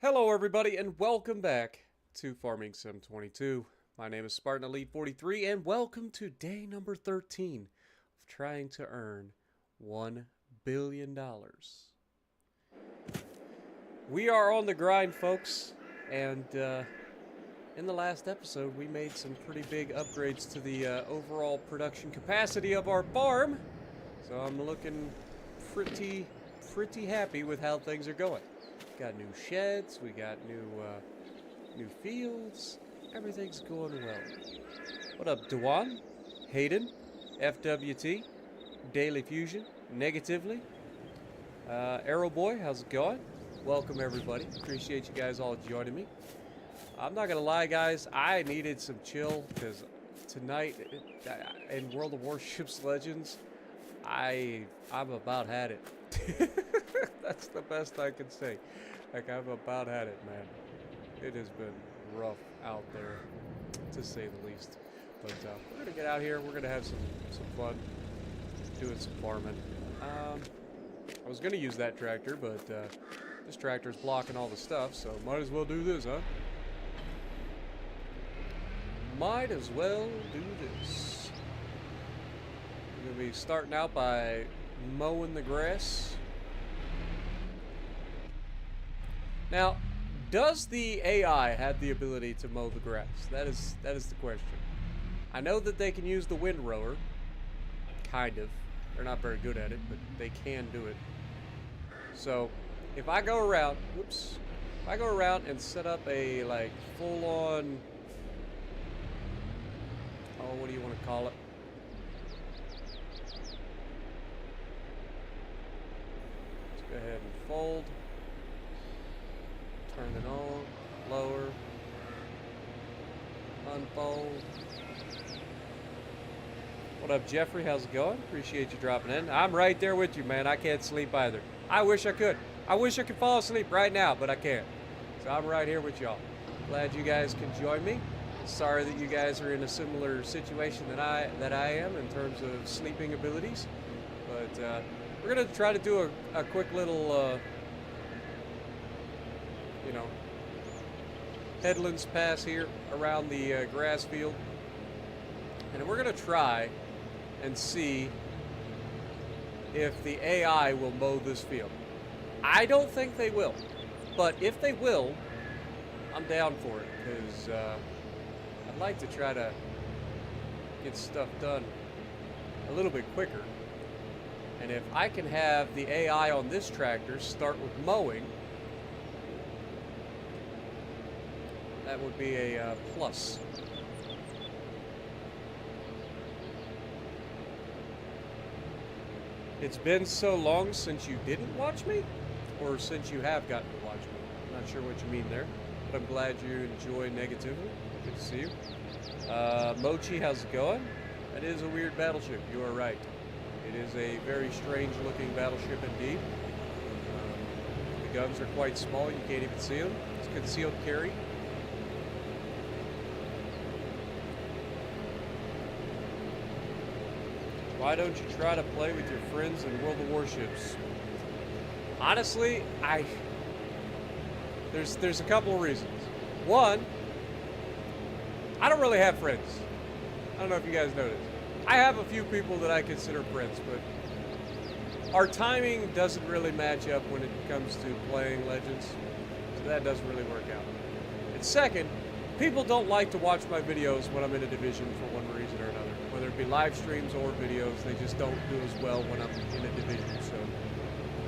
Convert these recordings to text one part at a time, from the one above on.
Hello everybody and welcome back to Farming Sim 22. My name is Spartan Elite 43 and welcome to day number 13 of trying to earn $1 billion. We are on the grind, folks, and in the last episode we made some pretty big upgrades to the overall production capacity of our farm. So I'm looking pretty happy with how things are going. Got new sheds, we got new fields, everything's going well. What up, Dewan, Hayden, FWT, Daily Fusion, Negatively, Arrow Boy, how's it going? Welcome everybody, appreciate you guys all joining me. I'm not gonna lie guys, I needed some chill, because tonight, in World of Warships Legends, I'm about had it. That's the best I can say. Like, I've about had it, man. It has been rough out there, to say the least. But we're gonna get out here. We're gonna have some fun, doing some farming. I was gonna use that tractor, but this tractor's blocking all the stuff, so might as well do this, huh? Might as well do this. We're gonna be starting out by mowing the grass. Now, does the AI have the ability to mow the grass? That is the question. I know that they can use the windrower, kind of. They're not very good at it, but they can do it. So, if I go around, whoops, if I go around and set up a like full-on, oh, what do you want to call it? Let's go ahead and fold. Turn it on, lower, unfold. What up, Jeffrey? How's it going? Appreciate you dropping in. I'm right there with you, man. I can't sleep either. I wish I could. I wish I could fall asleep right now, but I can't. So I'm right here with y'all. Glad you guys can join me. Sorry that you guys are in a similar situation that I am in terms of sleeping abilities. But we're gonna try to do a quick little headlands pass here around the grass field, and we're gonna try and see if the AI will mow this field. I don't think they will, but if they will, I'm down for it, because I'd like to try to get stuff done a little bit quicker. And if I can have the AI on this tractor start with mowing, that would be a plus. It's been so long since you didn't watch me, or since you have gotten to watch me. I'm not sure what you mean there, but I'm glad you enjoy Negatively. Good to see you. Mochi, how's it going? That is a weird battleship, you are right. It is a very strange looking battleship indeed. The guns are quite small, you can't even see them. It's concealed carry. Why don't you try to play with your friends in World of Warships? Honestly, there's a couple of reasons. One, I don't really have friends. I don't know if you guys noticed. I have a few people that I consider friends, but our timing doesn't really match up when it comes to playing Legends, so that doesn't really work out. And second, people don't like to watch my videos when I'm in a division for one reason or another. Whether it be live streams or videos, they just don't do as well when I'm in a division, so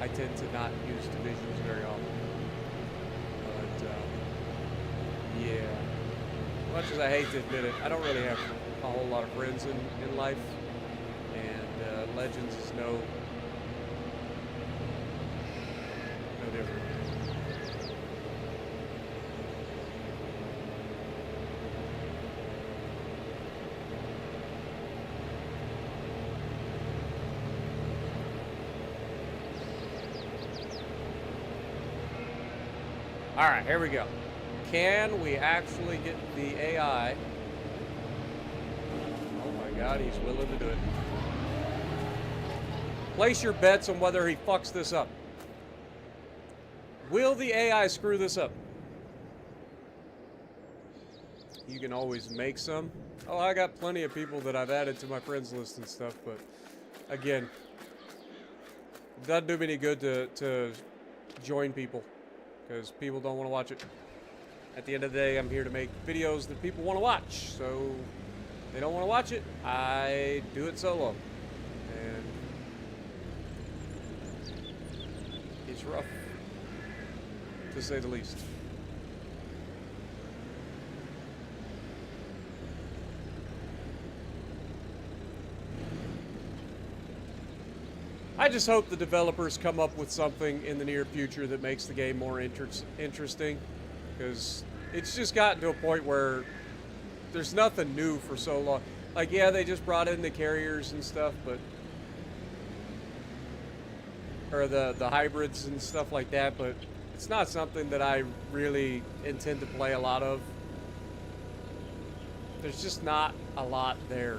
I tend to not use divisions very often. But, yeah. As much as I hate to admit it, I don't really have a whole lot of friends in life, and Legends is no different. Alright, here we go. Can we actually get the AI? Oh my god, he's willing to do it. Place your bets on whether he fucks this up. Will the AI screw this up? you can always make some. Oh, I got plenty of people that I've added to my friends list and stuff, but again, it doesn't do me any good to join people because people don't want to watch it. At the end of the day, I'm here to make videos that people want to watch, so if they don't want to watch it, I do it solo. And it's rough, to say the least. I just hope the developers come up with something in the near future that makes the game more interesting, because it's just gotten to a point where there's nothing new for so long. Like, yeah, they just brought in the carriers and stuff, but or the hybrids and stuff like that, but it's not something that I really intend to play a lot of. There's just not a lot there.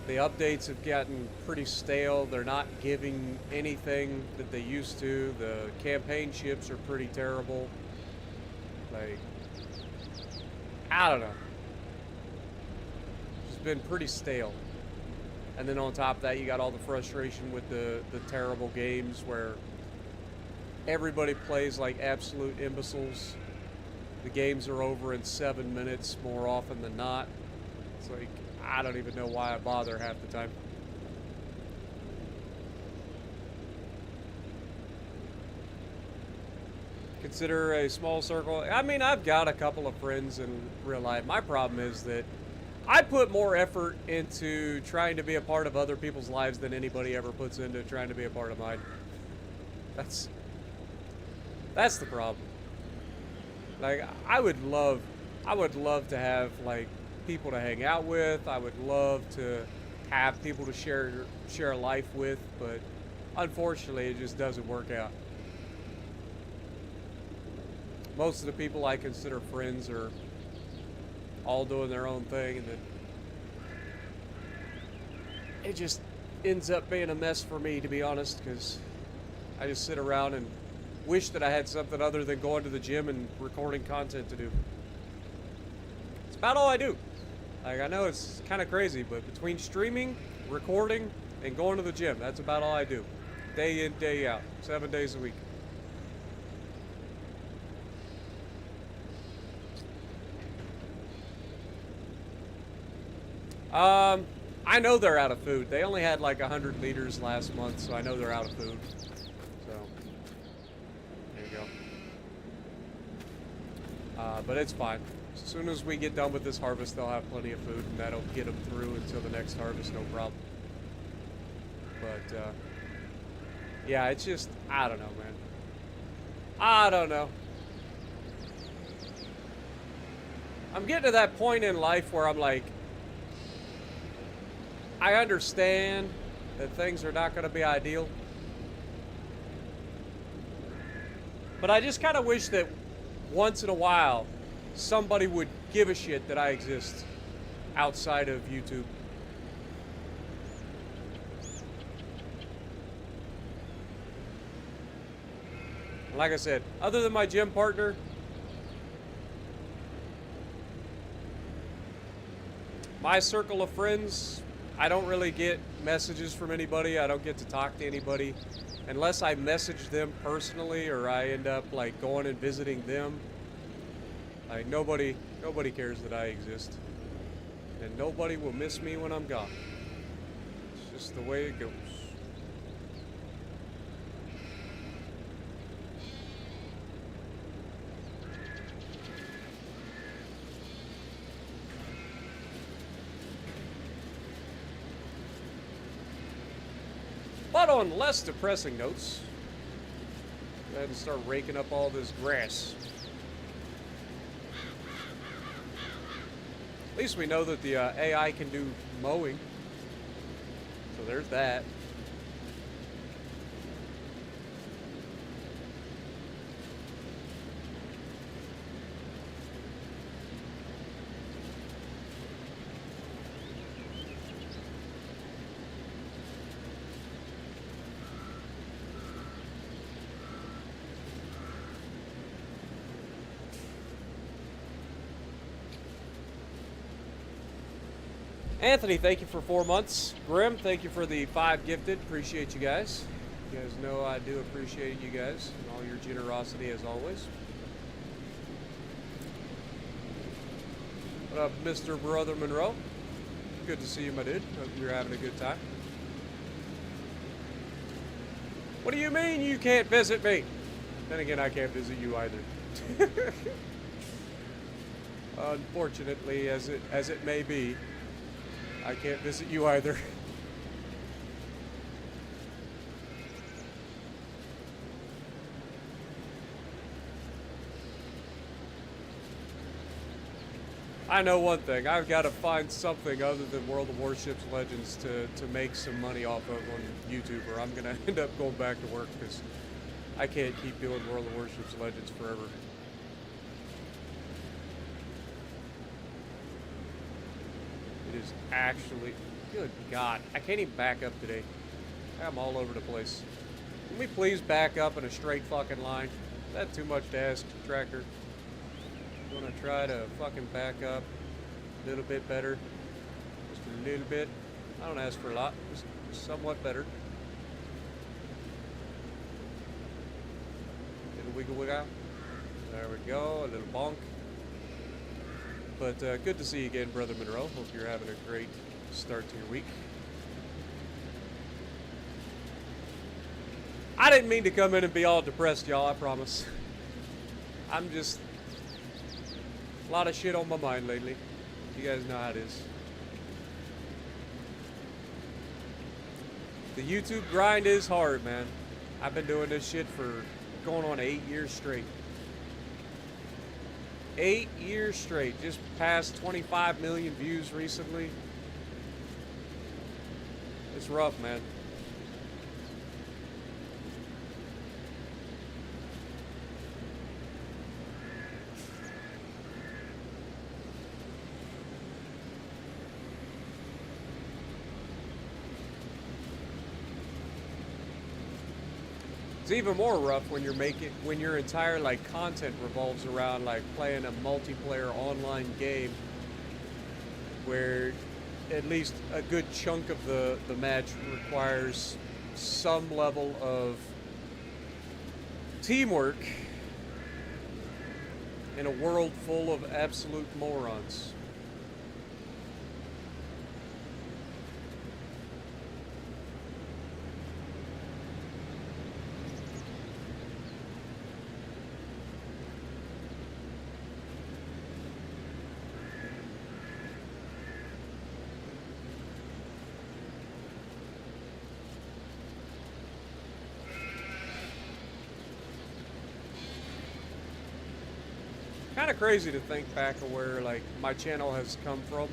The updates have gotten pretty stale. They're not giving anything that they used to. The campaign ships are pretty terrible. Like, I don't know. It's been pretty stale. And then on top of that, you got all the frustration with the terrible games where everybody plays like absolute imbeciles. The games are over in 7 minutes more often than not. It's like, I don't even know why I bother half the time. Consider a small circle. I mean, I've got a couple of friends in real life. My problem is that I put more effort into trying to be a part of other people's lives than anybody ever puts into trying to be a part of mine. That's the problem. Like, I would love to have, like, people to hang out with. I would love to have people to share life with, but unfortunately it just doesn't work out. Most of the people I consider friends are all doing their own thing, and then it just ends up being a mess for me, to be honest, because I just sit around and wish that I had something other than going to the gym and recording content to do. It's about all I do. Like, I know it's kind of crazy, but between streaming, recording, and going to the gym, that's about all I do. Day in, day out, 7 days a week. I know they're out of food. They only had like 100 liters last month, so I know they're out of food. So, there you go. But it's fine. As soon as we get done with this harvest, they'll have plenty of food, and that'll get them through until the next harvest, no problem. But, yeah, it's just, I don't know, man. I don't know. I'm getting to that point in life where I'm like, I understand that things are not going to be ideal. But I just kind of wish that once in a while, somebody would give a shit that I exist outside of YouTube. Like I said, other than my gym partner, my circle of friends, I don't really get messages from anybody. I don't get to talk to anybody unless I message them personally or I end up like going and visiting them. Like, nobody cares that I exist, and nobody will miss me when I'm gone. It's just the way it goes. But on less depressing notes, go ahead and start raking up all this grass. At least we know that the AI can do mowing. So there's that. Anthony, thank you for 4 months. Grim, thank you for the 5 gifted. Appreciate you guys. You guys know I do appreciate you guys and all your generosity as always. What up, Mr. Brother Monroe? Good to see you, my dude. Hope you're having a good time. What do you mean you can't visit me? Then again, I can't visit you either. Unfortunately, as it may be, I can't visit you either. I know one thing. I've got to find something other than World of Warships Legends to make some money off of on YouTube, or I'm going to end up going back to work because I can't keep doing World of Warships Legends forever. It is actually... Good God. I can't even back up today. I'm all over the place. Can we please back up in a straight fucking line? Is that too much to ask, Tractor? I'm gonna try to fucking back up a little bit better. Just a little bit. I don't ask for a lot. Just somewhat better. Little wiggle wiggle. There we go. A little bonk. But good to see you again, Brother Monroe. Hope you're having a great start to your week. I didn't mean to come in and be all depressed, y'all, I promise. I'm just... a lot of shit on my mind lately. You guys know how it is. The YouTube grind is hard, man. I've been doing this shit for going on 8 years straight. 8 years straight. Just past 25 million views recently. It's rough, man. It's even more rough when when your entire like content revolves around like playing a multiplayer online game where at least a good chunk of the match requires some level of teamwork in a world full of absolute morons. Kind of crazy to think back of where like my channel has come from.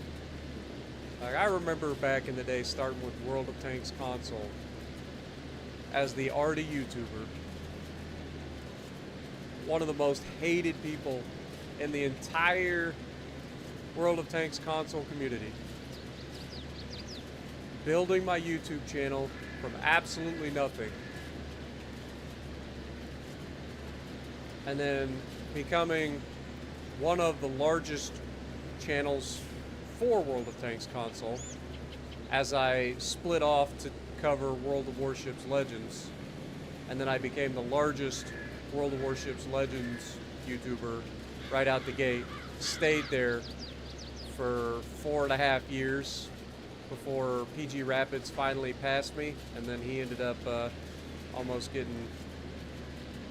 Like I remember back in the day starting with World of Tanks console as the arty YouTuber, one of the most hated people in the entire World of Tanks console community. Building my YouTube channel from absolutely nothing. And then becoming one of the largest channels for World of Tanks console as I split off to cover World of Warships Legends, and then I became the largest World of Warships Legends YouTuber right out the gate. Stayed there for 4.5 years before PG Rapids finally passed me, and then he ended up almost getting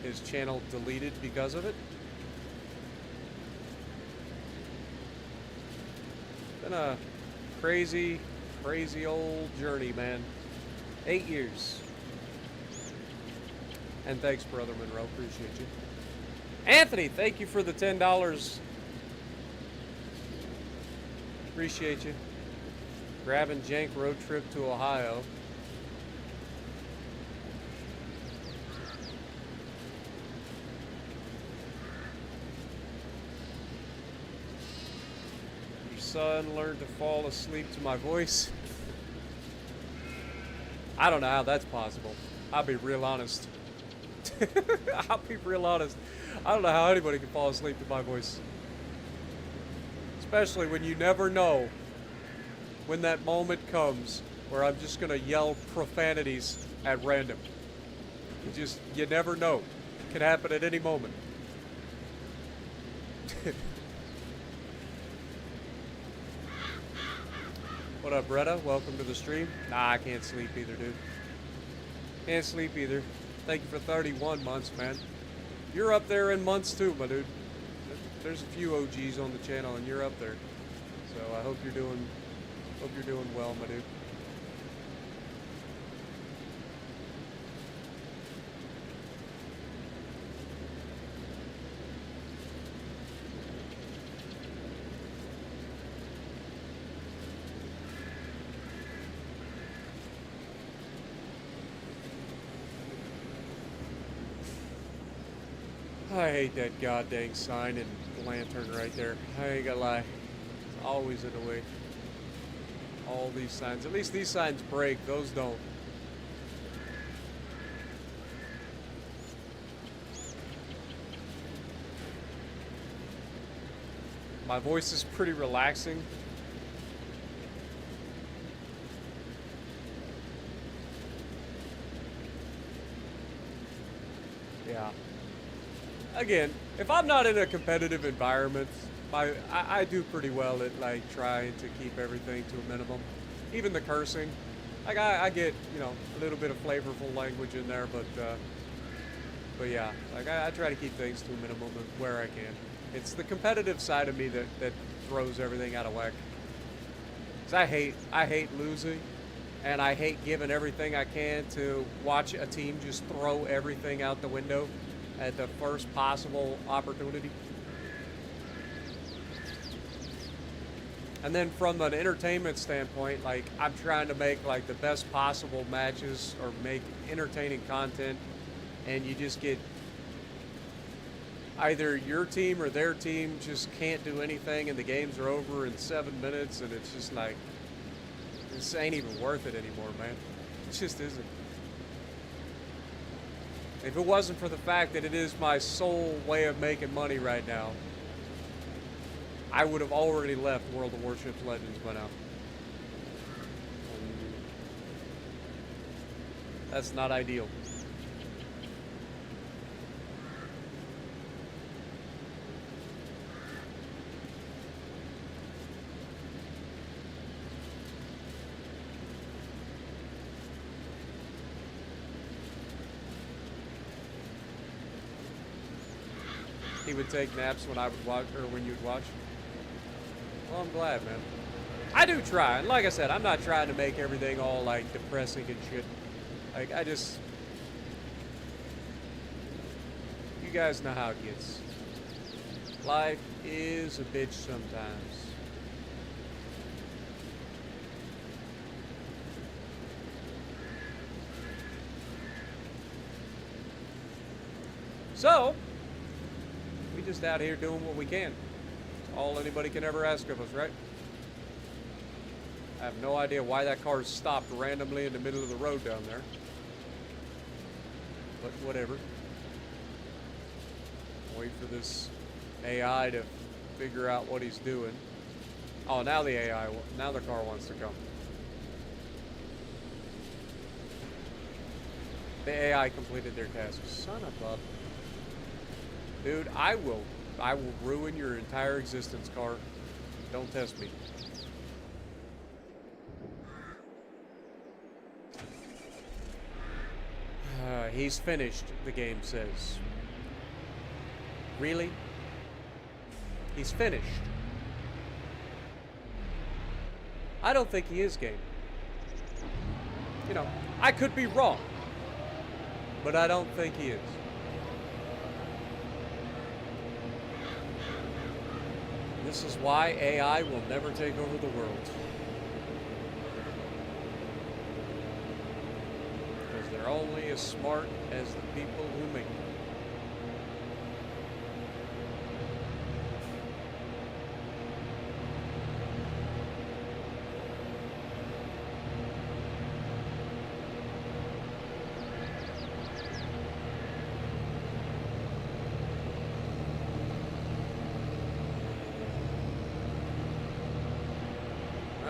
his channel deleted because of it. Been a crazy, crazy old journey, man. 8 years. And thanks, Brother Monroe. Appreciate you. Anthony, thank you for the $10. Appreciate you. Grabbing Jank road trip to Ohio. Son learned to fall asleep to my voice. I don't know how that's possible. I'll be real honest. I'll be real honest. I don't know how anybody can fall asleep to my voice. Especially when you never know when that moment comes where I'm just gonna yell profanities at random. You never know. It can happen at any moment. What up, Bretta? Welcome to the stream. Nah, I can't sleep either, dude. Can't sleep either. Thank you for 31 months, man. You're up there in months too, my dude. There's a few OGs on the channel, and you're up there. So I hope you're doing well, my dude. I hate that goddamn sign and lantern right there. I ain't gonna lie. It's always in the way. All these signs. At least these signs break. Those don't. My voice is pretty relaxing. Yeah. Again, if I'm not in a competitive environment, I do pretty well at like trying to keep everything to a minimum. Even the cursing. Like I get, you know, a little bit of flavorful language in there, but yeah, like I try to keep things to a minimum where I can. It's the competitive side of me that throws everything out of whack. 'Cause I hate losing, and I hate giving everything I can to watch a team just throw everything out the window at the first possible opportunity. And then from an entertainment standpoint, like I'm trying to make like the best possible matches or make entertaining content, and you just get either your team or their team just can't do anything and the games are over in 7 minutes, and it's just like, this ain't even worth it anymore, man. It just isn't. If it wasn't for the fact that it is my sole way of making money right now, I would have already left World of Warships Legends by now. That's not ideal. He would take naps when I would watch, or when you'd watch. Well, I'm glad, man. I do try, and like I said, I'm not trying to make everything all like depressing and shit. Like you guys know how it gets. Life is a bitch sometimes. So, we just out here doing what we can. It's all anybody can ever ask of us, right? I have no idea why that car stopped randomly in the middle of the road down there. But whatever. Wait for this AI to figure out what he's doing. Oh, now the car wants to come. The AI completed their task. Son of a... Dude, I will ruin your entire existence, car. Don't test me. He's finished, the game says. Really? He's finished. I don't think he is game. You know, I could be wrong, but I don't think he is. This is why AI will never take over the world. Because they're only as smart as the people who make them.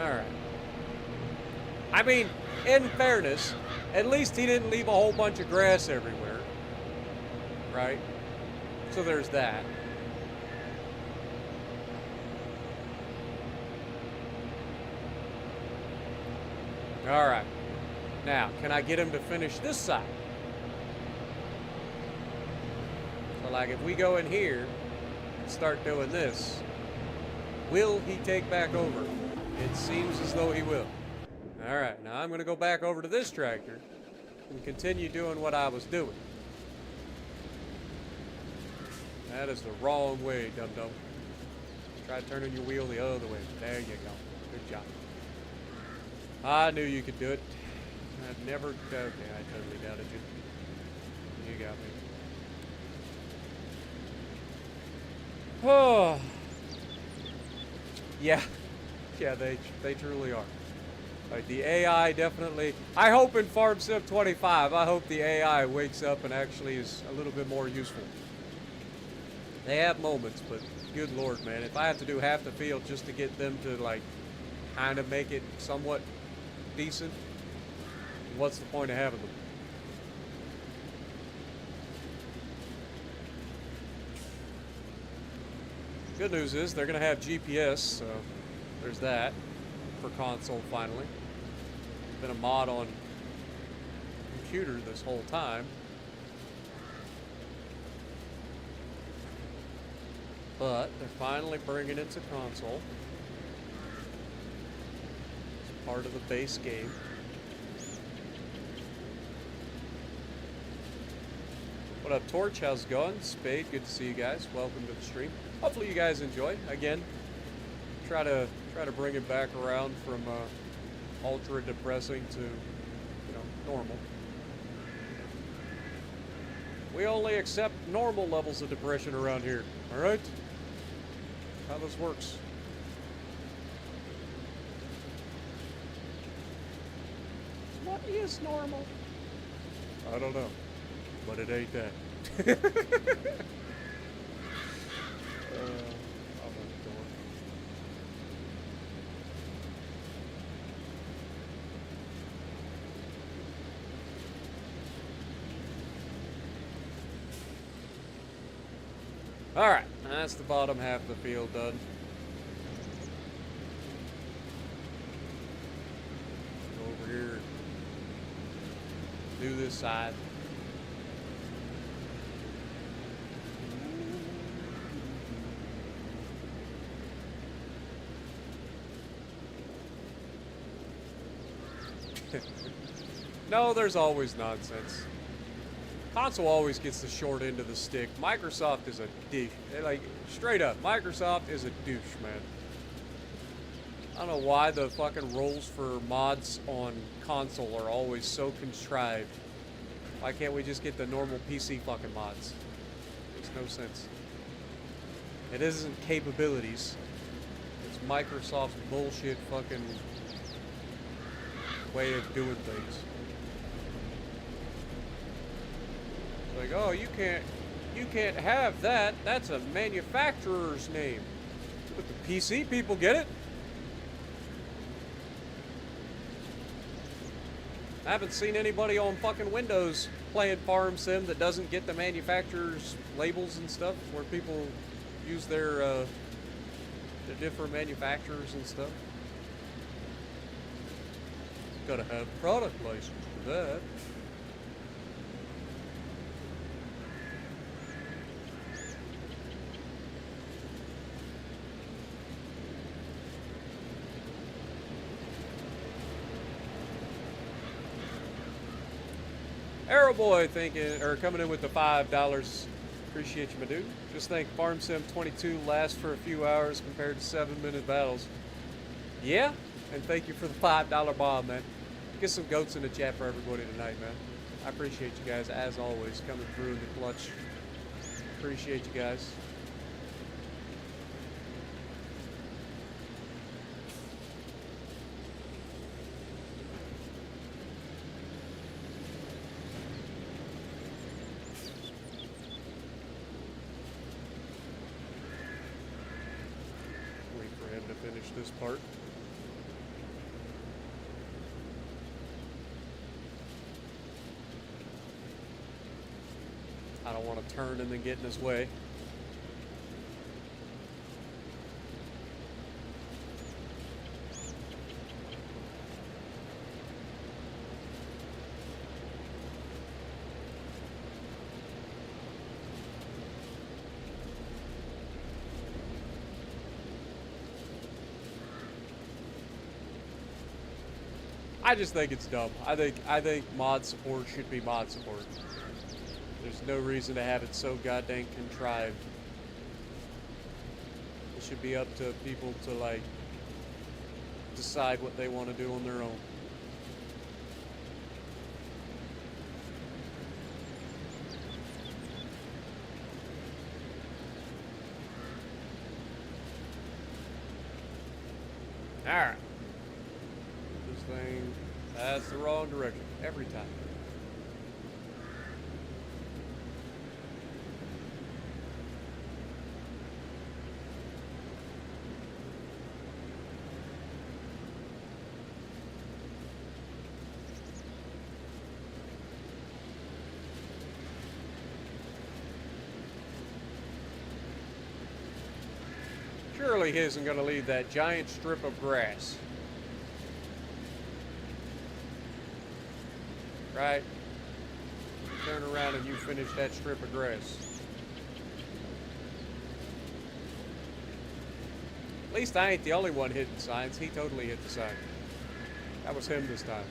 Alright. I mean, in fairness, at least he didn't leave a whole bunch of grass everywhere. Right? So there's that. Alright. Now, can I get him to finish this side? So, like, if we go in here and start doing this, will he take back over? It seems as though he will. Alright, now I'm going to go back over to this tractor and continue doing what I was doing. That is the wrong way, dum-dum. Try turning your wheel the other way. There you go. Good job. I knew you could do it. I'd never... Okay, I totally doubted you. You got me. Oh. Yeah. Yeah, they truly are. Like, the AI definitely... I hope in Farm Sim 25, I hope the AI wakes up and actually is a little bit more useful. They have moments, but good lord, man. If I have to do half the field just to get them to, like, kind of make it somewhat decent, what's the point of having them? Good news is they're going to have GPS, so there's that for console finally. It's been a mod on computer this whole time. But they're finally bringing it to console. It's part of the base game. What up, Torch? How's it going? Spade, good to see you guys. Welcome to the stream. Hopefully you guys enjoy. Again, try to bring it back around from ultra depressing to, you know, normal. We only accept normal levels of depression around here. All right? How this works. What is normal? I don't know, but it ain't that. Alright, that's the bottom half of the field done. Go over here. Do this side. No, there's always nonsense. Console always gets the short end of the stick. Microsoft is a douche. Like, straight up, Microsoft is a douche, man. I don't know why the fucking rules for mods on console are always so contrived. Why can't we just get the normal PC fucking mods? Makes no sense. It isn't capabilities. It's Microsoft's bullshit fucking way of doing things. Like, oh, you can't have that. That's a manufacturer's name. But the PC people get it. I haven't seen anybody on fucking Windows playing Farm Sim that doesn't get the manufacturer's labels and stuff, where people use their different manufacturers and stuff. Gotta have product license for that. Arrowboy coming in with the $5. Appreciate you, my dude. Just think Farm Sim 22 lasts for a few hours compared to 7-minute battles. Yeah, and thank you for the $5 bomb, man. Get some goats in the chat for everybody tonight, man. I appreciate you guys, as always, coming through in the clutch. Appreciate you guys. Wait for him to finish this part. don't want to turn and then get in his way. I just think it's dumb. I think mod support should be mod support. There's no reason to have it so goddamn contrived. It should be up to people to, like, decide what they want to do on their own. Alright. This thing, that's the wrong direction every time. Surely he isn't going to leave that giant strip of grass. Right? Turn around and you finish that strip of grass. At least I ain't the only one hitting signs. He totally hit the sign. That was him this time.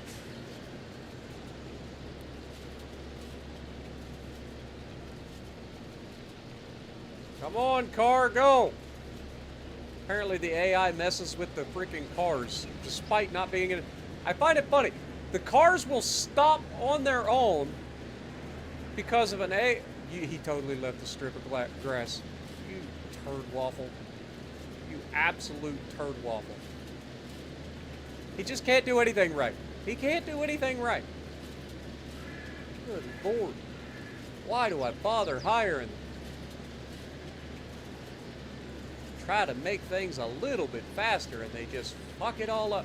Come on, car, go! Apparently the AI messes with the freaking cars, despite not being in... I find it funny. The cars will stop on their own because of an A... He totally left the strip of grass. You turd waffle. You absolute turd waffle. He just can't do anything right. He can't do anything right. Good Lord. Why do I bother hiring them? Try to make things a little bit faster and they just fuck it all up.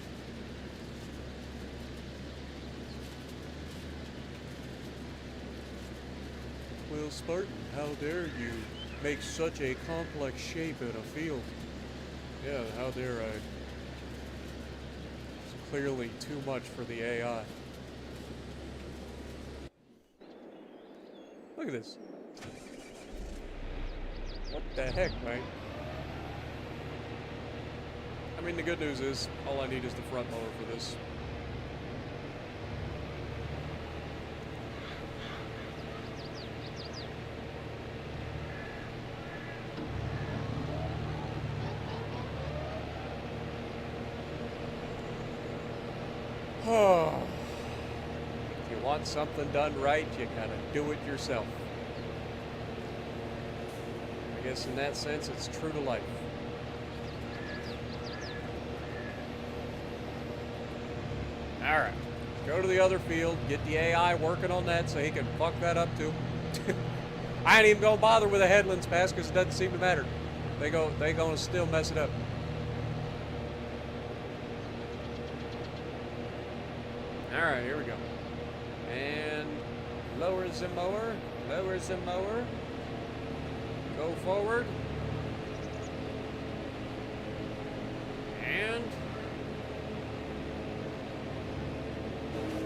Well, Spartan, how dare you make such a complex shape in a field? Yeah, how dare I? It's clearly too much for the AI. Look at this. What the heck, man? I mean, the good news is, all I need is the front mower for this. Oh. If you want something done right, you gotta do it yourself. I guess in that sense, it's true to life. Alright, go to the other field, get the AI working on that so he can fuck that up too. I ain't even gonna bother with a headlands pass because it doesn't seem to matter. They gonna still mess it up. Alright, here we go. And lowers the mower, lowers the mower. Go forward. And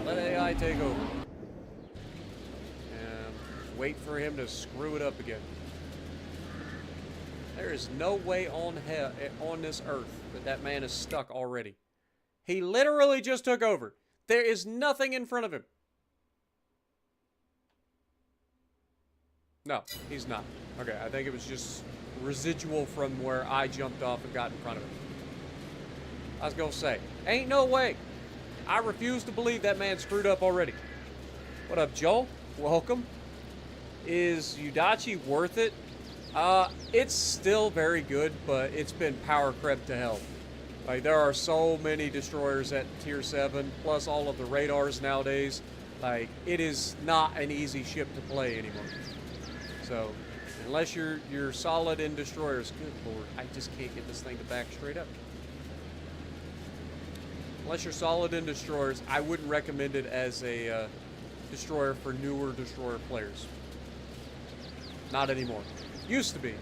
let AI take over. And wait for him to screw it up again. There is no way on this earth that man is stuck already. He literally just took over. There is nothing in front of him. No, he's not. Okay, I think it was just residual from where I jumped off and got in front of him. I was gonna say, ain't no way. I refuse to believe that man screwed up already. What up, Joel? Welcome. Is Udachi worth it? It's still very good, but it's been power crept to hell. Like, there are so many destroyers at tier 7, plus all of the radars nowadays. Like, it is not an easy ship to play anymore. So, unless you're solid in destroyers, good lord, I just can't get this thing to back straight up. Unless you're solid in destroyers, I wouldn't recommend it as a destroyer for newer destroyer players. Not anymore. Used to be.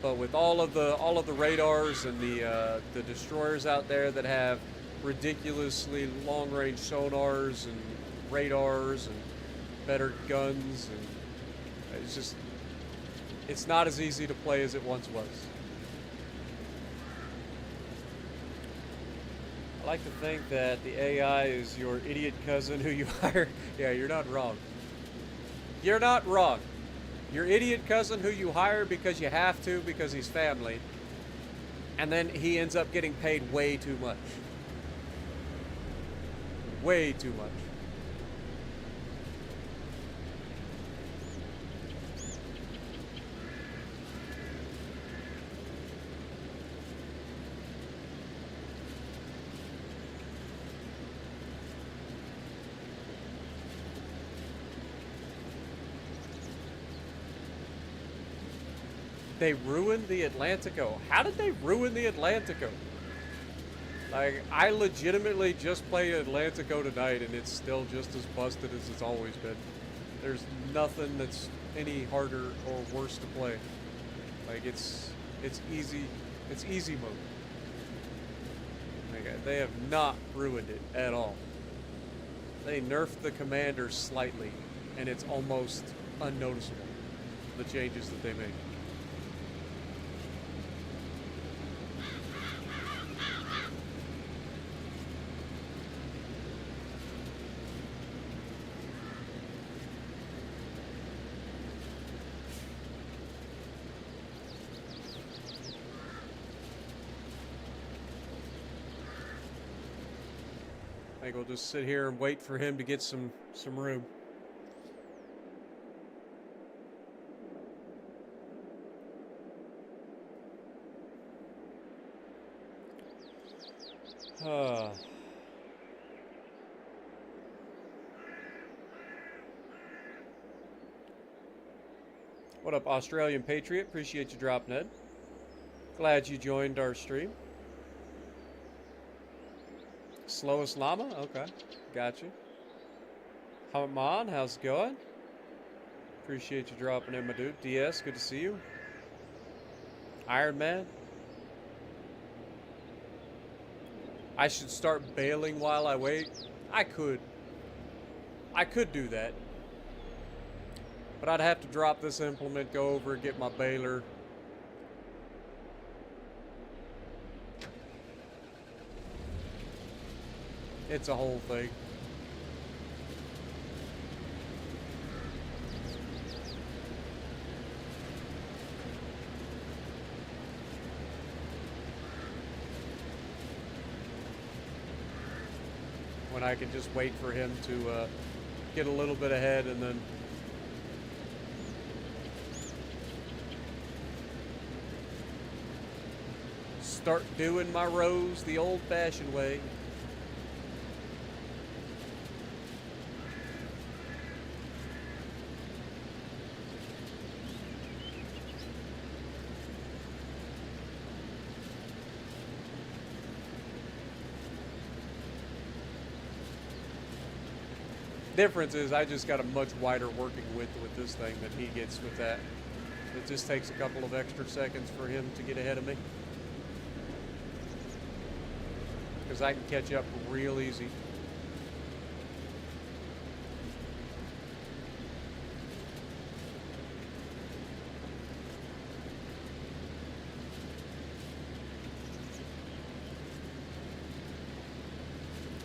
But with all of the radars and the destroyers out there that have ridiculously long-range sonars and radars and better guns, and it's not as easy to play as it once was. I like to think that the AI is your idiot cousin who you hire. Yeah, you're not wrong. You're not wrong. Your idiot cousin who you hire because you have to, because he's family, and then he ends up getting paid way too much. Way too much. They ruined the Atlantico. How did they ruin the Atlantico? Like, I legitimately just played Atlantico tonight, and it's still just as busted as it's always been. There's nothing that's any harder or worse to play. Like, it's easy. It's easy mode. Like, they have not ruined it at all. They nerfed the commander slightly, and it's almost unnoticeable, the changes that they made. I think we'll just sit here and wait for him to get some room. What up, Australian Patriot? Appreciate you dropping in. Glad you joined our stream. Slowest llama? Okay. Got you. Haman, how's it going? Appreciate you dropping in, my dude. DS, good to see you. Iron Man. I should start bailing while I wait. I could do that. But I'd have to drop this implement, go over, get my baler. It's a whole thing. When I could just wait for him to get a little bit ahead and then start doing my rows the old-fashioned way. Difference is I just got a much wider working width with this thing than he gets with that. It just takes a couple of extra seconds for him to get ahead of me. Because I can catch up real easy.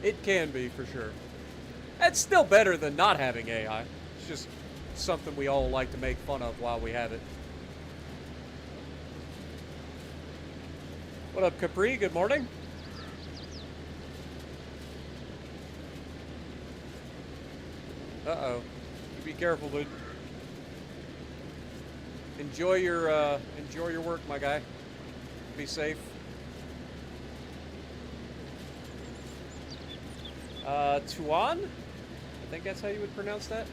It can be, for sure. It's still better than not having AI. It's just something we all like to make fun of while we have it. What up, Capri? Good morning. Uh-oh. You be careful, dude. Enjoy your work, my guy. Be safe. Tuan? I think that's how you would pronounce that.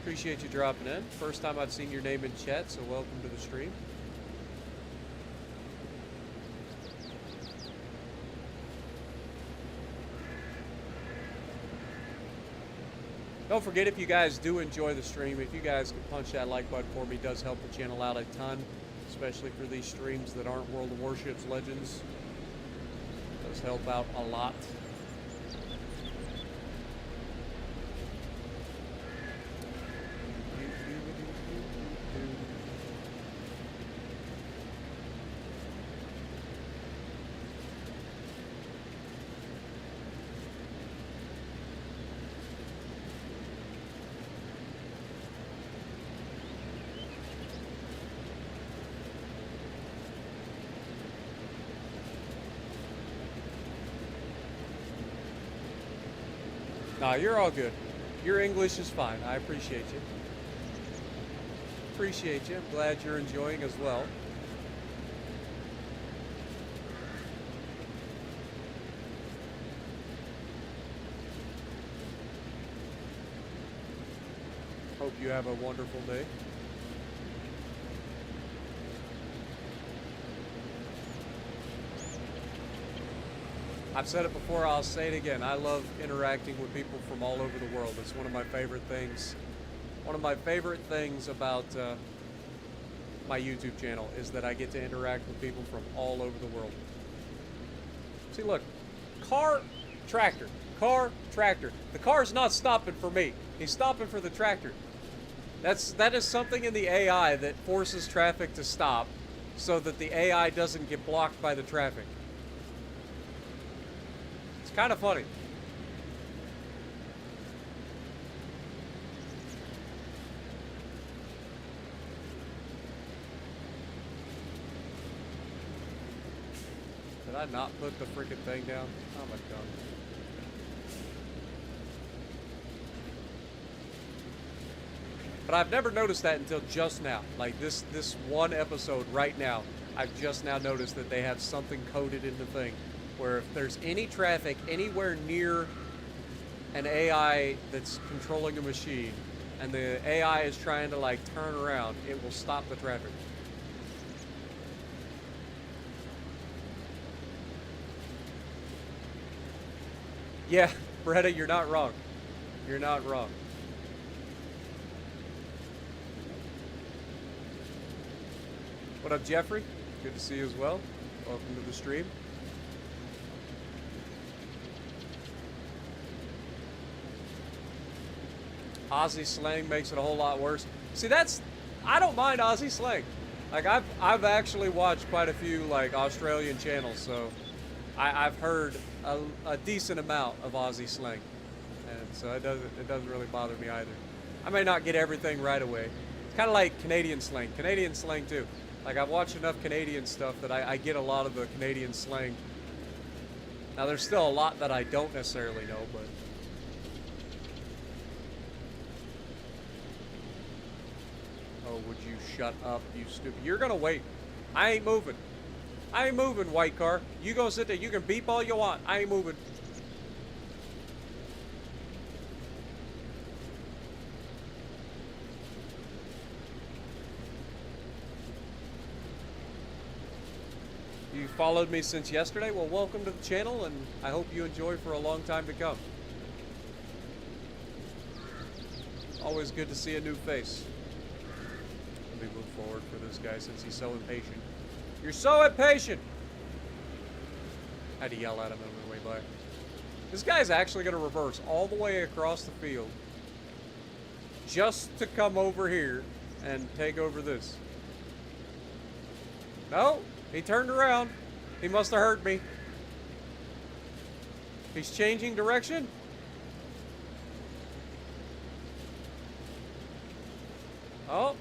Appreciate you dropping in. First time I've seen your name in chat, so welcome to the stream. Don't forget, if you guys do enjoy the stream, if you guys can punch that like button for me, it does help the channel out a ton, especially for these streams that aren't World of Warships Legends. It does help out a lot. Nah, you're all good. Your English is fine. I appreciate you. Appreciate you. I'm glad you're enjoying as well. Hope you have a wonderful day. I've said it before, I'll say it again. I love interacting with people from all over the world. It's one of my favorite things. One of my favorite things about my YouTube channel is that I get to interact with people from all over the world. See, look. Car, tractor. Car, tractor. The car's not stopping for me. He's stopping for the tractor. That is something in the AI that forces traffic to stop so that the AI doesn't get blocked by the traffic. Kind of funny. Did I not put the freaking thing down? Oh my god. But I've never noticed that until just now. Like this one episode right now, I've just now noticed that they have something coded in the thing where if there's any traffic anywhere near an AI that's controlling a machine and the AI is trying to like turn around, it will stop the traffic. Yeah, Bretta, you're not wrong. You're not wrong. What up, Jeffrey? Good to see you as well. Welcome to the stream. Aussie slang makes it a whole lot worse. See, I don't mind Aussie slang. Like I've actually watched quite a few like Australian channels, so I've heard a decent amount of Aussie slang, and so it doesn't really bother me either. I may not get everything right away. It's kind of like Canadian slang. Canadian slang too. Like I've watched enough Canadian stuff that I get a lot of the Canadian slang. Now there's still a lot that I don't necessarily know, but. Oh, would you shut up, you stupid. You're gonna wait. I ain't moving. I ain't moving, white car. You go sit there. You can beep all you want. I ain't moving. You followed me since yesterday? Well, welcome to the channel, and I hope you enjoy for a long time to come. Always good to see a new face. Let me move forward for this guy since he's so impatient. You're so impatient! I had to yell at him on the way by. This guy's actually going to reverse all the way across the field just to come over here and take over this. No, he turned around. He must have heard me. He's changing direction. Oh.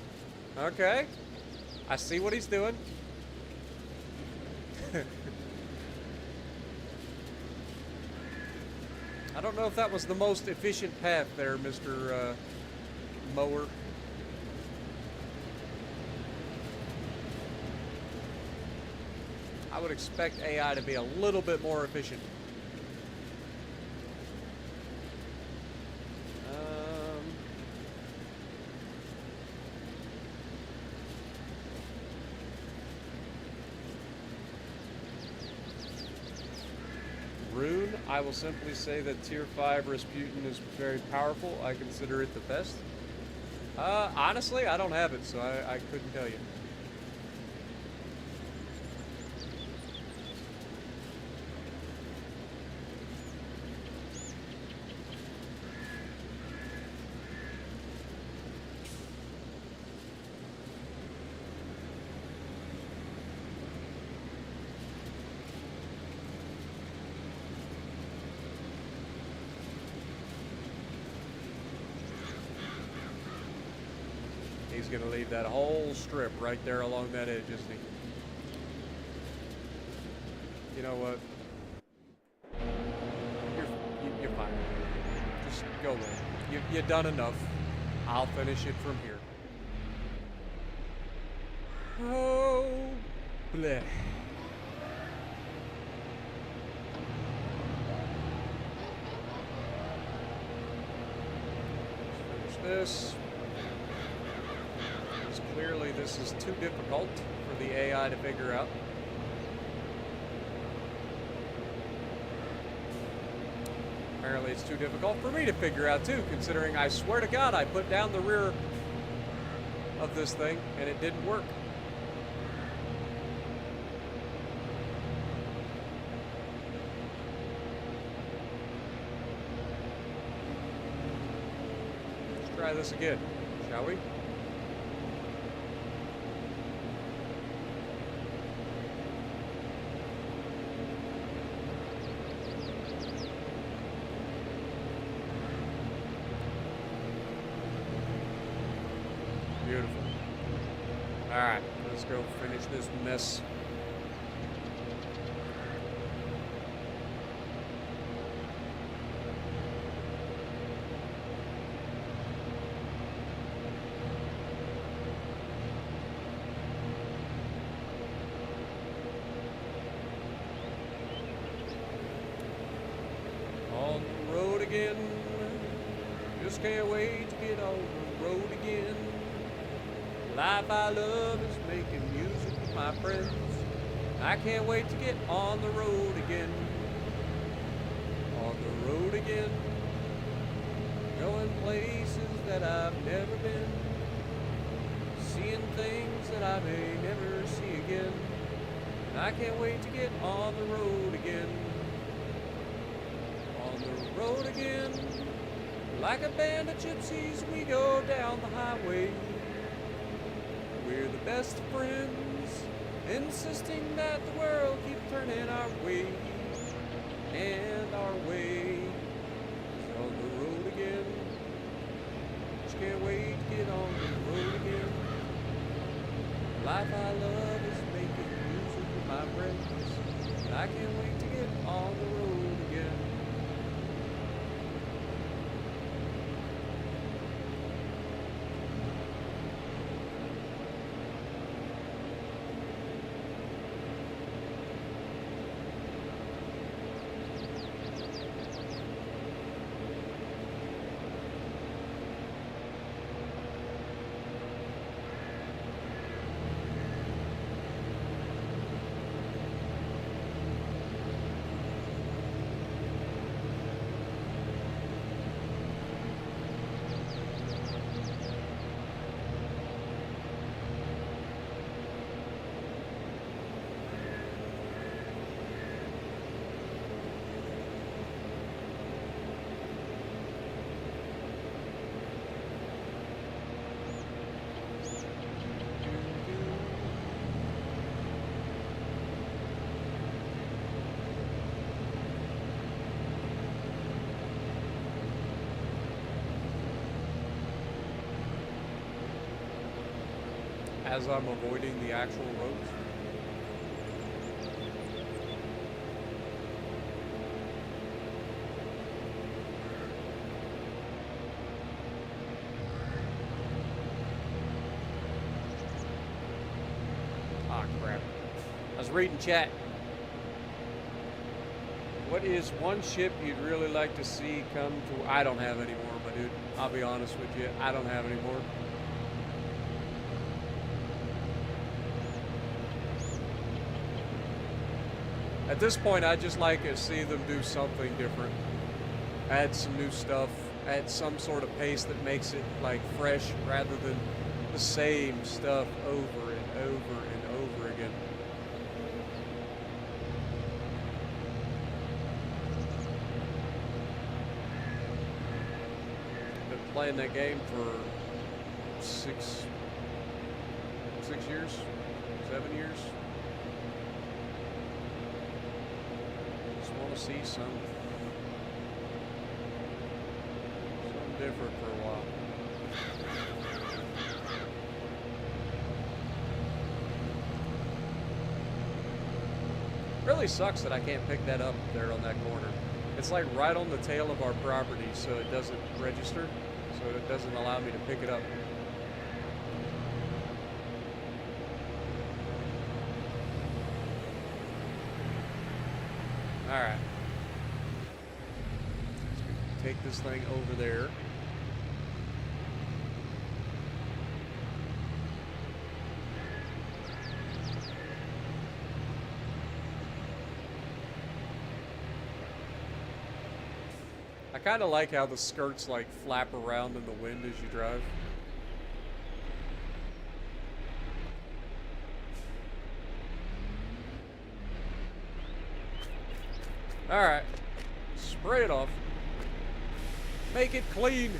Okay. I see what he's doing. I don't know if that was the most efficient path there, Mr. Mower. I would expect AI to be a little bit more efficient. Rune I will simply say that Tier 5 Rasputin is very powerful. I consider it the best. Honestly, I don't have it, so I couldn't tell you. He's going to leave that whole strip right there along that edge, isn't he? You know what? You're fine. Just go away. You've done enough. I'll finish it from here. Oh, bleh. Let's finish this. Clearly this is too difficult for the AI to figure out. Apparently it's too difficult for me to figure out too, considering I swear to God I put down the rear of this thing and it didn't work. Let's try this again, shall we? Beautiful. Alright, let's go finish this mess. On the road again. Just can't wait to get on the road again. Life I love is making music with my friends. I can't wait to get on the road again. On the road again. Going places that I've never been. Seeing things that I may never see again. I can't wait to get on the road again. On the road again. Like a band of gypsies we go down the highway. We're the best friends, insisting that the world keep turning our way, and our way is on the road again. Just can't wait to get on the road again. Life I love is making music with my friends, and I can't wait to get on the road again. As I'm avoiding the actual roads. Ah, crap. I was reading chat. What is one ship you'd really like to see come to... I don't have any more, my dude. I'll be honest with you. I don't have any more. At this point, I just like to see them do something different. Add some new stuff. Add some sort of pace that makes it like fresh rather than the same stuff over and over and over again. Been playing that game for 6 years, 7 years. Just want to see something different for a while. Really sucks that I can't pick that up there on that corner. It's like right on the tail of our property, so it doesn't register, so it doesn't allow me to pick it up. Alright. Take this thing over there. I kind of like how the skirts like flap around in the wind as you drive. Alright. Spray it off. Make it clean.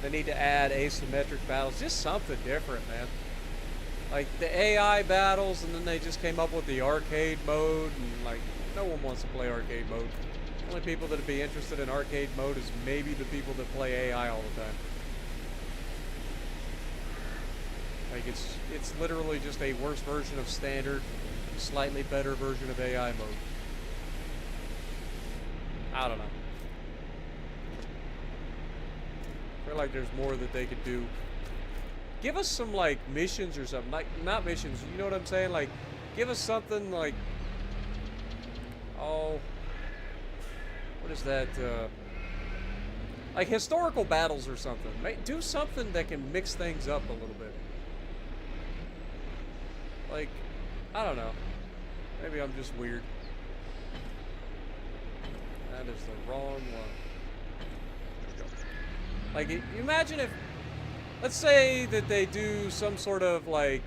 They need to add asymmetric battles. Just something different, man. Like the AI battles, and then they just came up with the arcade mode, and like no one wants to play arcade mode. The only people that would be interested in arcade mode is maybe the people that play AI all the time. Like it's literally just a worse version of standard, slightly better version of AI mode. I don't know. I feel like there's more that they could do. Give us some like missions or something. Like not missions, you know what I'm saying? Like give us something like, oh, what is that? Like historical battles or something. Do something that can mix things up a little bit. Like, I don't know. Maybe I'm just weird. That is the wrong one. There we go. Like, you imagine if, let's say that they do some sort of like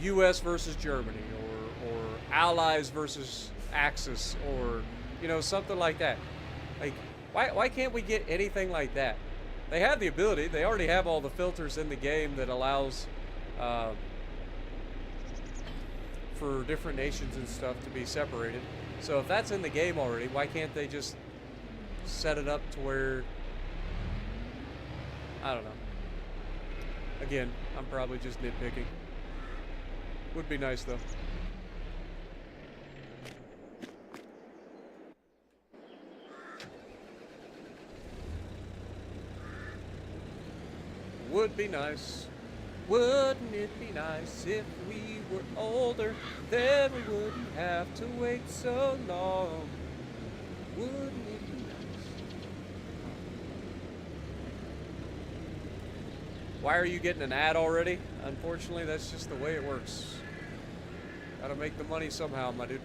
U.S. versus Germany, or Allies versus Axis, or you know, something like that. Like, why can't we get anything like that? They have the ability. They already have all the filters in the game that allows for different nations and stuff to be separated. So if that's in the game already, why can't they just set it up to where, I don't know. Again, I'm probably just nitpicking. Would be nice though. Would be nice. Wouldn't it be nice if we were older? Then we wouldn't have to wait so long. Wouldn't it be nice? Why are you getting an ad already? Unfortunately, that's just the way it works. Gotta make the money somehow, my dude.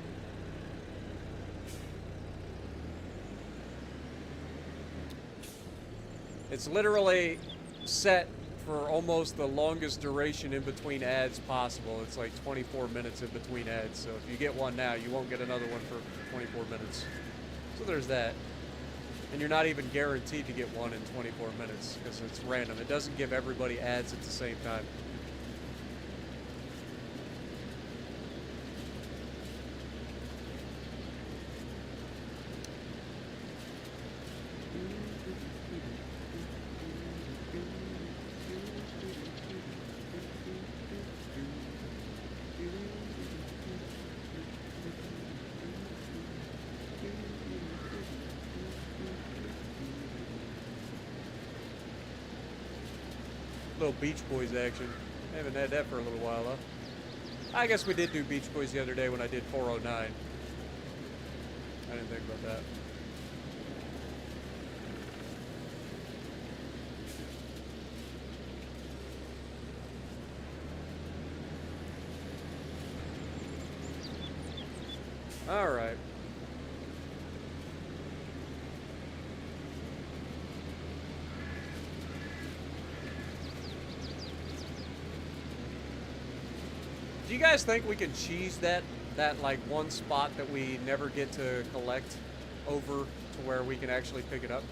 It's literally set for almost the longest duration in between ads possible. It's like 24 minutes in between ads. So if you get one now, you won't get another one for 24 minutes. So there's that. And you're not even guaranteed to get one in 24 minutes because it's random. It doesn't give everybody ads at the same time. Little Beach Boys action. I haven't had that for a little while, huh? I guess we did do Beach Boys the other day when I did 409. I didn't think about that. All right. Do you guys think we can cheese that like one spot that we never get to collect over to where we can actually pick it up?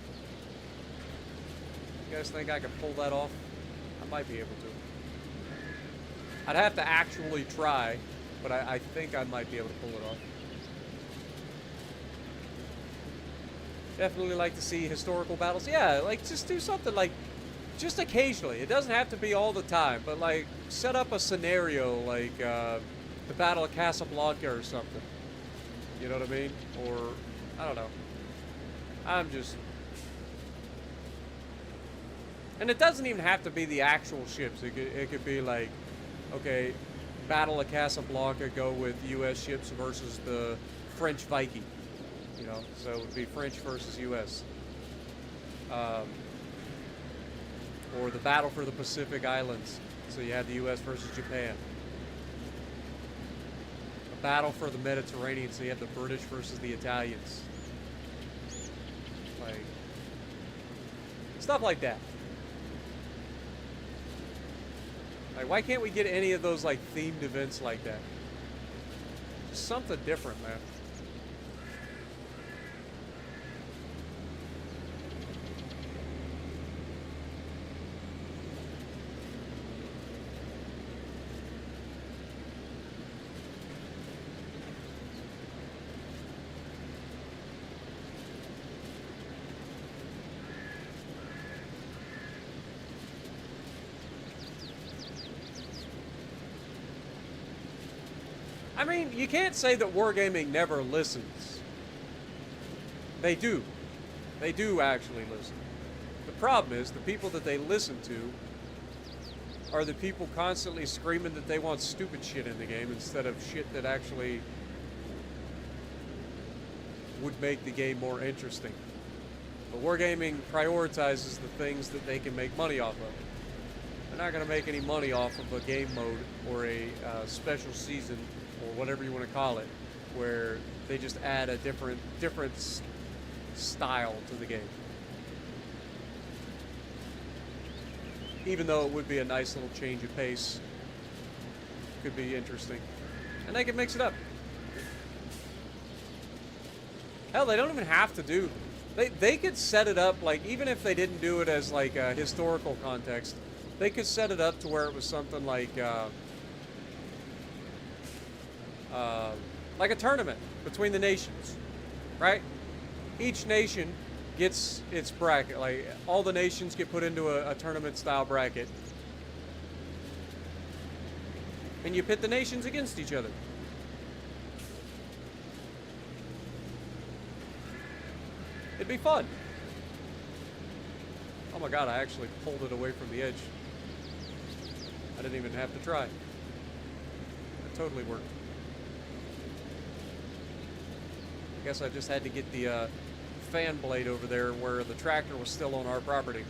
You guys think I could pull that off? I might be able to. I'd have to actually try, but I think I might be able to pull it off. Definitely like to see historical battles. Yeah, like just do something like just occasionally. It doesn't have to be all the time, but like set up a scenario like the Battle of Casablanca or something. You know what I mean? Or I don't know. I'm just, and it doesn't even have to be the actual ships. It could be like, okay, Battle of Casablanca, go with U.S. ships versus the French Viking. You know, so it would be French versus U.S. Or the battle for the Pacific Islands. So you have the U.S. versus Japan. A battle for the Mediterranean. So you have the British versus the Italians. Like stuff like that. Like, why can't we get any of those like themed events like that? Just something different, man. I mean, you can't say that Wargaming never listens. They do. They do actually listen. The problem is the people that they listen to are the people constantly screaming that they want stupid shit in the game instead of shit that actually would make the game more interesting. But Wargaming prioritizes the things that they can make money off of. They're not going to make any money off of a game mode or a special season or whatever you want to call it, where they just add a different style to the game. Even though it would be a nice little change of pace, could be interesting, and they can mix it up. Hell, they don't even have to do. They could set it up like, even if they didn't do it as like a historical context, they could set it up to where it was something like a tournament between the nations, right? Each nation gets its bracket. Like, all the nations get put into a tournament-style bracket. And you pit the nations against each other. It'd be fun. Oh my god, I actually pulled it away from the edge. I didn't even have to try. It totally worked. I guess I just had to get the fan blade over there where the tractor was still on our property.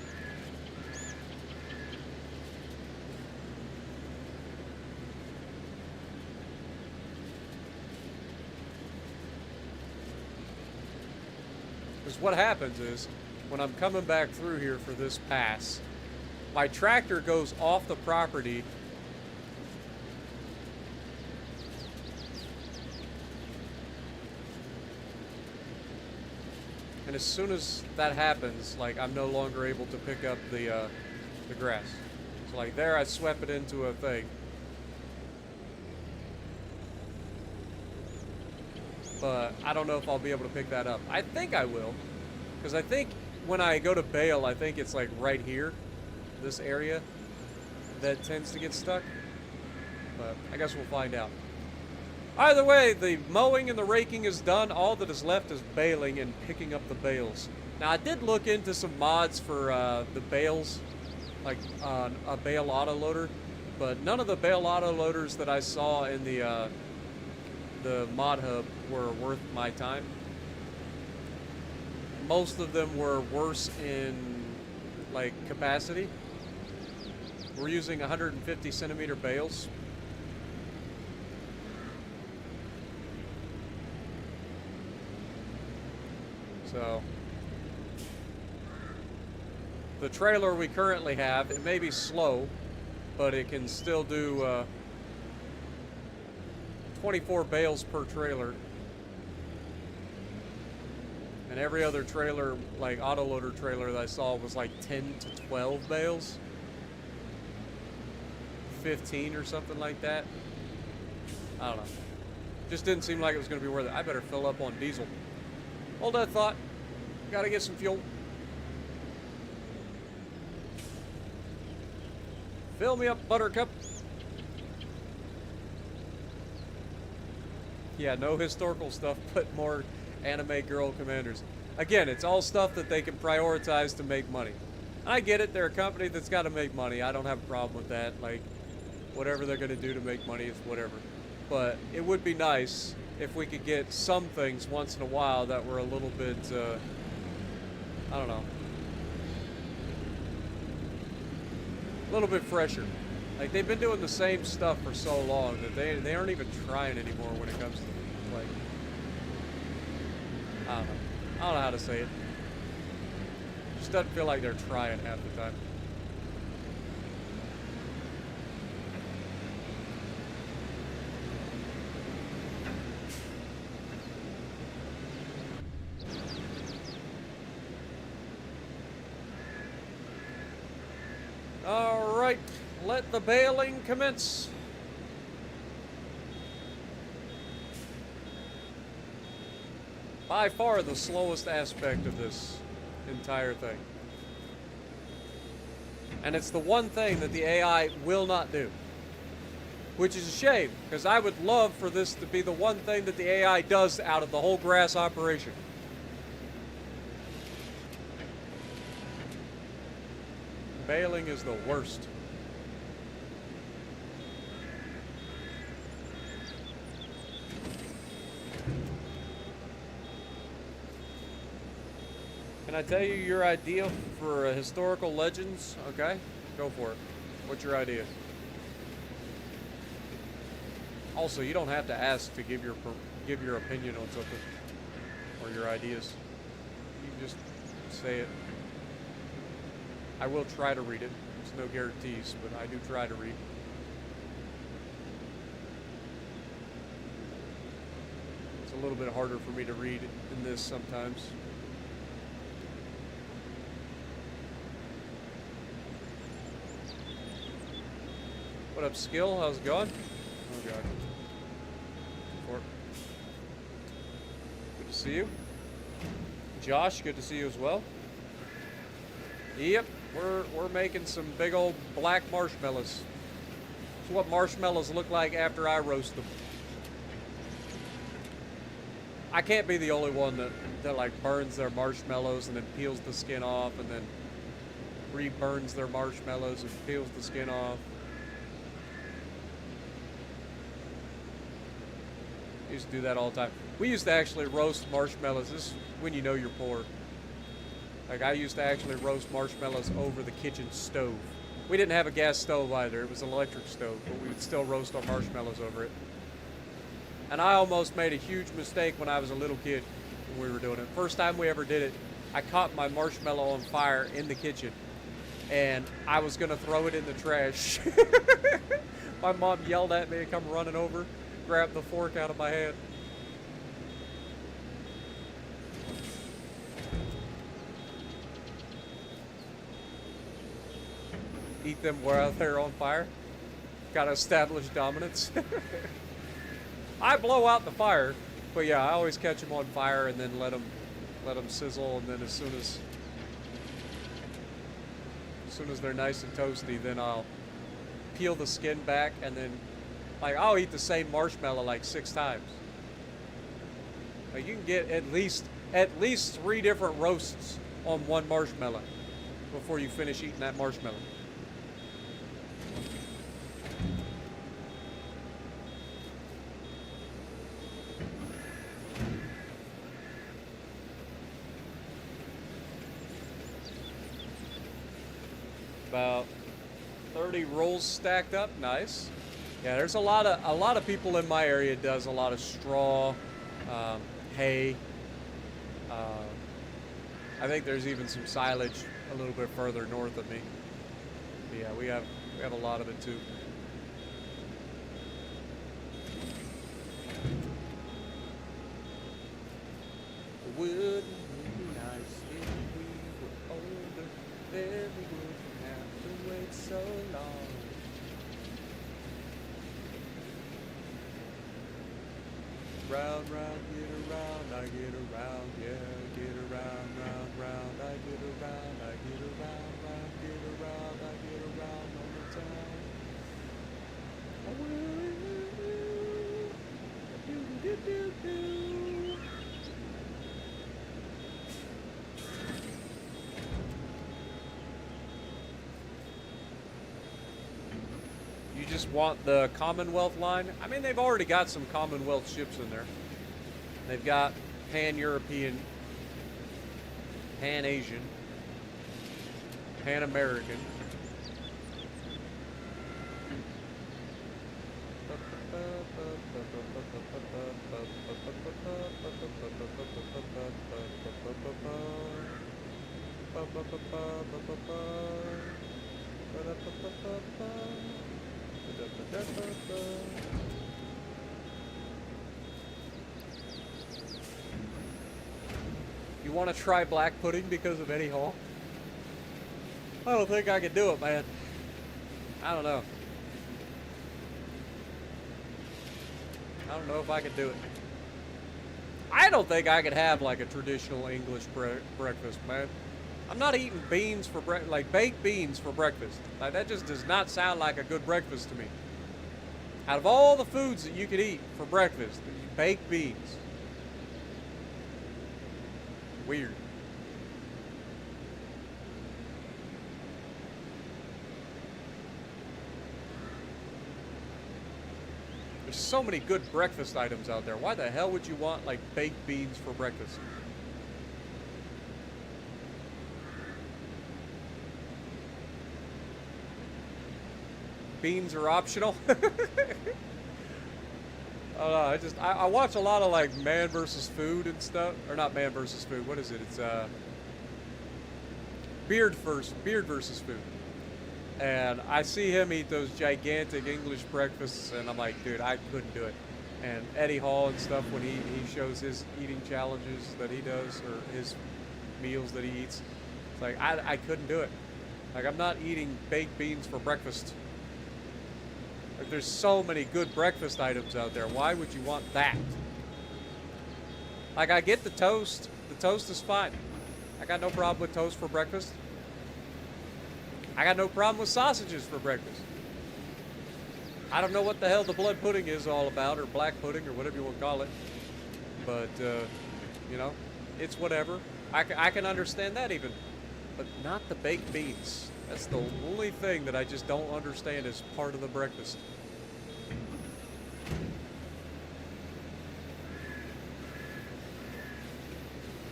Because what happens is, when I'm coming back through here for this pass, my tractor goes off the property and as soon as that happens, like, I'm no longer able to pick up the grass. So like there, I swept it into a thing. But I don't know if I'll be able to pick that up. I think I will. Because I think when I go to bale, I think it's like right here, this area, that tends to get stuck. But I guess we'll find out. Either way, the mowing and the raking is done. All that is left is baling and picking up the bales. Now, I did look into some mods for the bales, like a bale autoloader, but none of the bale autoloaders that I saw in the mod hub were worth my time. Most of them were worse in like capacity. We're using 150 centimeter bales. So the trailer we currently have, it may be slow, but it can still do 24 bales per trailer. And every other trailer, like autoloader trailer that I saw, was like 10 to 12 bales. 15 or something like that. I don't know. Just didn't seem like it was going to be worth it. I better fill up on diesel. Hold that thought. Gotta get some fuel. Fill me up, Buttercup. Yeah, no historical stuff, but more anime girl commanders. Again, it's all stuff that they can prioritize to make money. I get it. They're a company that's got to make money. I don't have a problem with that. Like, whatever they're going to do to make money is whatever. But it would be nice if we could get some things once in a while that were a little bit, I don't know, a little bit fresher. Like, they've been doing the same stuff for so long that they aren't even trying anymore when it comes to, like, I don't know. I don't know how to say it. Just doesn't feel like they're trying half the time. All right, let the baling commence. By far the slowest aspect of this entire thing. And it's the one thing that the AI will not do. Which is a shame, because I would love for this to be the one thing that the AI does out of the whole grass operation. Baling is the worst. Can I tell you your idea for historical legends? Okay, go for it. What's your idea? Also, you don't have to ask to give your opinion on something or your ideas. You can just say it. I will try to read it. There's no guarantees, but I do try to read. It's a little bit harder for me to read in this sometimes. What up, Skill? How's it going? Oh, God. Good to see you. Josh, good to see you as well. Yep, we're making some big old black marshmallows. It's what marshmallows look like after I roast them. I can't be the only one that like burns their marshmallows and then peels the skin off and then re-burns their marshmallows and peels the skin off. I used to do that all the time. We used to actually roast marshmallows. This is when you know you're poor. Like, I used to actually roast marshmallows over the kitchen stove. We didn't have a gas stove either. It was an electric stove, but we would still roast our marshmallows over it. And I almost made a huge mistake when I was a little kid when we were doing it. First time we ever did it, I caught my marshmallow on fire in the kitchen, and I was going to throw it in the trash. My mom yelled at me and come running over, grabbed the fork out of my hand. Eat them while they're on fire. Gotta establish dominance. I blow out the fire, but yeah, I always catch them on fire and then let them sizzle, and then as soon as they're nice and toasty, then I'll peel the skin back, and then like I'll eat the same marshmallow like 6 times. Like, you can get at least 3 different roasts on one marshmallow before you finish eating that marshmallow. About 30 rolls stacked up. Nice. Yeah, there's a lot of people in my area does a lot of straw, hay, I think there's even some silage a little bit further north of me. But yeah, we have a lot of it too. Wouldn't it be nice if we were older? Then we wouldn't have to wait so long. Round, round, get around, I get around, yeah, get around, round, round, I get around, I get around, round, get around, I get around all the time. Do, do, do, do. You just want the Commonwealth line? I mean, they've already got some Commonwealth ships in there. They've got Pan-European, Pan-Asian, Pan-American. You want to try black pudding because of Eddie Hall? I don't think I can do it, man. I don't know. I don't know if I could do it. I don't think I could have like a traditional English breakfast, man. I'm not eating beans for like baked beans for breakfast. Like that just does not sound like a good breakfast to me. Out of all the foods that you could eat for breakfast, baked beans. Weird. There's so many good breakfast items out there. Why the hell would you want like baked beans for breakfast? Beans are optional. I don't know. I watch a lot of like Man versus Food and stuff, or not Man versus Food. What is it? It's Beard versus Food. And I see him eat those gigantic English breakfasts, and I'm like, dude, I couldn't do it. And Eddie Hall and stuff, when he shows his eating challenges that he does, or his meals that he eats, it's like, I couldn't do it. Like, I'm not eating baked beans for breakfast. Like, there's so many good breakfast items out there. Why would you want that? Like, I get the toast. The toast is fine. I got no problem with toast for breakfast. I got no problem with sausages for breakfast. I don't know what the hell the blood pudding is all about, or black pudding, or whatever you want to call it. But, you know, it's whatever. I can understand that even. But not the baked beans. That's the only thing that I just don't understand as part of the breakfast.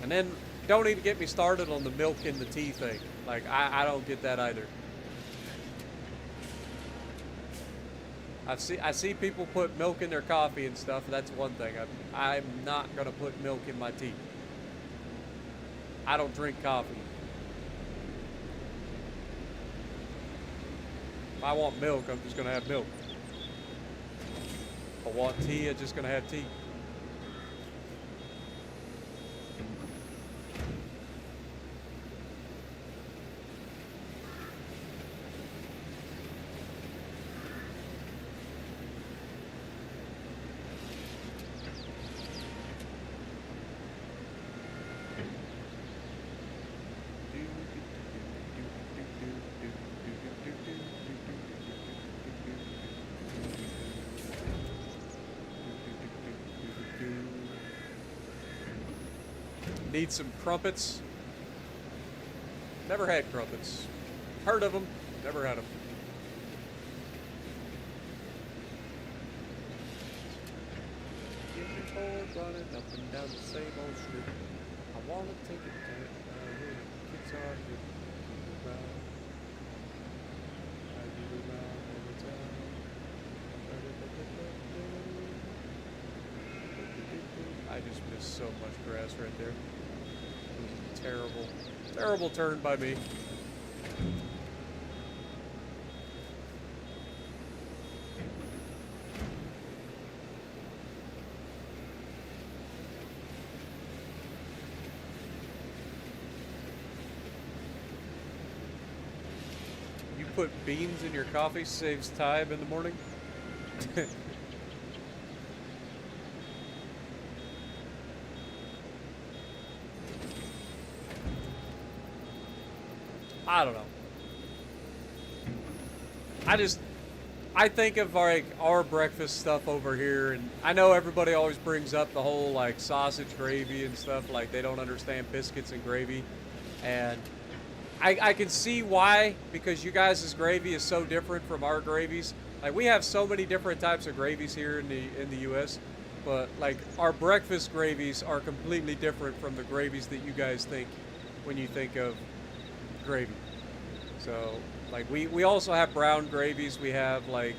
And then, don't even get me started on the milk and the tea thing. Like, I don't get that either. I see people put milk in their coffee and stuff. That's one thing. I'm not going to put milk in my tea. I don't drink coffee. If I want milk, I'm just going to have milk. If I want tea, I'm just going to have tea. Need some crumpets. Never had crumpets. Heard of them, never had them. Get me bored running up and down the same old street. I want to take it down where the kids are getting around. I get around all the time. I just missed so much grass right there. Terrible. Terrible turn by me. You put beans in your coffee, saves time in the morning? I don't know. I think of like our breakfast stuff over here, and I know everybody always brings up the whole like sausage gravy and stuff, like they don't understand biscuits and gravy, and I can see why, because you guys' gravy is so different from our gravies. Like we have so many different types of gravies here in the U.S., but like our breakfast gravies are completely different from the gravies that you guys think when you think of gravy. So like we also have brown gravies. We have like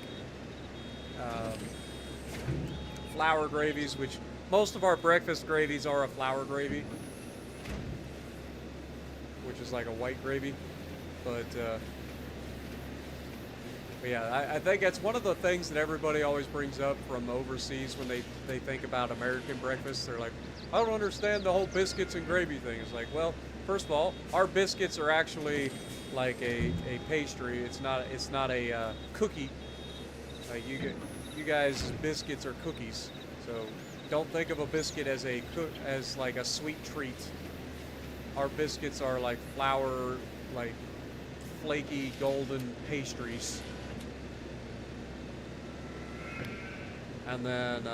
flour gravies, which most of our breakfast gravies are a flour gravy, which is like a white gravy. But yeah, I think that's one of the things that everybody always brings up from overseas when they think about American breakfast. They're like, I don't understand the whole biscuits and gravy thing. It's like, well, first of all, our biscuits are actually like a pastry. It's not a cookie. Like you guys' biscuits are cookies. So don't think of a biscuit as as like a sweet treat. Our biscuits are like flour, like flaky golden pastries. And then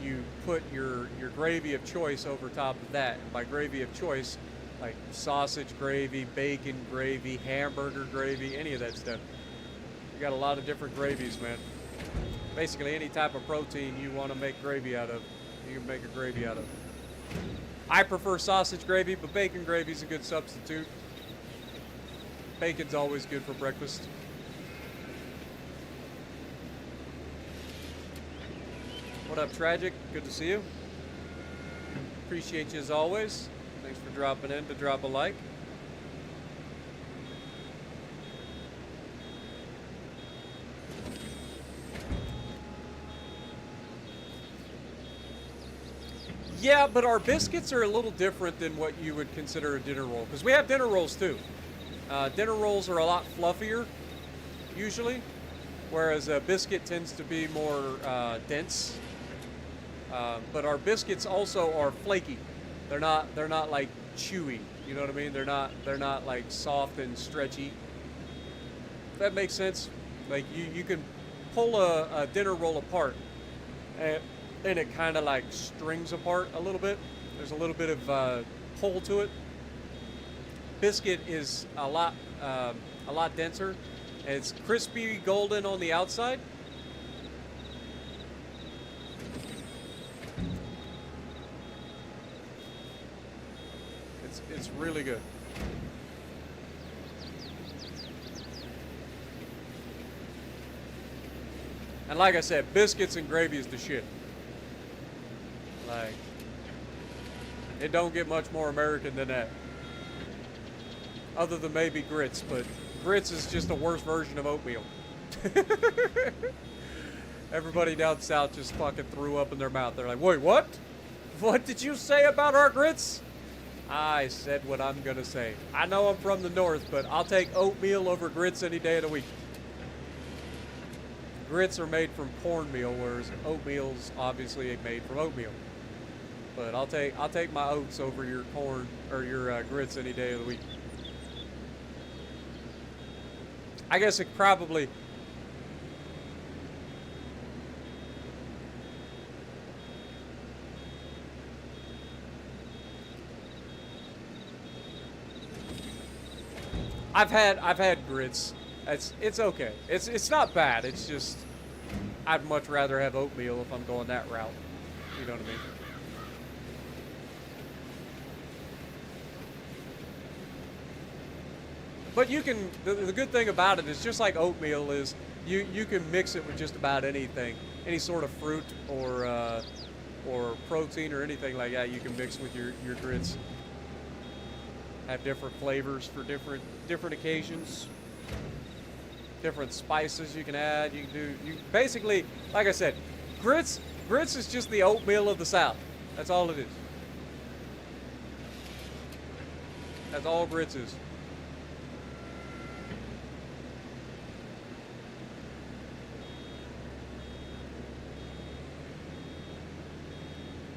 you put your gravy of choice over top of that. And by gravy of choice, like sausage gravy, bacon gravy, hamburger gravy, any of that stuff. You got a lot of different gravies, man. Basically, any type of protein you want to make gravy out of, you can make a gravy out of. I prefer sausage gravy, but bacon gravy is a good substitute. Bacon's always good for breakfast. What up, Tragic? Good to see you. Appreciate you as always. Thanks for dropping in to drop a like. Yeah, but our biscuits are a little different than what you would consider a dinner roll, because we have dinner rolls too. Dinner rolls are a lot fluffier, usually, whereas a biscuit tends to be more dense. But our biscuits also are flaky. They're not like chewy. You know what I mean? They're not like soft and stretchy. If that makes sense. Like you can pull a dinner roll apart, and it kind of like strings apart a little bit. There's a little bit of pull to it. Biscuit is a lot denser. And it's crispy golden on the outside. It's really good. And like I said, biscuits and gravy is the shit. Like, it don't get much more American than that. Other than maybe grits, but grits is just a worse version of oatmeal. Everybody down south just fucking threw up in their mouth. They're like, wait, what? What did you say about our grits? I said what I'm gonna say. I know I'm from the north, but I'll take oatmeal over grits any day of the week. Grits are made from cornmeal, whereas oatmeal's obviously made from oatmeal. But I'll take my oats over your corn or your grits any day of the week. I guess it probably. I've had grits. It's okay. It's not bad. It's just I'd much rather have oatmeal if I'm going that route. You know what I mean? But you can. The good thing about it is just like oatmeal is you can mix it with just about anything, any sort of fruit or or protein or anything like that you can mix with your grits. Have different flavors for different occasions. Different spices you can add. You basically, like I said, grits is just the oatmeal of the South. That's all it is. That's all grits is.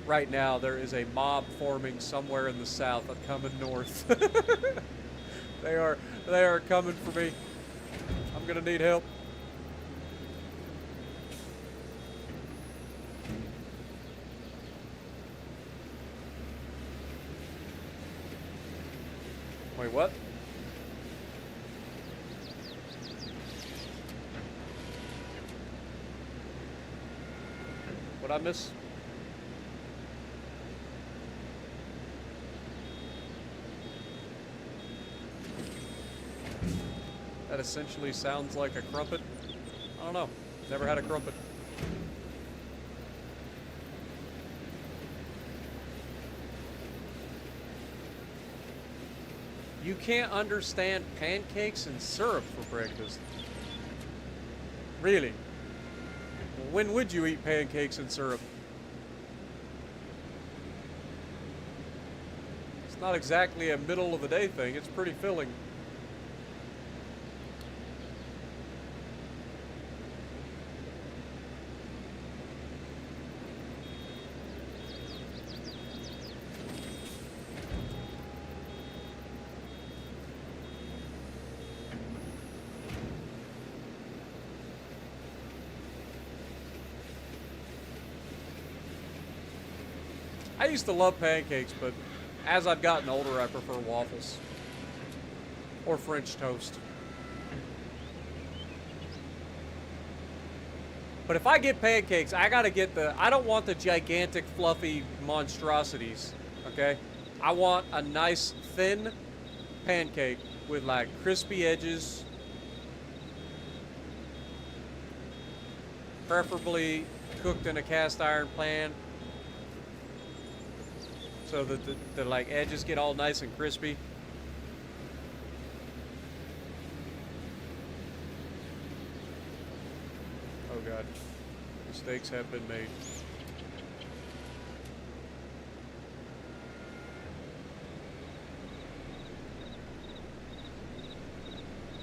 Right now, there is a mob forming somewhere in the South coming north. They are coming for me. I'm gonna need help. Wait, what? What'd I miss? That essentially sounds like a crumpet. I don't know. Never had a crumpet. You can't understand pancakes and syrup for breakfast. Really? When would you eat pancakes and syrup? It's not exactly a middle of the day thing. It's pretty filling. I used to love pancakes, but as I've gotten older, I prefer waffles or French toast. But if I get pancakes, I gotta get I don't want the gigantic, fluffy monstrosities, okay? I want a nice, thin pancake with like crispy edges, preferably cooked in a cast iron pan, so that the like edges get all nice and crispy. Oh God, mistakes have been made.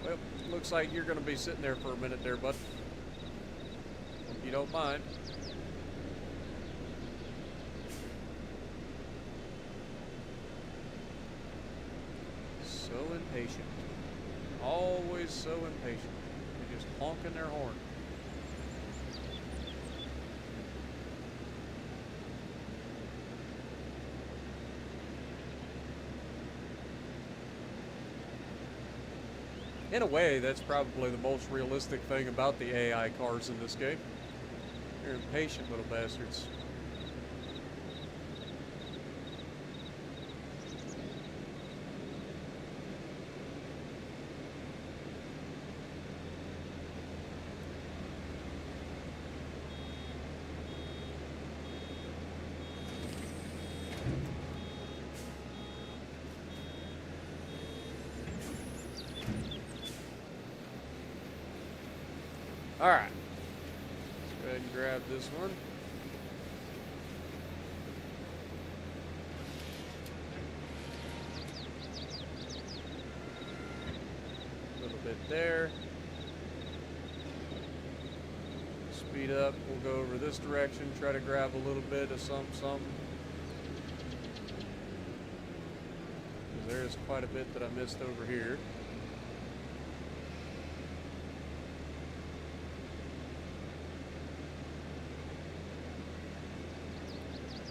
Well, looks like you're gonna be sitting there for a minute there, bud. If you don't mind. So impatient. Always so impatient. They're just honking their horn. In a way, that's probably the most realistic thing about the AI cars in this game. They're impatient little bastards. Alright. Let's go ahead and grab this one. A little bit there. Speed up. We'll go over this direction. Try to grab a little bit of something. There's quite a bit that I missed over here.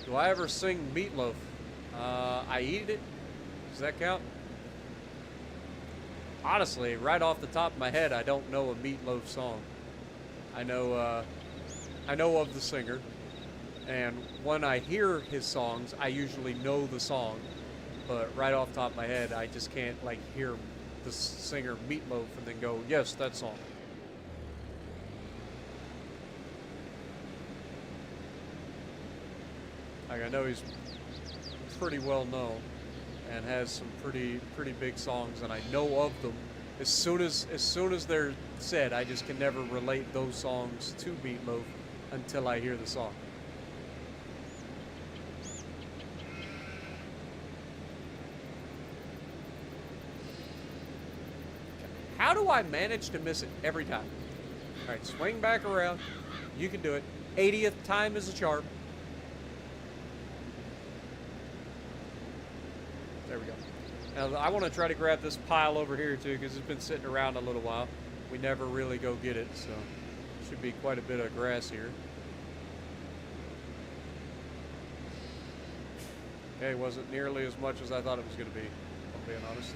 Do I ever sing Meatloaf? I eat it. Does that count? Honestly, right off the top of my head, I don't know a Meatloaf song. I know of the singer, and when I hear his songs, I usually know the song. But right off the top of my head, I just can't like hear the singer Meatloaf and then go, yes, that song. Like, I know he's pretty well known and has some pretty big songs, and I know of them. As soon as they're said, I just can never relate those songs to Meatloaf until I hear the song. How do I manage to miss it every time? All right, swing back around. You can do it. 80th time is a charm. There we go. Now, I want to try to grab this pile over here, too, because it's been sitting around a little while. We never really go get it, so should be quite a bit of grass here. Okay, wasn't nearly as much as I thought it was going to be, if I'm being honest.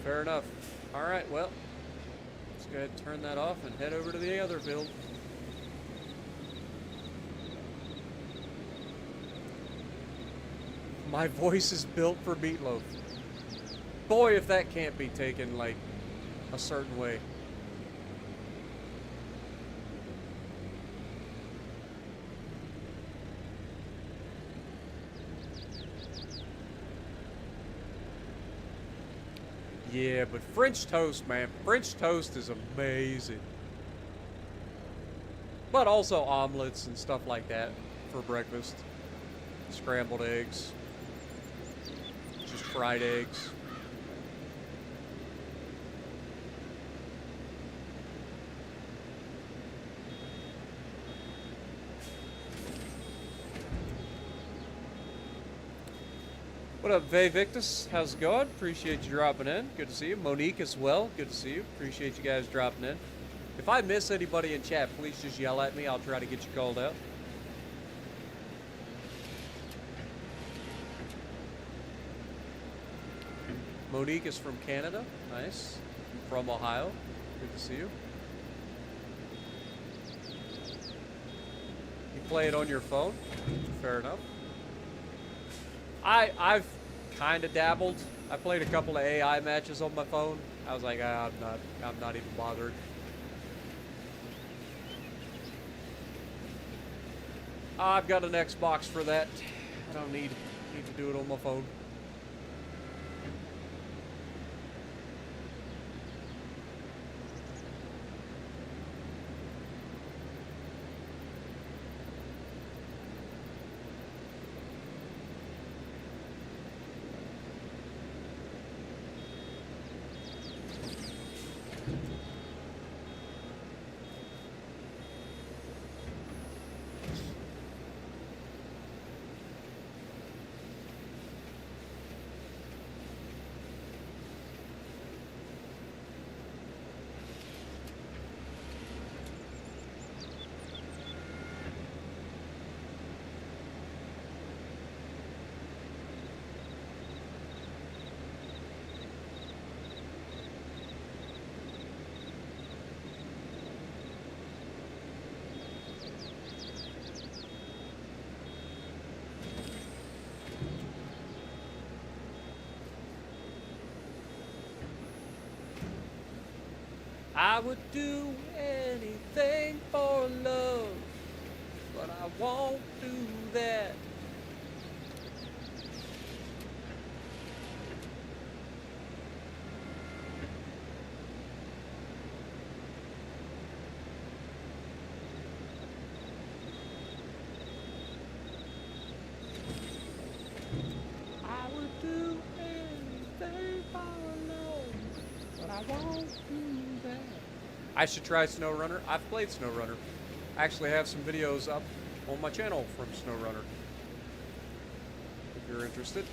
Fair enough. All right, well, let's go ahead and turn that off and head over to the other field. My voice is built for Meatloaf. Boy, if that can't be taken, like, a certain way. Yeah, but French toast, man. French toast is amazing. But also omelets and stuff like that for breakfast. Scrambled eggs. Just fried eggs. What up, Vay Victus? How's it going? Appreciate you dropping in. Good to see you. Monique as well. Good to see you. Appreciate you guys dropping in. If I miss anybody in chat, please just yell at me. I'll try to get you called out. Monique is from Canada. Nice. From Ohio. Good to see you. You play it on your phone? Fair enough. I've kind of dabbled. I played a couple of AI matches on my phone. I was like, I'm not even bothered. I've got an Xbox for that. I don't need to do it on my phone. I would do anything for love, but I won't do that. I would do anything for love, but I won't do that. I should try SnowRunner. I've played SnowRunner. I actually have some videos up on my channel from SnowRunner. If you're interested,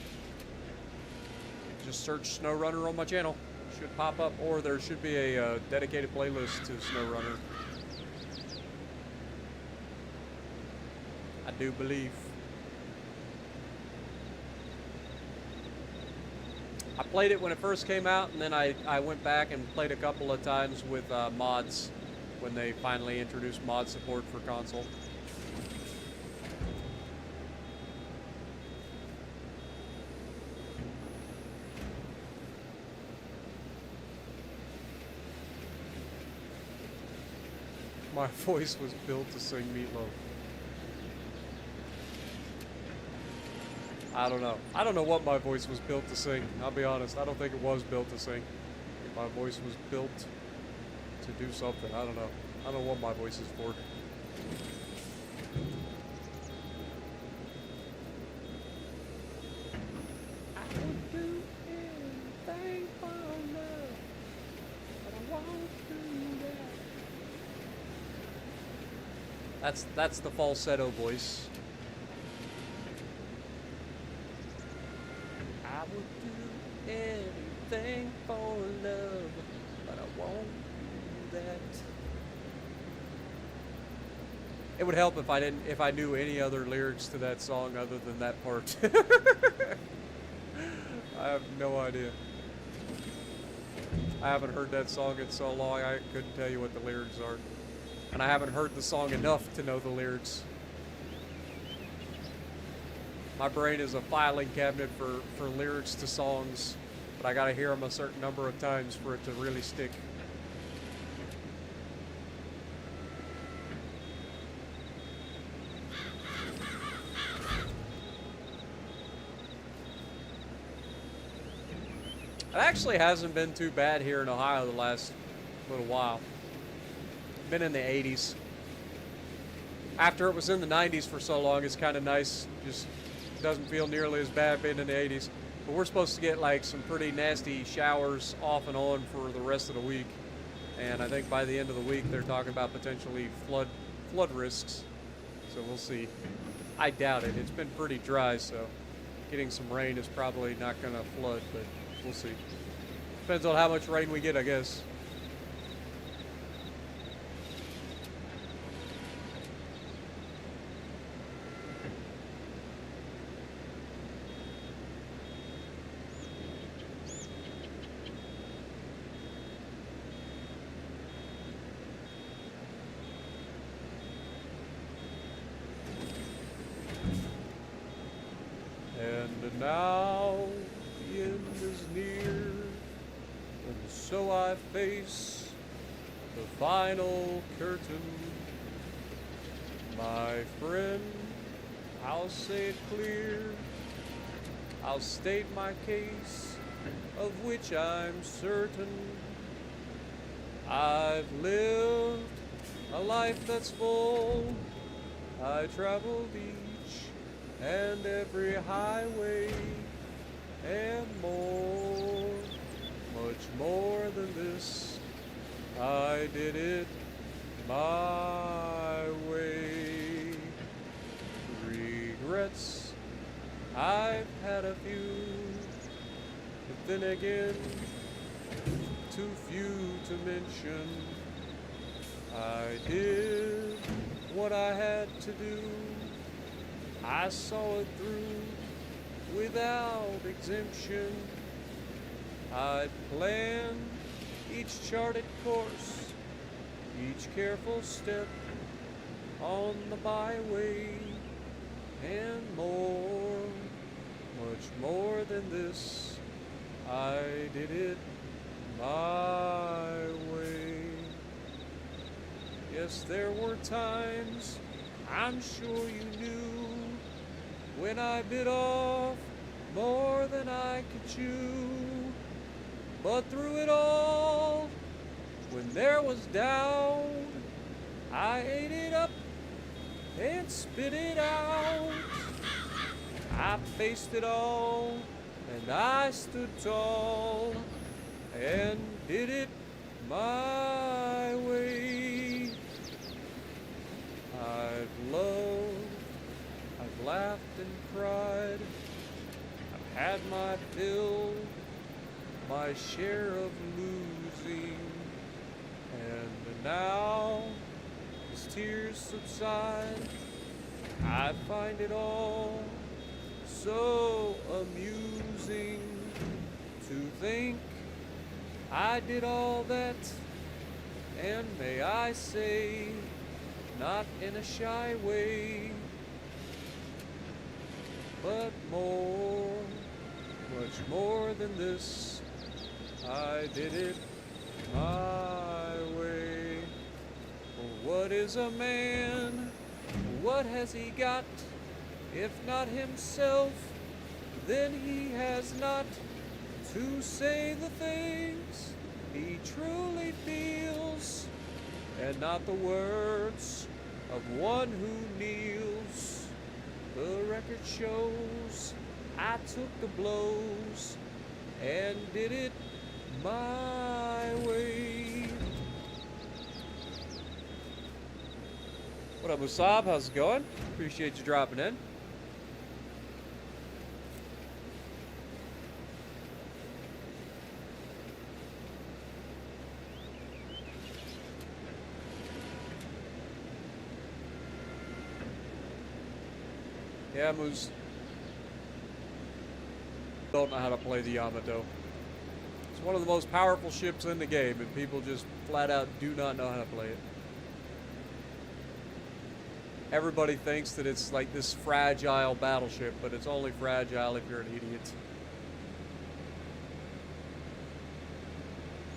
just search SnowRunner on my channel. It should pop up, or there should be a dedicated playlist to SnowRunner. I do believe. I played it when it first came out, and then I went back and played a couple of times with mods when they finally introduced mod support for console. My voice was built to sing Meatloaf. I don't know. I don't know what my voice was built to sing. I'll be honest. I don't think it was built to sing. I think my voice was built to do something. I don't know. I don't know what my voice is for. I would do anything for love, but I won't do that. That's the falsetto voice. I would do anything for love, but I won't do that. It would help if I knew any other lyrics to that song other than that part. I have no idea. I haven't heard that song in so long I couldn't tell you what the lyrics are. And I haven't heard the song enough to know the lyrics. My brain is a filing cabinet for lyrics to songs, but I gotta hear them a certain number of times for it to really stick. It actually hasn't been too bad here in Ohio the last little while. Been in the 80s. After it was in the 90s for so long, it's kind of nice. Just doesn't feel nearly as bad being in the 80s. But we're supposed to get like some pretty nasty showers off and on for the rest of the week. And I think by the end of the week, they're talking about potentially flood risks. So we'll see. I doubt it. It's been pretty dry, so getting some rain is probably not going to flood, but we'll see. Depends on how much rain we get, I guess. And now the end is near, and so I face the final curtain. My friend, I'll say it clear, I'll state my case, of which I'm certain. I've lived a life that's full, I traveled each and every highway, and more, much more than this, I did it my way. Regrets, I've had a few, but then again, too few to mention. I did what I had to do, I saw it through without exemption. I planned each charted course, each careful step on the byway, and more, much more than this, I did it my way. Yes, there were times, I'm sure you knew, when I bit off more than I could chew. But through it all, when there was doubt, I ate it up and spit it out. I faced it all, and I stood tall, and did it my way. I've loved, I've laughed and cried, I've had my fill, my share of losing, and now, as tears subside, I find it all so amusing to think I did all that, and may I say, not in a shy way, but more, much more than this, I did it my way. For what is a man? What has he got, if not himself? then he has not to say the things he truly feels, and not the words of one who kneels. The record shows I took the blows and did it my way. What up, Musab? How's it going? Appreciate you dropping in. Yeah, Moose. Don't know how to play the Yamato. It's one of the most powerful ships in the game, and people just flat out do not know how to play it. Everybody thinks that it's like this fragile battleship, but it's only fragile if you're an idiot.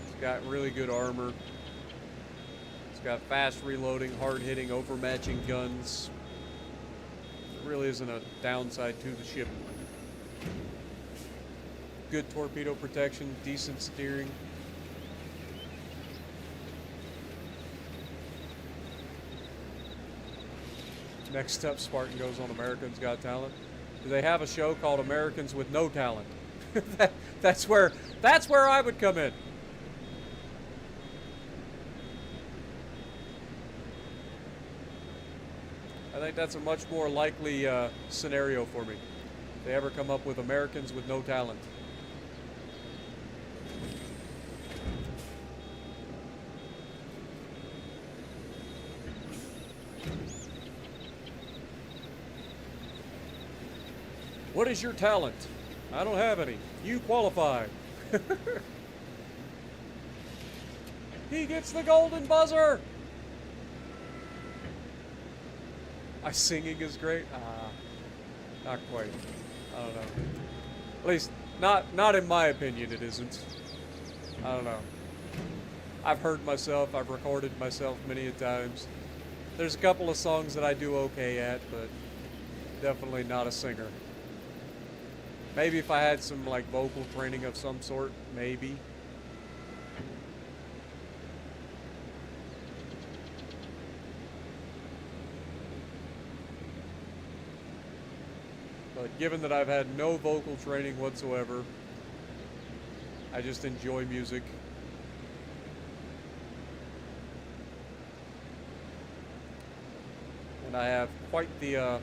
It's got really good armor. It's got fast reloading, hard-hitting, overmatching guns. There really isn't a downside to the ship. Good torpedo protection, decent steering. Next up, Spartan goes on Americans Got Talent. Do they have a show called Americans with No Talent? that's where I would come in. I think that's a much more likely scenario for me. If they ever come up with Americans with No Talent. What is your talent? I don't have any. You qualify. He gets the golden buzzer. My singing is great. Not quite. I don't know. At least, not in my opinion, it isn't. I don't know. I've heard myself. I've recorded myself many a times. There's a couple of songs that I do okay at, but definitely not a singer. Maybe if I had some like vocal training of some sort, maybe. But given that I've had no vocal training whatsoever, I just enjoy music. And I have quite the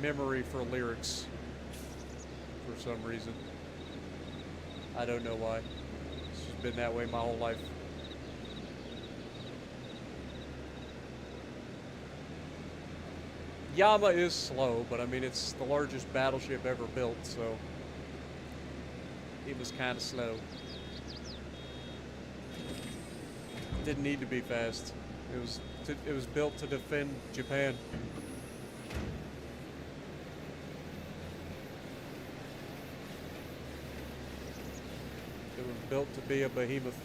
memory for lyrics. For some reason. I don't know why. It's just been that way my whole life. Yama is slow, but I mean, it's the largest battleship ever built, so it was kind of slow. Didn't need to be fast. It was built to defend Japan. It was built to be a behemoth.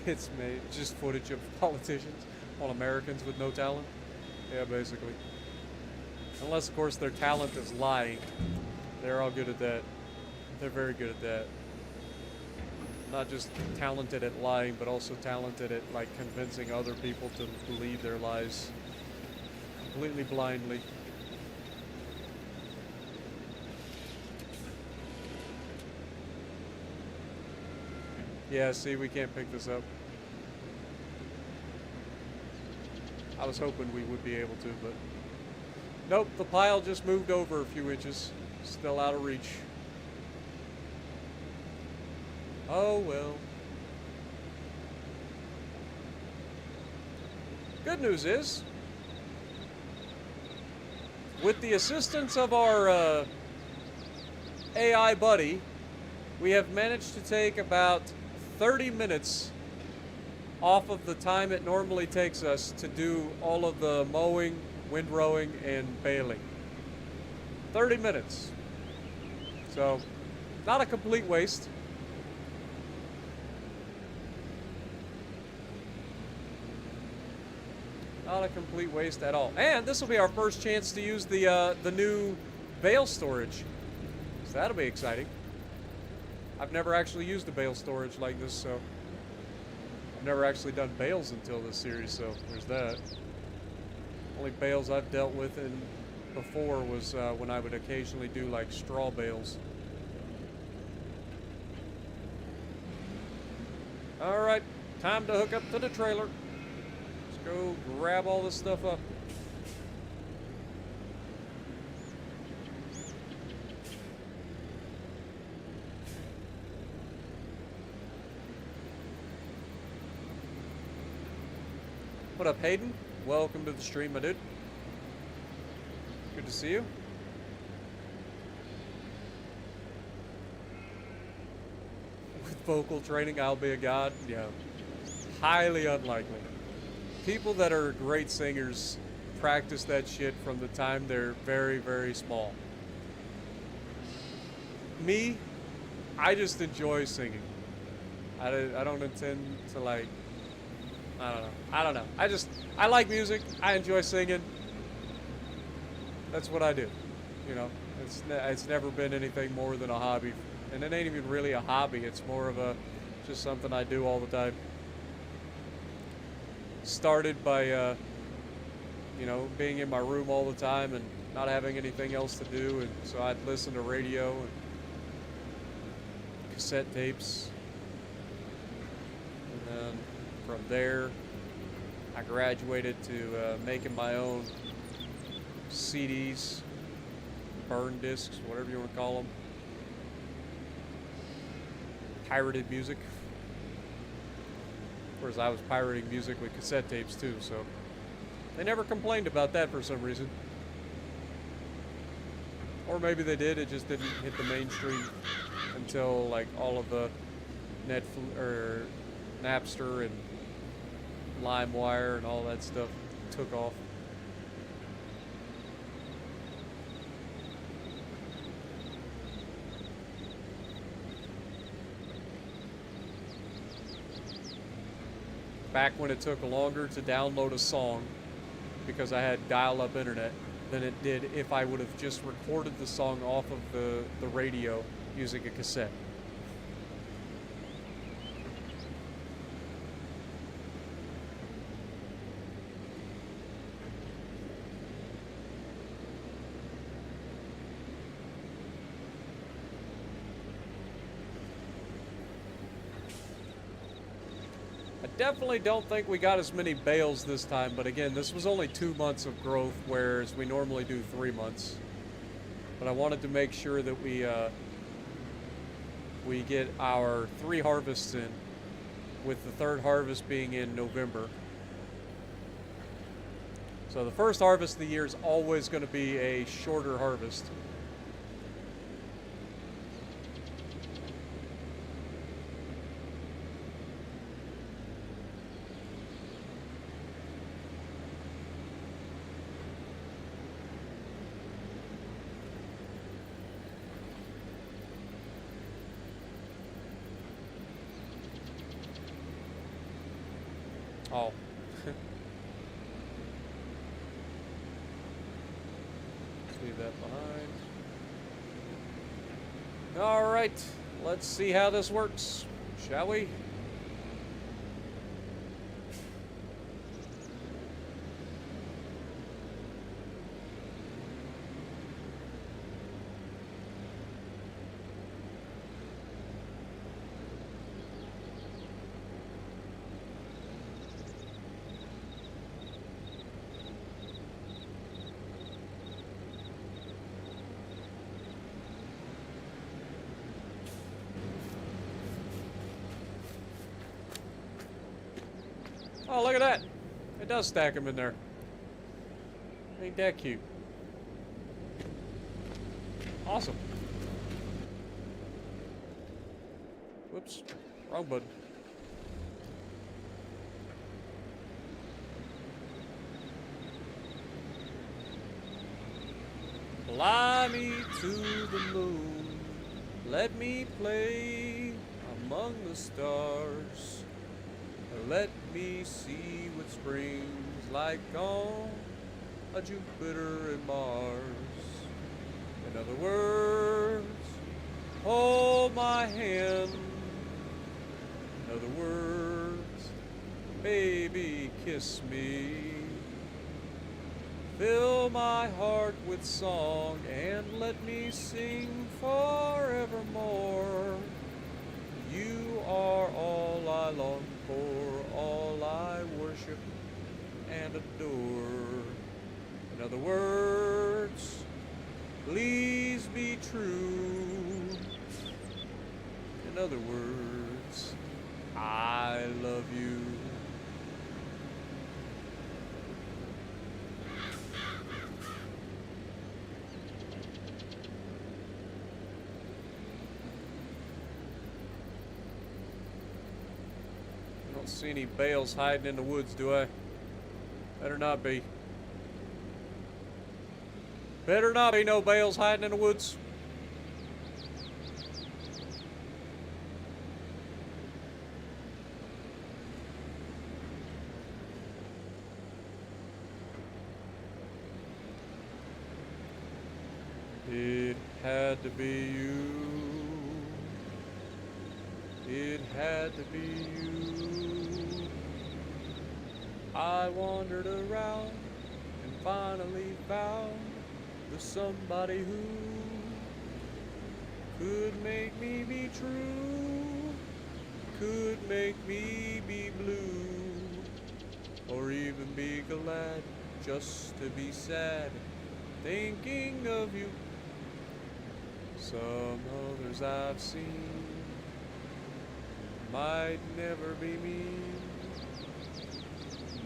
It's made just footage of politicians on Americans with no talent. Yeah, basically. Unless, of course, their talent is lying. They're all good at that. They're very good at that. Not just talented at lying, but also talented at like convincing other people to believe their lies completely blindly. Yeah, see, we can't pick this up. I was hoping we would be able to, but nope, the pile just moved over a few inches. Still out of reach. Oh well. Good news is, with the assistance of our AI buddy, we have managed to take about 30 minutes off of the time it normally takes us to do all of the mowing, windrowing, and baling. 30 minutes. So, not a complete waste. Not a complete waste at all. And this will be our first chance to use the new bale storage. So that'll be exciting. I've never actually used a bale storage like this, so I've never actually done bales until this series, so there's that. Only bales I've dealt with before was when I would occasionally do like straw bales. Alright, time to hook up to the trailer. Let's go grab all this stuff up. What up, Hayden? Welcome to the stream, my dude. Good to see you. With vocal training, I'll be a god. Yeah. Highly unlikely. People that are great singers practice that shit from the time they're very, very small. Me, I just enjoy singing. I don't intend to, like, I don't know. I like music. I enjoy singing. That's what I do. You know, it's never been anything more than a hobby. And it ain't even really a hobby. It's more of just something I do all the time. Started by, you know, being in my room all the time and not having anything else to do. And so I'd listen to radio and cassette tapes. And then from there, I graduated to making my own CDs, burn discs, whatever you want to call them. Pirated music. Of course, I was pirating music with cassette tapes too, so they never complained about that for some reason. Or maybe they did, it just didn't hit the mainstream until like all of the Napster and LimeWire and all that stuff took off. Back when it took longer to download a song because I had dial-up internet than it did if I would have just recorded the song off of the radio using a cassette. Definitely don't think we got as many bales this time, but again, this was only 2 months of growth, whereas we normally do 3 months. But I wanted to make sure that we get our 3 harvests in, with the 3rd harvest being in November. So the first harvest of the year is always going to be a shorter harvest. Oh. Leave that behind. All right, let's see how this works, shall we? Oh, look at that. It does stack them in there. Ain't that cute? Awesome. Whoops. Wrong button. Fly me to the moon. Let me play among the stars. Let me see what spring's like on a Jupiter and Mars. In other words, hold my hand. In other words, baby, kiss me. Fill my heart with song and let me sing forevermore. You are all I long for, all I worship and adore. In other words, please be true. In other words, I love you. I don't see any bales hiding in the woods, do I? Better not be. Better not be no bales hiding in the woods. It had to be you. It had to be you. I wandered around and finally found the somebody who could make me be true, could make me be blue, or even be glad just to be sad, thinking of you. Some others I've seen might never be mean,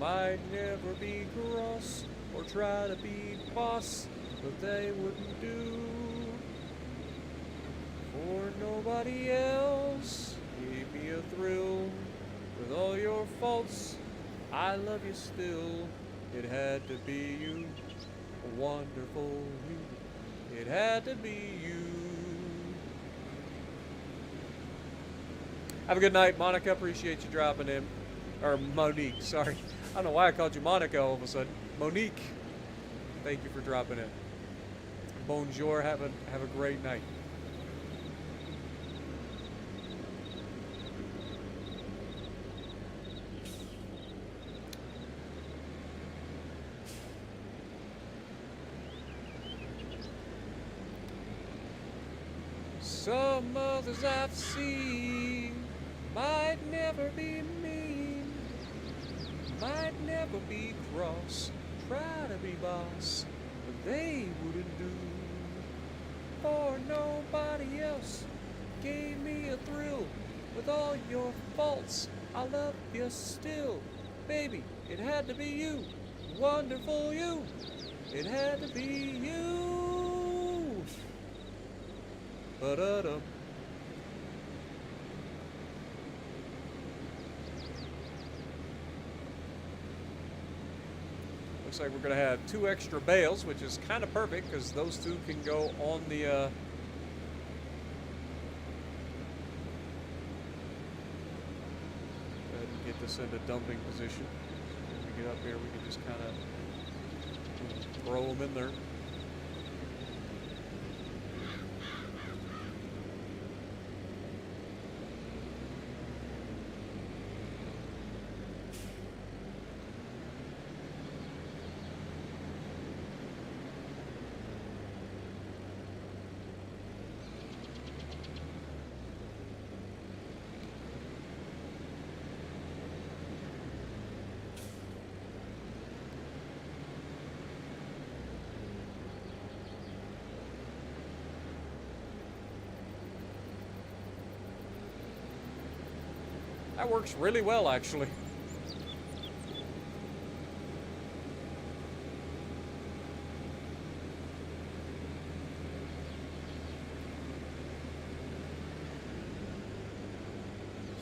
might never be cross or try to be boss, but they wouldn't do. For nobody else gave me a thrill. With all your faults, I love you still. It had to be you, a wonderful you. It had to be you. Have a good night, Monica. Appreciate you dropping in. Or Monique, sorry. I don't know why I called you Monica all of a sudden. Monique, thank you for dropping in. Bonjour. Have a great night. Some others I've seen might never be mean, might never be cross, try to be boss, but they wouldn't do. For nobody else gave me a thrill. With all your faults, I love you still. Baby, it had to be you, wonderful you. It had to be you. Ba-da-dum. Looks like we're going to have 2 extra bales, which is kind of perfect because those 2 can go on the Go ahead and get this into dumping position. When we get up here, we can just kind of throw them in there. That works really well, actually.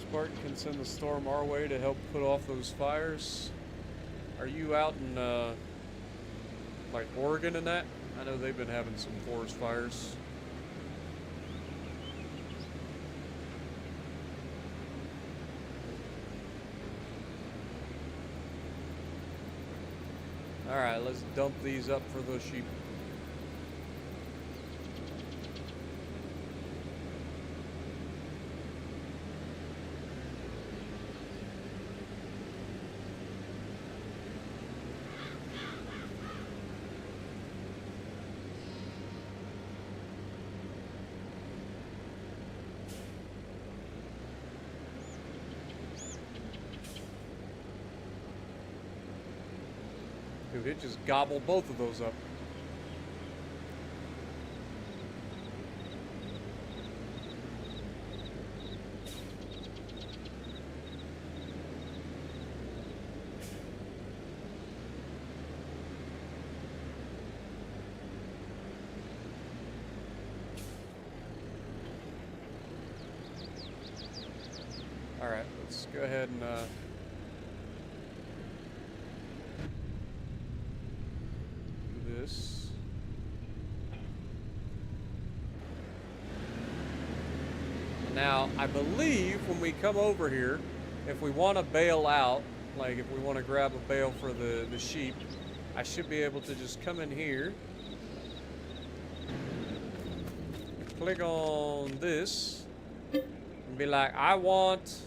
Spartan can send the storm our way to help put off those fires. Are you out in, like, Oregon and that? I know they've been having some forest fires. Alright, let's dump these up for those sheep. Dude, it just gobbled both of those up. All right, let's go ahead and this. Now, I believe when we come over here, if we want to bail out, like if we want to grab a bale for the sheep, I should be able to just come in here, click on this, and be like, I want,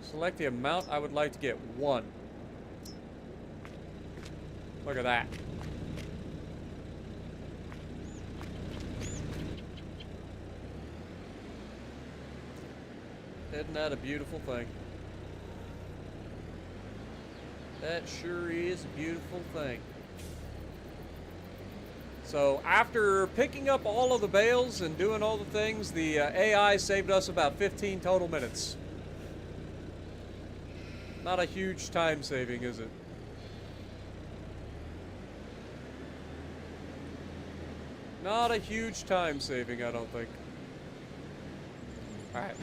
select the amount I would like to get, 1. Look at that. Isn't that a beautiful thing? That sure is a beautiful thing. So after picking up all of the bales and doing all the things, the AI saved us about 15 total minutes. Not a huge time saving, is it? Not a huge time saving, I don't think. Alright.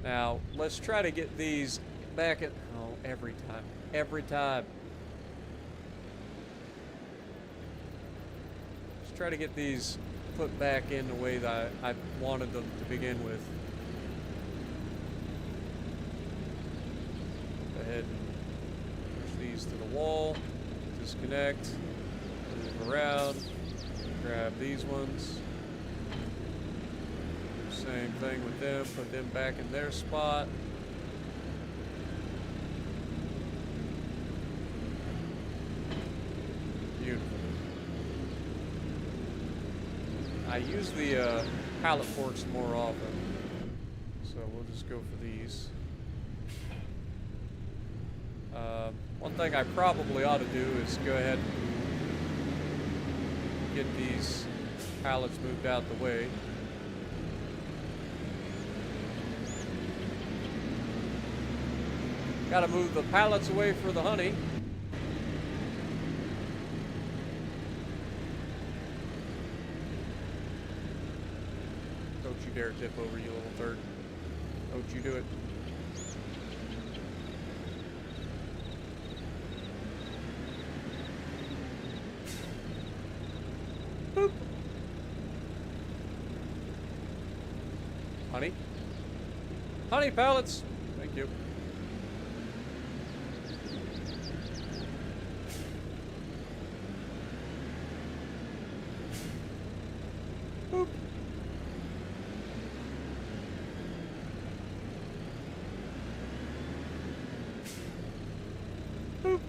Now, let's try to get these back at... Oh, every time. Every time. Let's try to get these put back in the way that I wanted them to begin with. Go ahead and push these to the wall. Disconnect. Move around. Grab these ones. Same thing with them. Put them back in their spot. Beautiful. I use the pallet forks more often, so we'll just go for these. One thing I probably ought to do is go ahead and get these pallets moved out the way. Gotta move the pallets away for the honey. Don't you dare tip over, you little turd. Don't you do it. Boop. Honey? Honey pallets! Thank you. Boop. Boop.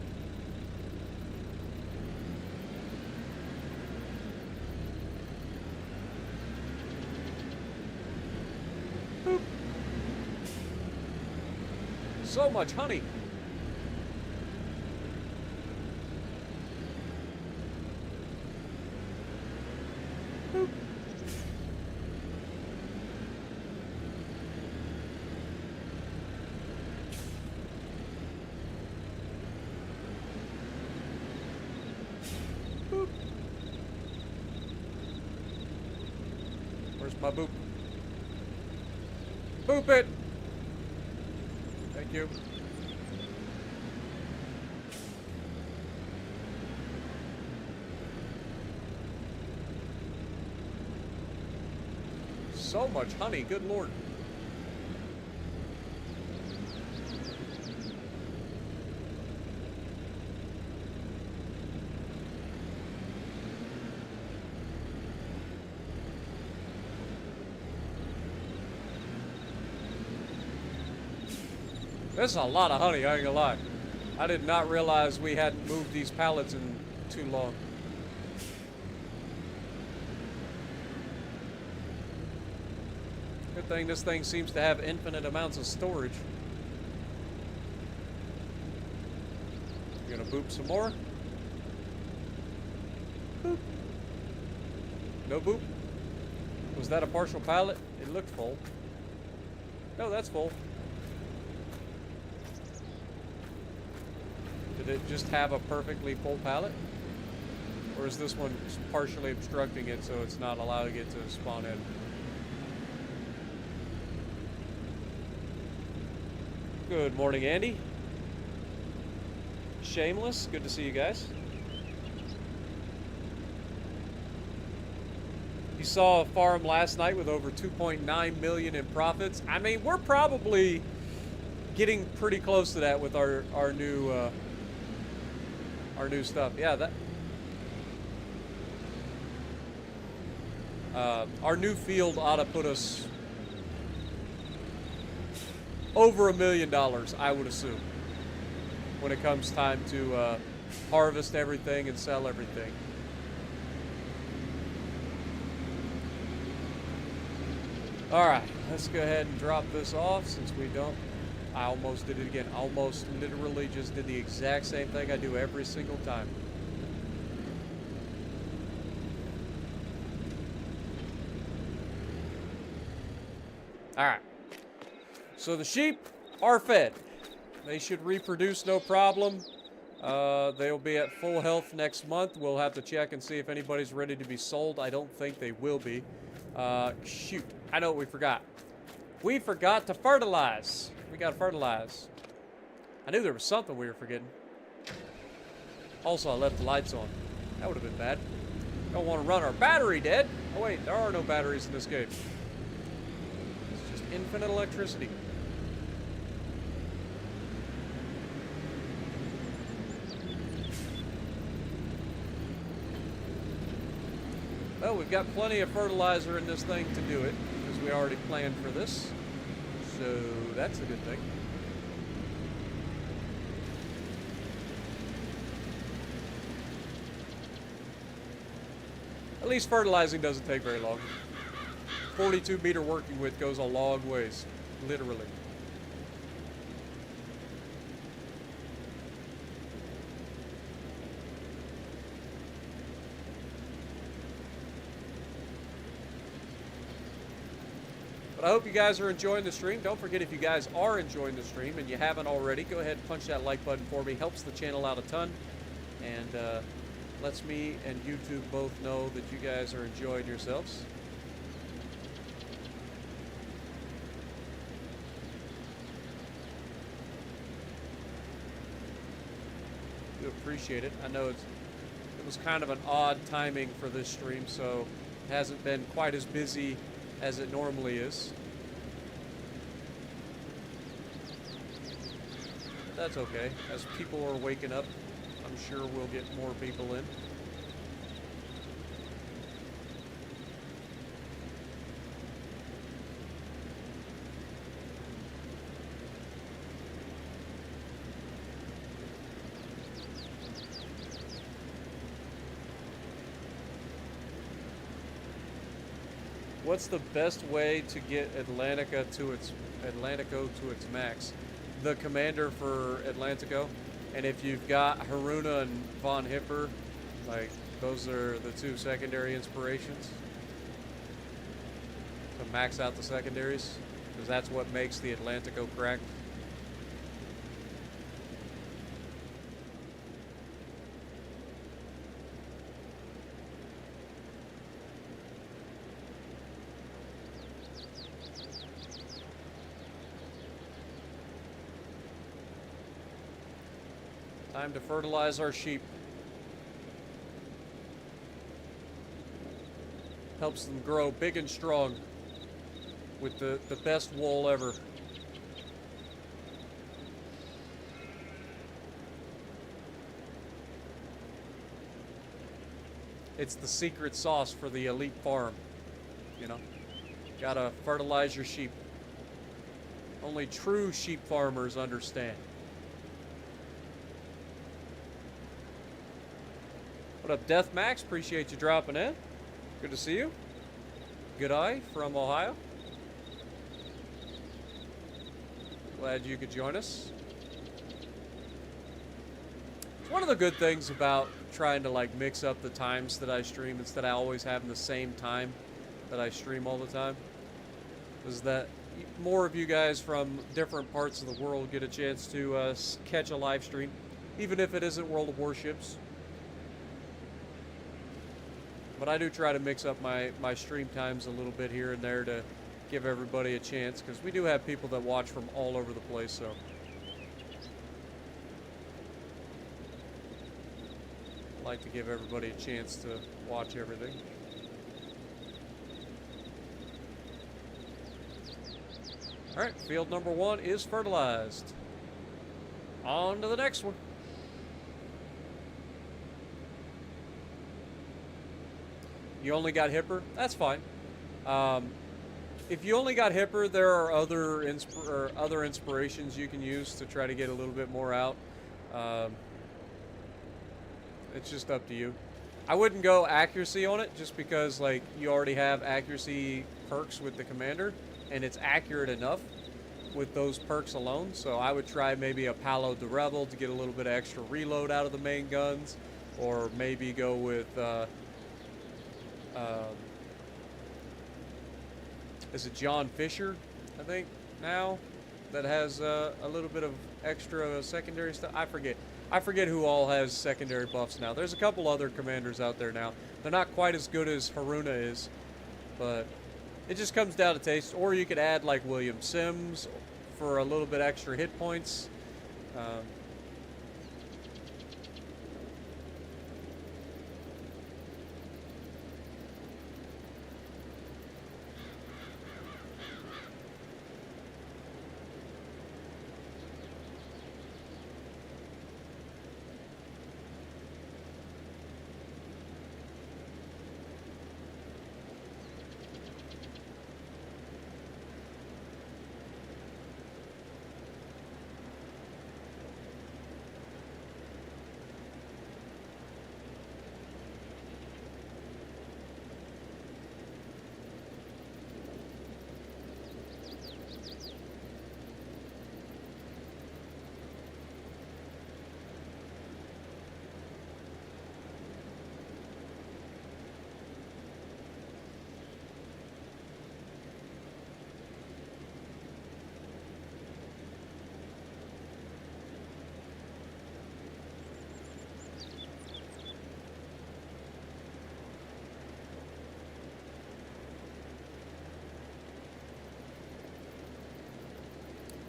Boop. So much honey. Boop. Boop. Where's my boop? Boop it! Thank you. so much honey, good lord. This is a lot of honey, I ain't gonna lie. I did not realize we hadn't moved these pallets in too long. Good thing this thing seems to have infinite amounts of storage. You gonna boop some more? Boop. No boop? Was that a partial pallet? It looked full. No, that's full. Did it just have a perfectly full pallet? Or is this one partially obstructing it so it's not allowing it to spawn in? Good morning, Andy. Shameless, good to see you guys. You saw a farm last night with over 2.9 million in profits. I mean, we're probably getting pretty close to that with our new stuff. Yeah, that our new field ought to put us over $1 million, I would assume, when it comes time to harvest everything and sell everything. All right, let's go ahead and drop this off since we don't. I almost did it again. Almost literally just did the exact same thing I do every single time. All right. So the sheep are fed. They should reproduce no problem. They'll be at full health next month. We'll have to check and see if anybody's ready to be sold. I don't think they will be. Shoot. I know what we forgot. We forgot to fertilize. We got to fertilize. I knew there was something we were forgetting. Also, I left the lights on. That would have been bad. Don't want to run our battery dead. Oh, wait. There are no batteries in this game. It's just infinite electricity. Well, we've got plenty of fertilizer in this thing to do it, because we already planned for this. So that's a good thing. At least fertilizing doesn't take very long. 42 meter working width goes a long ways, literally. I hope you guys are enjoying the stream. Don't forget, if you guys are enjoying the stream and you haven't already, go ahead and punch that like button for me. Helps the channel out a ton, and lets me and YouTube both know that you guys are enjoying yourselves. Do appreciate it. I know it was kind of an odd timing for this stream, so it hasn't been quite as busy as it normally is. That's okay. As people are waking up, I'm sure we'll get more people in. What's the best way to get Atlantico to its max? The commander for Atlantico, and if you've got Haruna and Von Hipper, like, those are the two secondary inspirations to max out the secondaries, because that's what makes the Atlantico crack. Time to fertilize our sheep. Helps them grow big and strong. with the best wool ever. It's the secret sauce for the elite farm, you know? Gotta fertilize your sheep. Only true sheep farmers understand. What up, Death Max? Appreciate you dropping in. Good to see you. Good eye from Ohio. Glad you could join us. It's one of the good things about trying to like mix up the times that I stream instead of always having the same time that I stream all the time, is that more of you guys from different parts of the world get a chance to catch a live stream, even if it isn't World of Warships. But I do try to mix up my stream times a little bit here and there to give everybody a chance, because we do have people that watch from all over the place, so. I like to give everybody a chance to watch everything. Alright, field number 1 is fertilized. On to the next one. You only got Hipper? That's fine. If you only got Hipper, there are other inspirations you can use to try to get a little bit more out. It's just up to you. I wouldn't go accuracy on it, just because like you already have accuracy perks with the commander, and it's accurate enough with those perks alone. So I would try maybe a Palo de Rebel to get a little bit of extra reload out of the main guns, or maybe go with is it John Fisher, I think, now, that has a little bit of extra secondary stuff. I forget who all has secondary buffs now. There's a couple other commanders out there now. They're not quite as good as Haruna is, but it just comes down to taste. Or you could add like William Sims for a little bit extra hit points.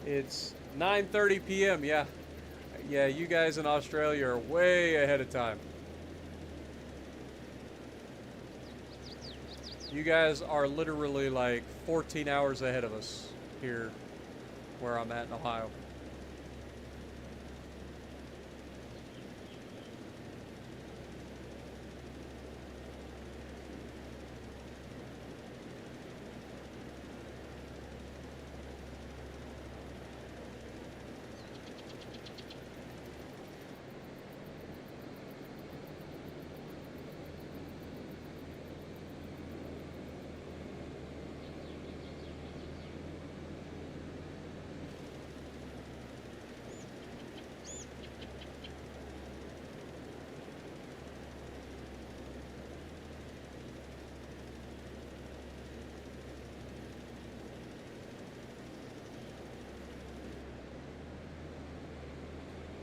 It's 9:30 p.m. Yeah, you guys in Australia are way ahead of time. You guys are literally like 14 hours ahead of us here where I'm at in Ohio.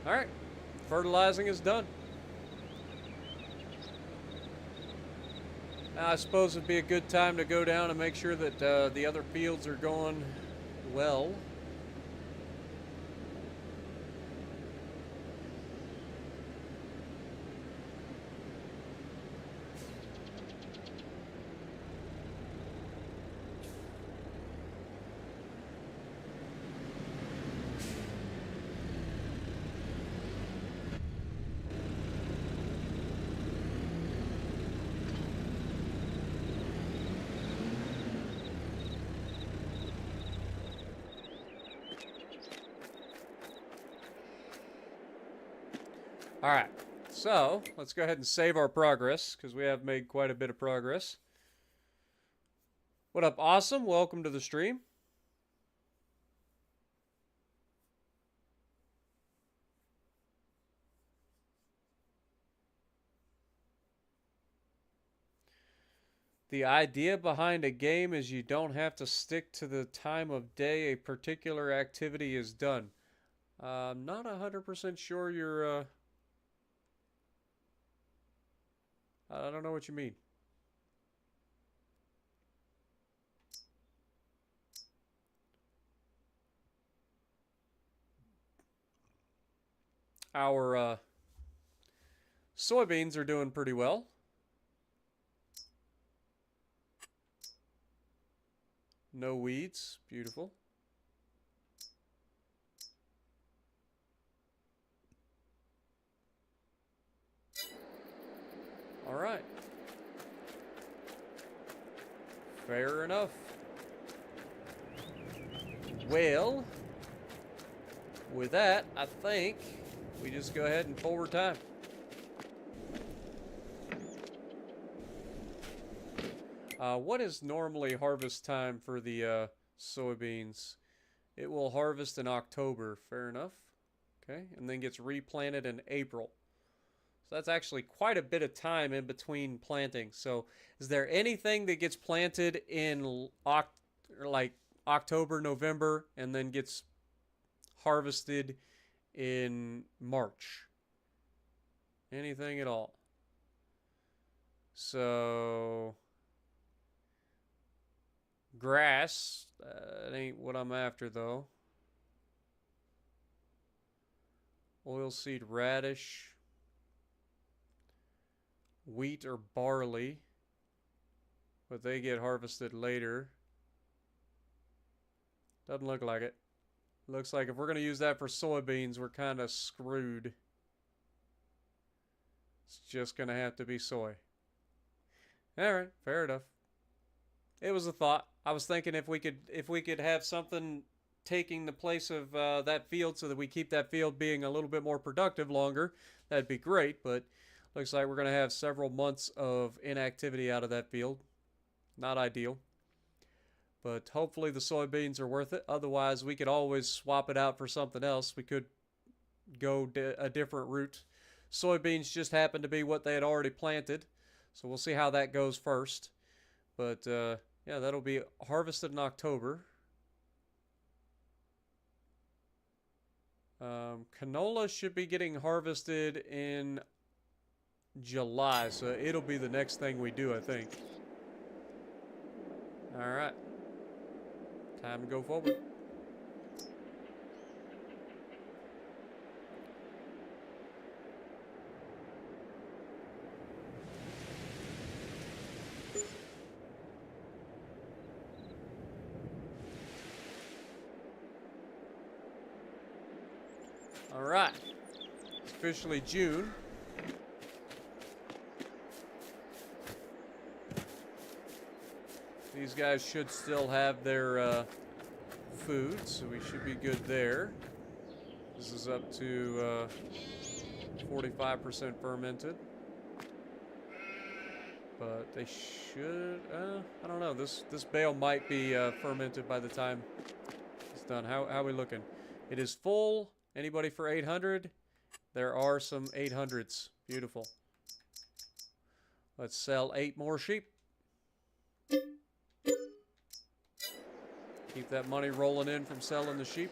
All right, fertilizing is done. Now I suppose it'd be a good time to go down and make sure that the other fields are going well. Alright, so let's go ahead and save our progress, because we have made quite a bit of progress. What up, Awesome? Welcome to the stream. The idea behind a game is you don't have to stick to the time of day a particular activity is done. I'm not 100% sure you're, I don't know what you mean. Our soybeans are doing pretty well. No weeds. Beautiful. All right. Fair enough. Well, with that, I think we just go ahead and forward time. What is normally harvest time for the soybeans? It will harvest in October. Fair enough. Okay, and then gets replanted in April. So that's actually quite a bit of time in between planting. So is there anything that gets planted in October, November, and then gets harvested in March? Anything at all? So grass, that ain't what I'm after though. Oilseed radish, wheat or barley, but they get harvested later. Doesn't look like it. Looks like if we're going to use that for soybeans, we're kind of screwed. It's just going to have to be soy. Alright, fair enough. It was a thought. I was thinking if we could have something taking the place of that field so that we keep that field being a little bit more productive longer, that'd be great, but looks like we're going to have several months of inactivity out of that field. Not ideal. But hopefully the soybeans are worth it. Otherwise, we could always swap it out for something else. We could go a different route. Soybeans just happen to be what they had already planted. So we'll see how that goes first. But yeah, that'll be harvested in October. Canola should be getting harvested in July. So it'll be the next thing we do, I think. Alright. Time to go forward. Alright. It's officially June. These guys should still have their food, so we should be good there. This is up to 45% fermented. But they should, I don't know, this bale might be fermented by the time it's done. How are we looking? It is full. Anybody for 800? There are some 800s. Beautiful. Let's sell 8 more sheep. Keep that money rolling in from selling the sheep.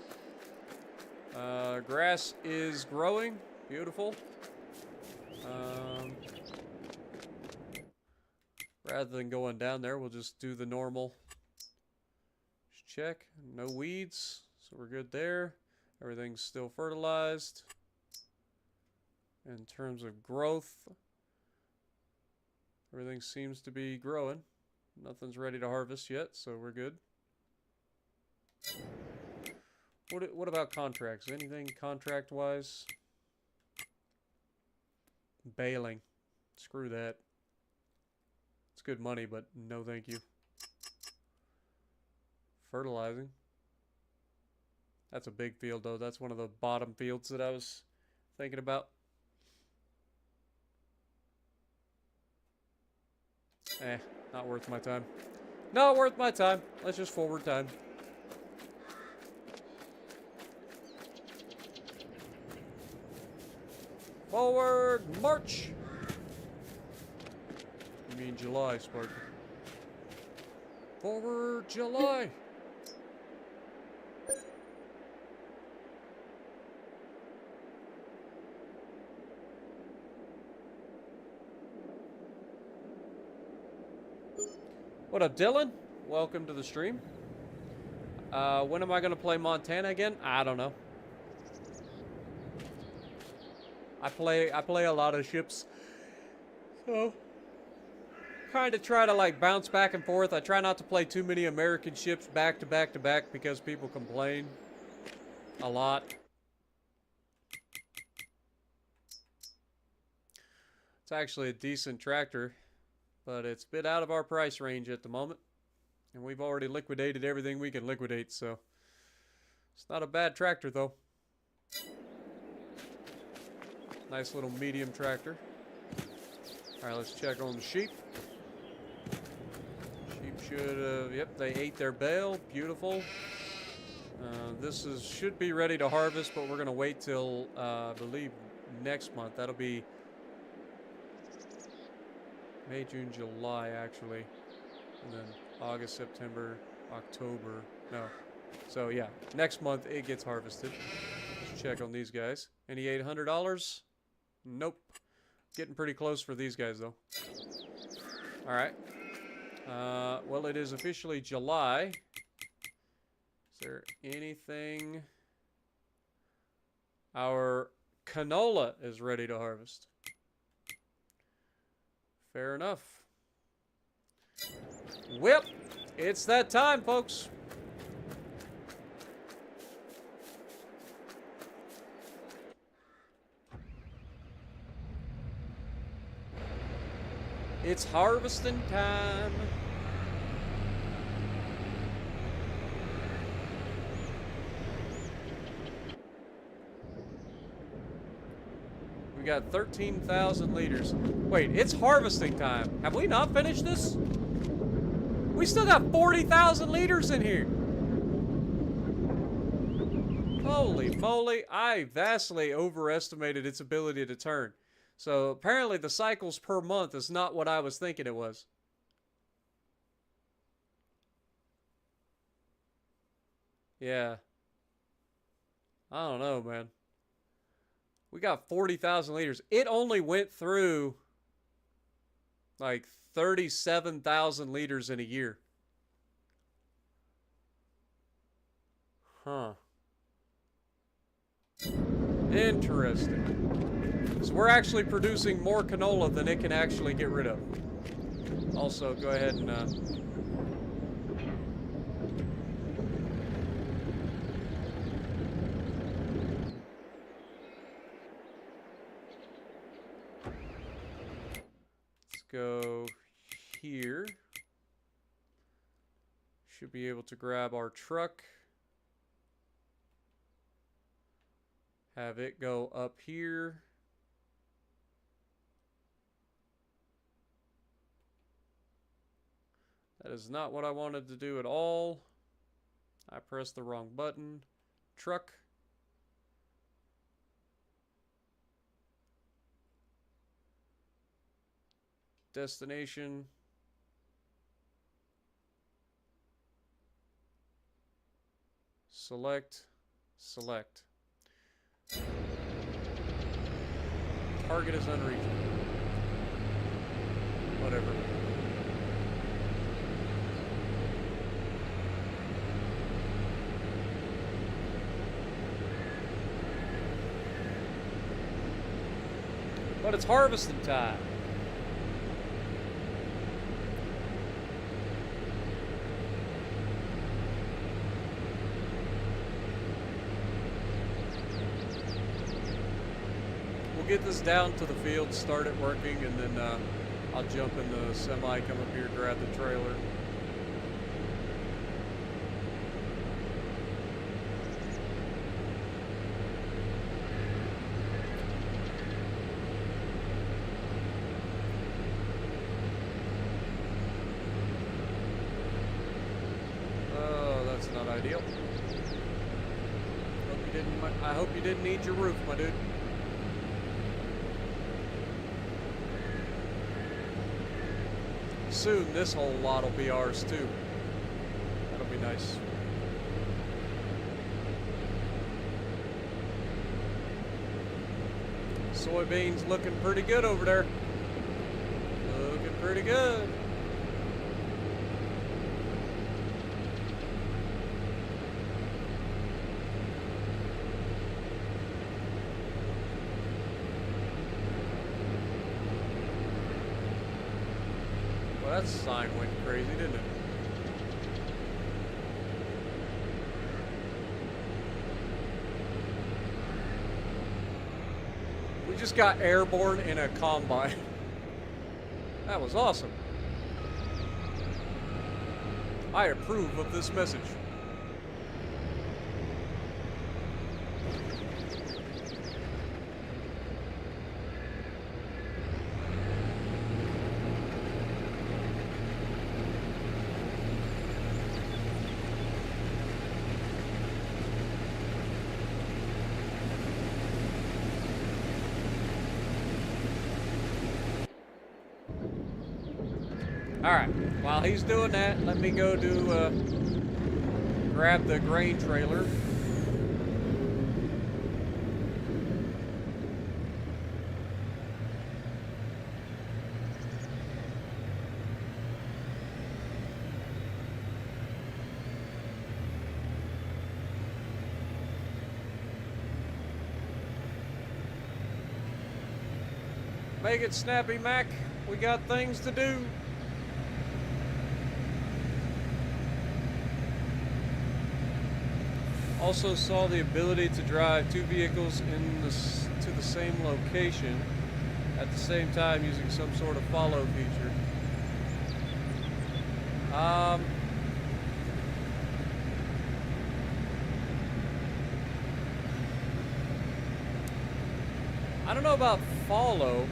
Grass is growing. Beautiful. Rather than going down there, we'll just do the normal check. No weeds, so we're good there. Everything's still fertilized. In terms of growth, everything seems to be growing. Nothing's ready to harvest yet, so we're good. What about contracts? Anything contract-wise? Baling. Screw that. It's good money, but no thank you. Fertilizing. That's a big field, though. That's one of the bottom fields that I was thinking about. Not worth my time. Not worth my time. Let's just forward time. Forward march! You mean July, Spartan. Forward July! What up, Dylan? Welcome to the stream. When am I going to play Montana again? I don't know. I play a lot of ships. So, kind of try to like bounce back and forth. I try not to play too many American ships back to back to back because people complain a lot. It's actually a decent tractor, but it's a bit out of our price range at the moment. And we've already liquidated everything we can liquidate, so it's not a bad tractor though. Nice little medium tractor. Alright, let's check on the sheep. Sheep should, yep, they ate their bale. Beautiful. This should be ready to harvest, but we're going to wait till, I believe, next month. That'll be May, June, July, actually. And then August, September, October. No. So, yeah, next month it gets harvested. Let's check on these guys. Any $800? Nope. Getting pretty close for these guys, though. Alright. Well, it is officially July. Is there anything? Our canola is ready to harvest. Fair enough. Whip! It's that time, folks. It's harvesting time. We got 13,000 liters. Wait, it's harvesting time. Have we not finished this? We still got 40,000 liters in here. Holy moly, I vastly overestimated its ability to turn. So apparently the cycles per month is not what I was thinking it was. Yeah. I don't know, man. We got 40,000 liters. It only went through like 37,000 liters in a year. Huh. Interesting. So we're actually producing more canola than it can actually get rid of. Also, go ahead and let's go here. Should be able to grab our truck. Have it go up here. That is not what I wanted to do at all. I pressed the wrong button. Truck. Destination. Select. Select. Target is unreachable. Whatever. But it's harvesting time. We'll get this down to the field, start it working, and then I'll jump in the semi, come up here, grab the trailer. deal. I hope you didn't need your roof, my dude. Soon, this whole lot will be ours too. That'll be nice. Soybeans looking pretty good over there. Looking pretty good. Well, that sign went crazy, didn't it? We just got airborne in a combine. That was awesome. I approve of this message. Alright, while he's doing that, let me go to grab the grain trailer. Make it snappy, Mac. We got things to do. Also saw the ability to drive two vehicles to the same location at the same time using some sort of follow feature. I don't know about follow.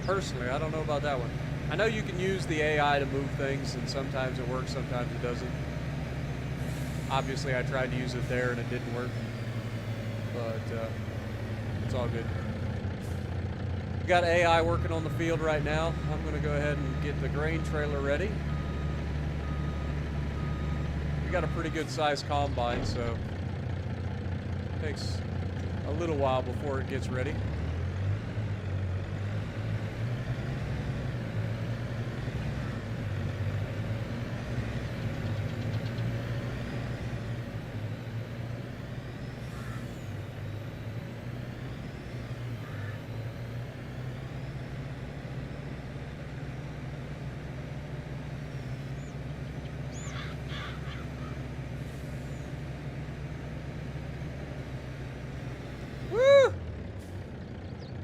Personally, I don't know about that one. I know you can use the AI to move things, and sometimes it works, sometimes it doesn't. Obviously, I tried to use it there and it didn't work, but it's all good. We got AI working on the field right now. I'm going to go ahead and get the grain trailer ready. We got a pretty good sized combine, so it takes a little while before it gets ready.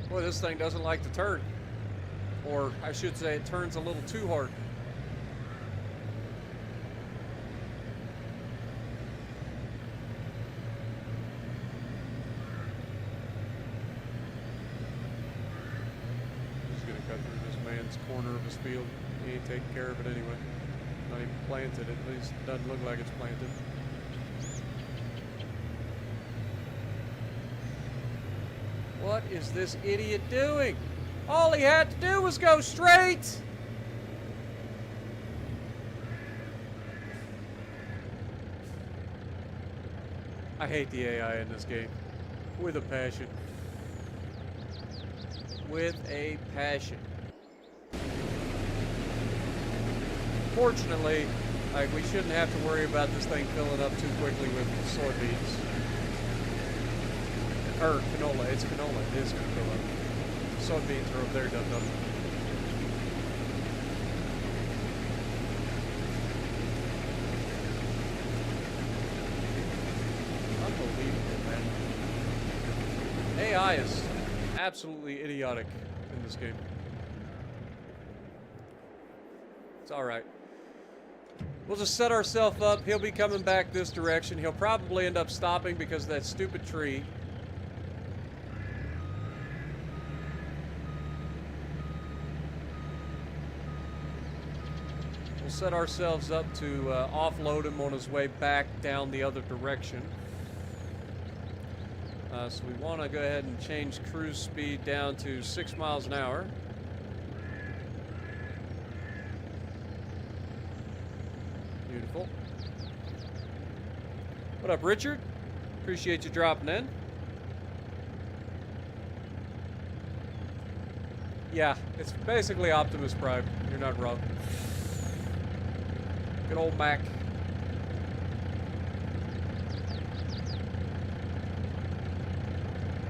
Boy, this thing doesn't like to turn. Or I should say it turns a little too hard. Just gonna cut through this man's corner of his field. He ain't taking care of it anyway. Not even planted, at least doesn't look like it's planted. What is this idiot doing? All he had to do was go straight! I hate the AI in this game. With a passion. With a passion. Fortunately, like, we shouldn't have to worry about this thing filling up too quickly with soybeans. Or canola. It's canola. It is going to fill up. Soybeans are over there, dum-dum. Unbelievable, man. AI is absolutely idiotic in this game. It's alright. We'll just set ourselves up. He'll be coming back this direction. He'll probably end up stopping because of that stupid tree. we'll set ourselves up to offload him on his way back down the other direction. So we want to go ahead and change cruise speed down to 6 miles an hour. Beautiful. What up, Richard? Appreciate you dropping in. Yeah, it's basically Optimus Prime. You're not wrong. Good old Mac.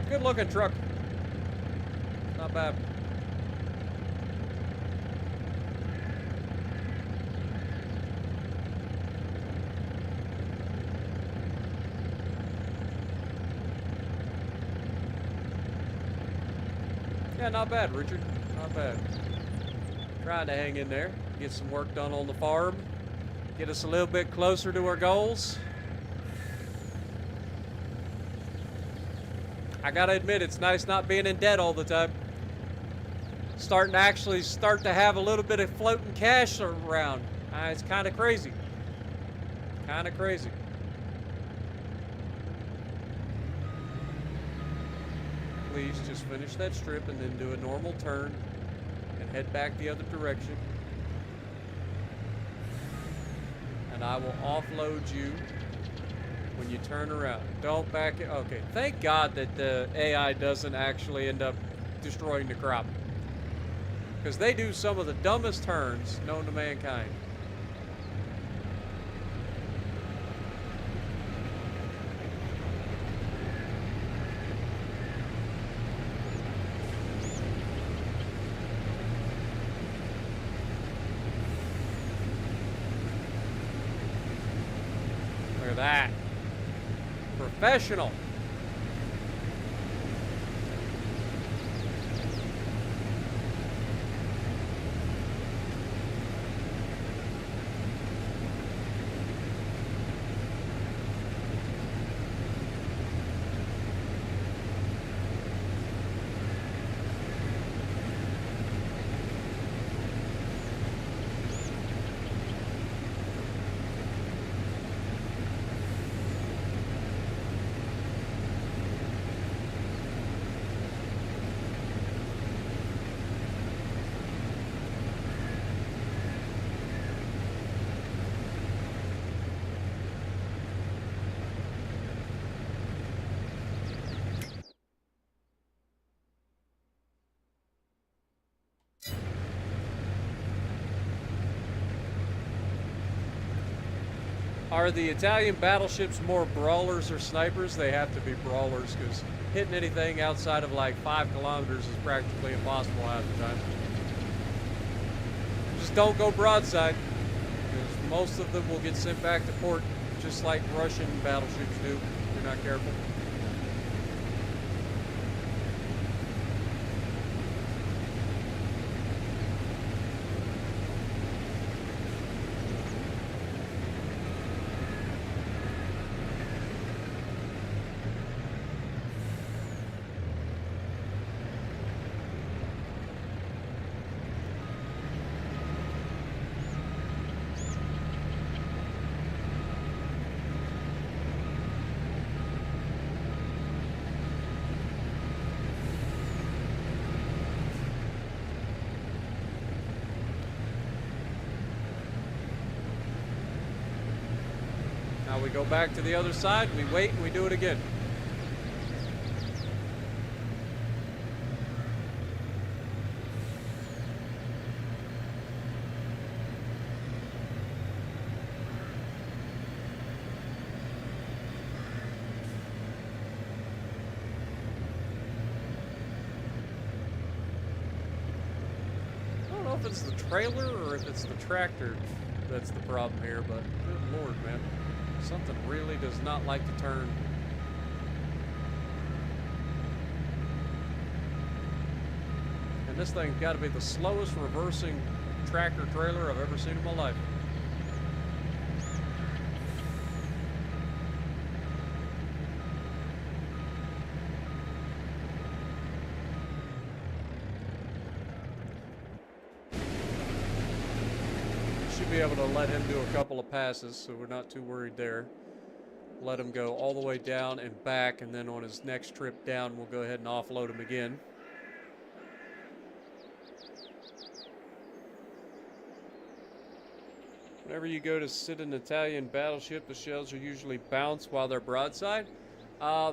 Good looking truck. Not bad. Yeah, not bad, Richard. Not bad. Trying to hang in there. Get some work done on the farm. Get us a little bit closer to our goals. I gotta admit, it's nice not being in debt all the time. Starting to have a little bit of floating cash around. It's kind of crazy. Kind of crazy. Please just finish that strip and then do a normal turn and head back the other direction. And I will offload you when you turn around. Don't back it. Okay, thank God that the AI doesn't actually end up destroying the crop. Because they do some of the dumbest turns known to mankind. Look at that. Professional. Are the Italian battleships more brawlers or snipers? They have to be brawlers, because hitting anything outside of like 5 kilometers is practically impossible half the time. Just don't go broadside, because most of them will get sent back to port, just like Russian battleships do if you're not careful. Now we go back to the other side, we wait, and we do it again. I don't know if it's the trailer or if it's the tractor that's the problem here, but good Lord, man. Something really does not like to turn. And this thing's got to be the slowest reversing tractor trailer I've ever seen in my life. should be able to let him do a couple of passes, so we're not too worried there. Let him go all the way down and back, and then on his next trip down, we'll go ahead and offload him again. Whenever you go to sit an Italian battleship, the shells are usually bounced while they're broadside.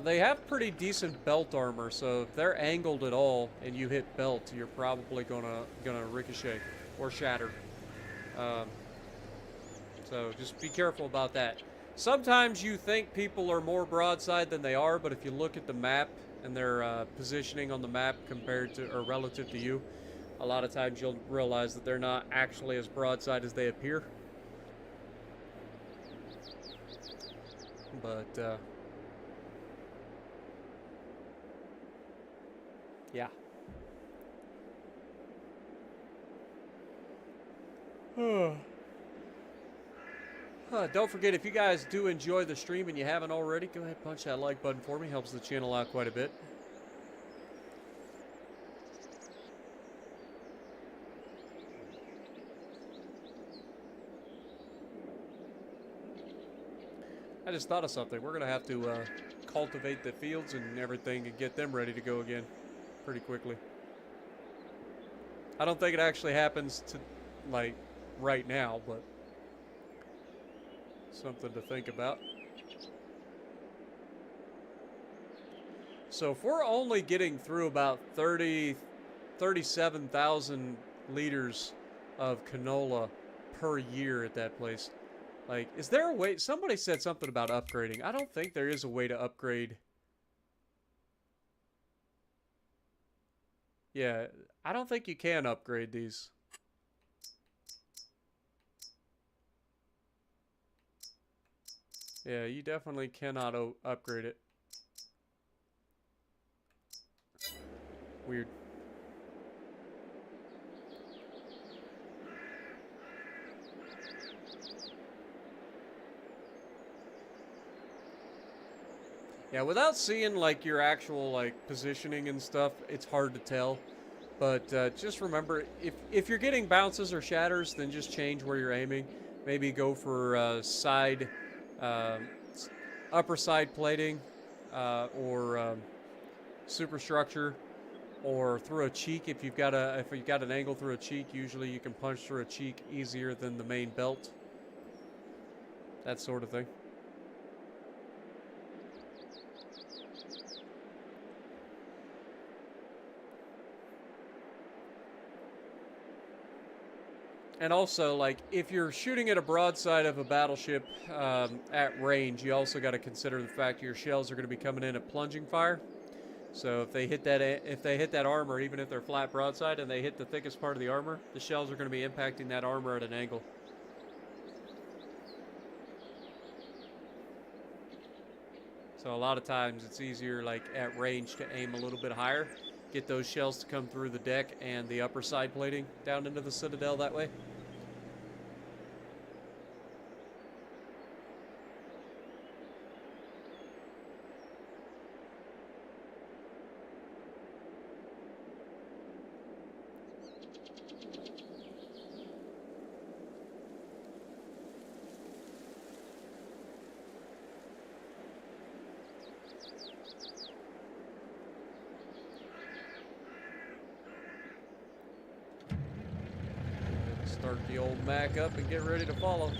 They have pretty decent belt armor, so if they're angled at all and you hit belt, you're probably gonna ricochet or shatter. So just be careful about that. Sometimes you think people are more broadside than they are, but if you look at the map and their positioning on the map compared to or relative to you, a lot of times you'll realize that they're not actually as broadside as they appear. But yeah. Don't forget, if you guys do enjoy the stream and you haven't already, go ahead and punch that like button for me. Helps the channel out quite a bit. I just thought of something. We're going to have to cultivate the fields and everything and get them ready to go again pretty quickly. I don't think it actually happens to, like, right now, but something to think about. So if we're only getting through about 37,000 liters of canola per year at that place, like, is there a way? Somebody said something about upgrading. I don't think there is a way to upgrade. Yeah, I don't think you can upgrade these. Yeah, you definitely cannot upgrade it. Weird. Yeah, without seeing like your actual like positioning and stuff, it's hard to tell. But just remember, if you're getting bounces or shatters, then just change where you're aiming. Maybe go for side, upper side plating, or superstructure, or through a cheek. If you've got an angle through a cheek, usually you can punch through a cheek easier than the main belt. That sort of thing. And also, like, if you're shooting at a broadside of a battleship at range, you also got to consider the fact your shells are going to be coming in at plunging fire. So if they hit that armor, even if they're flat broadside and they hit the thickest part of the armor, the shells are going to be impacting that armor at an angle. So a lot of times it's easier, like at range, to aim a little bit higher, get those shells to come through the deck and the upper side plating down into the citadel that way. Start the old Mac up and get ready to follow.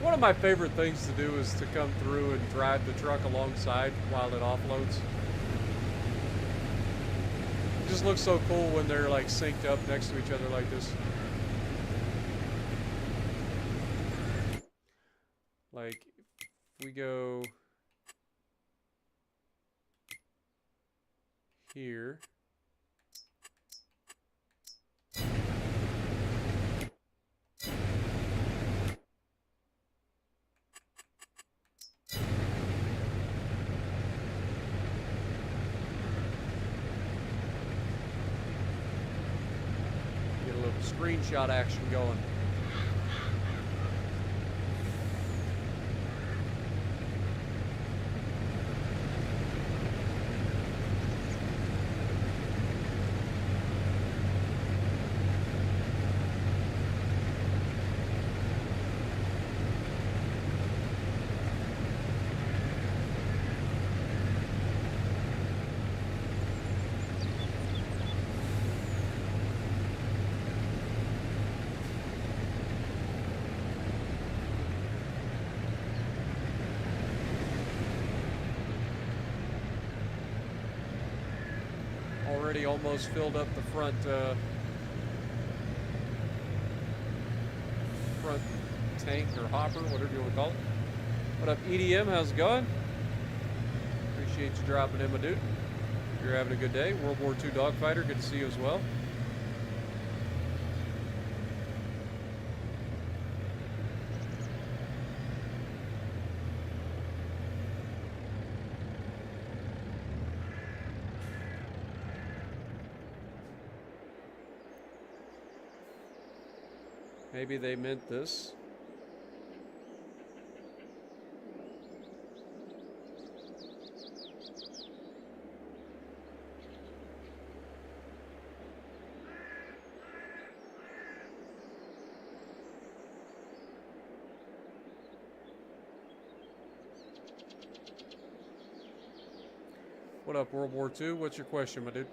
One of my favorite things to do is to come through and drive the truck alongside while it offloads. It just looks so cool when they're like synced up next to each other like this. Like, If we go here. Get a little screenshot action going. Already almost filled up the front tank or hopper, whatever you want to call it. What up, EDM? How's it going? Appreciate you dropping in, my dude. You're having a good day. World War II Dogfighter, good to see you as well. Maybe they meant this. What up, World War II? What's your question, my dude?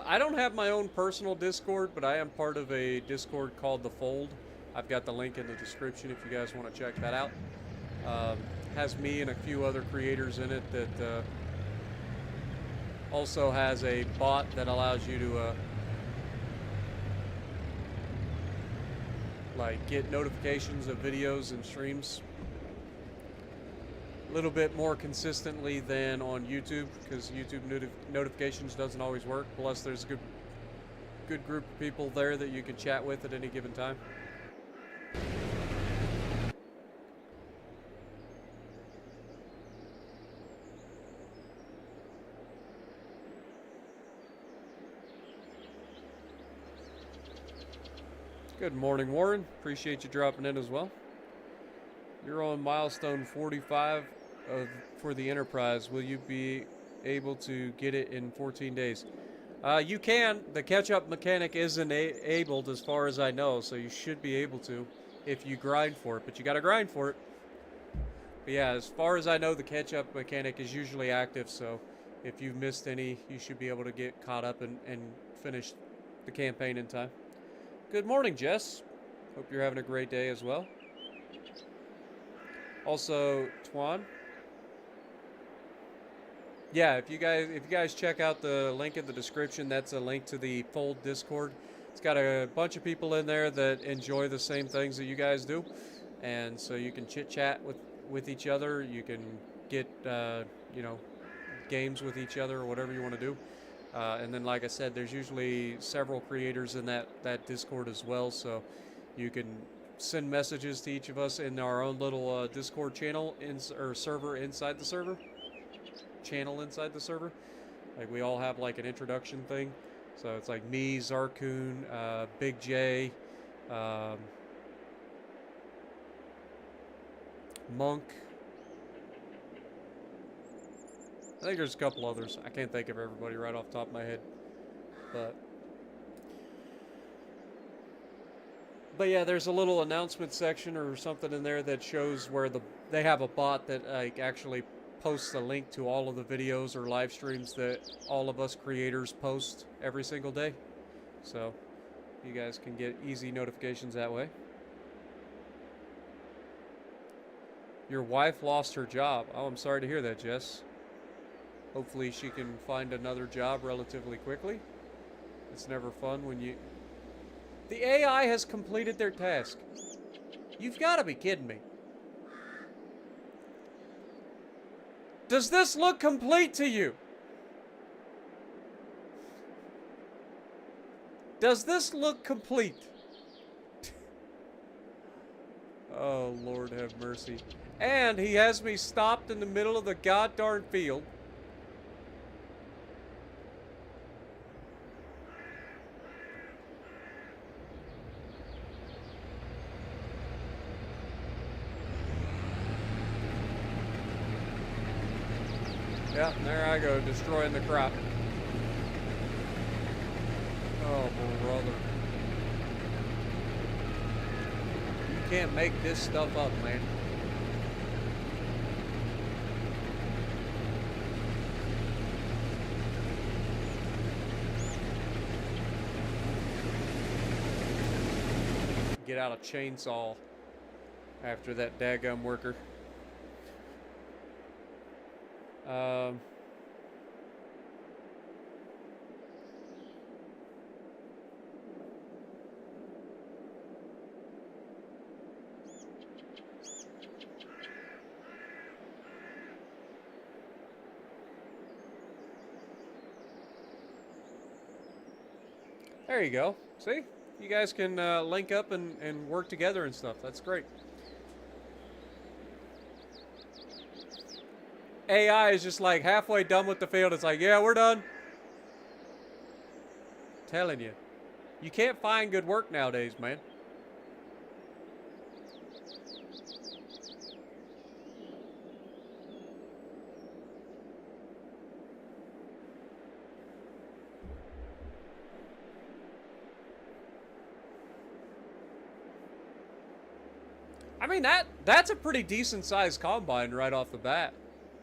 I don't have my own personal Discord, but I am part of a Discord called The Fold. I've got the link in the description if you guys want to check that out. Has me and a few other creators in it that also has a bot that allows you to like get notifications of videos and streams a little bit more consistently than on YouTube, because YouTube notifications doesn't always work. Plus, there's a good group of people there that you can chat with at any given time. Good morning, Warren. Appreciate you dropping in as well. You're on milestone 45 for the Enterprise. Will you be able to get it in 14 days? You can. The catch-up mechanic isn't enabled as far as I know, so you should be able to if you grind for it, but you gotta grind for it. But yeah, as far as I know, the catch-up mechanic is usually active, so if you've missed any, you should be able to get caught up and finish the campaign in time. Good morning, Jess. Hope you're having a great day as well. Also, Twan. Yeah, if you guys check out the link in the description, that's a link to the Fold Discord. It's got a bunch of people in there that enjoy the same things that you guys do, and so you can chit chat with each other. You can get games with each other or whatever you want to do. And then, like I said, there's usually several creators in that Discord as well, so you can send messages to each of us in our own little Discord channel or server inside the server. Channel inside the server. Like, we all have like an introduction thing. So it's like me, Zarkoon, Big J, Monk. I think there's a couple others. I can't think of everybody right off the top of my head. But But yeah, there's a little announcement section or something in there that shows where they have a bot that like actually posts a link to all of the videos or live streams that all of us creators post every single day. So you guys can get easy notifications that way. Your wife lost her job. Oh, I'm sorry to hear that, Jess. Hopefully she can find another job relatively quickly. It's never fun when you... The AI has completed their task. You've got to be kidding me. Does this look complete to you? Does this look complete? Oh, Lord have mercy. And he has me stopped in the middle of the goddarn field. Yeah, there I go, destroying the crop. Oh, brother. You can't make this stuff up, man. Get out a chainsaw after that daggum worker. There you go. See? You guys can link up and work together and stuff. That's great. AI is just like halfway done with the field. It's like, yeah, we're done. Telling you. You can't find good work nowadays, man. I mean, that's a pretty decent sized combine right off the bat.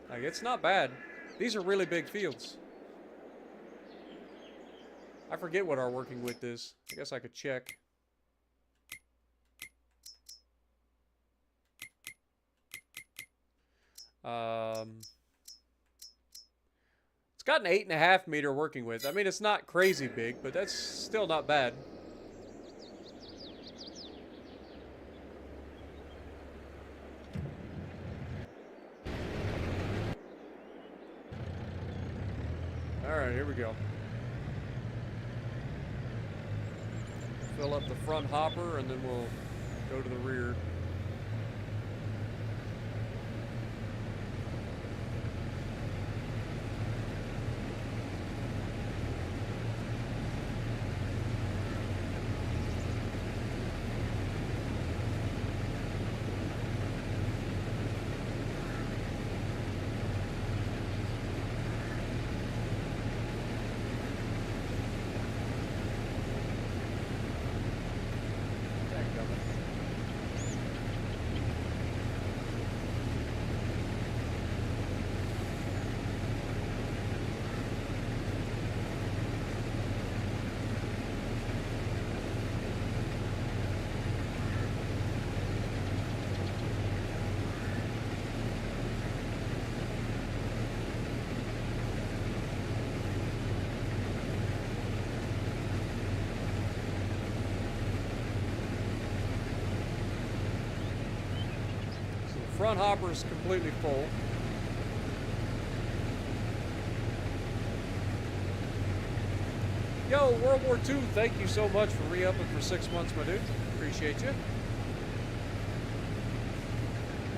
Like, it's not bad. These are really big fields. I forget what our working width is. I guess I could check. It's got an 8.5 meter working width. I mean, it's not crazy big, but that's still not bad. Alright, here we go. Fill up the front hopper and then we'll go to the rear. Front hopper is completely full. Yo, World War II, thank you so much for re-upping for 6 months, my dude. Appreciate you.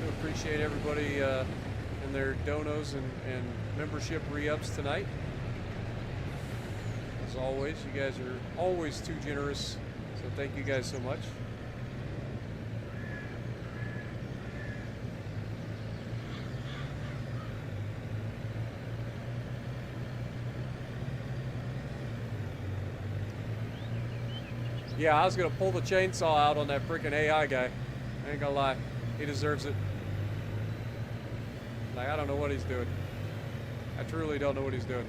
I appreciate everybody and their donos and membership re-ups tonight. As always, you guys are always too generous, so thank you guys so much. Yeah, I was gonna pull the chainsaw out on that freaking AI guy. I ain't gonna lie. He deserves it. Like, I don't know what he's doing. I truly don't know what he's doing.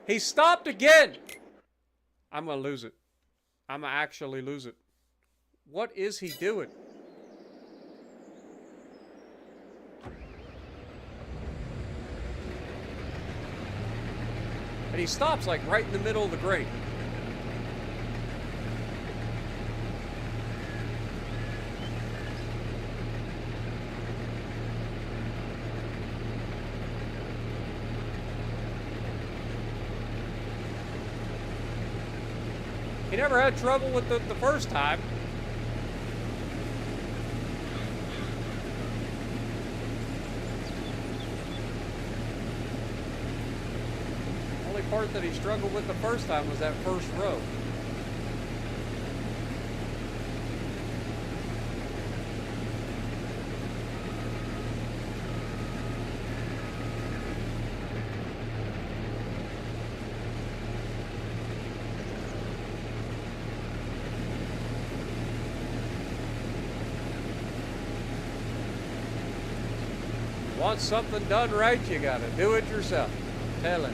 He stopped again! I'm gonna lose it. I'm gonna actually lose it. What is he doing? And he stops like right in the middle of the grate. He never had trouble with the first time. Only part that he struggled with the first time was that first row. Want something done right, you gotta do it yourself. Tell him.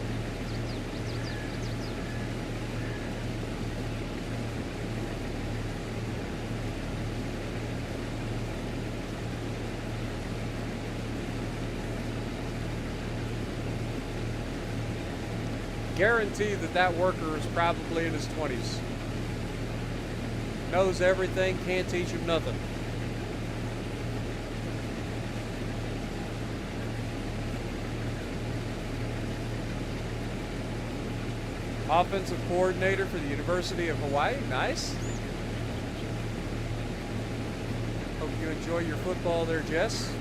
Guarantee that worker is probably in his 20s. Knows everything, can't teach him nothing. Offensive coordinator for the University of Hawaii. Nice. Hope you enjoy your football there, Jess.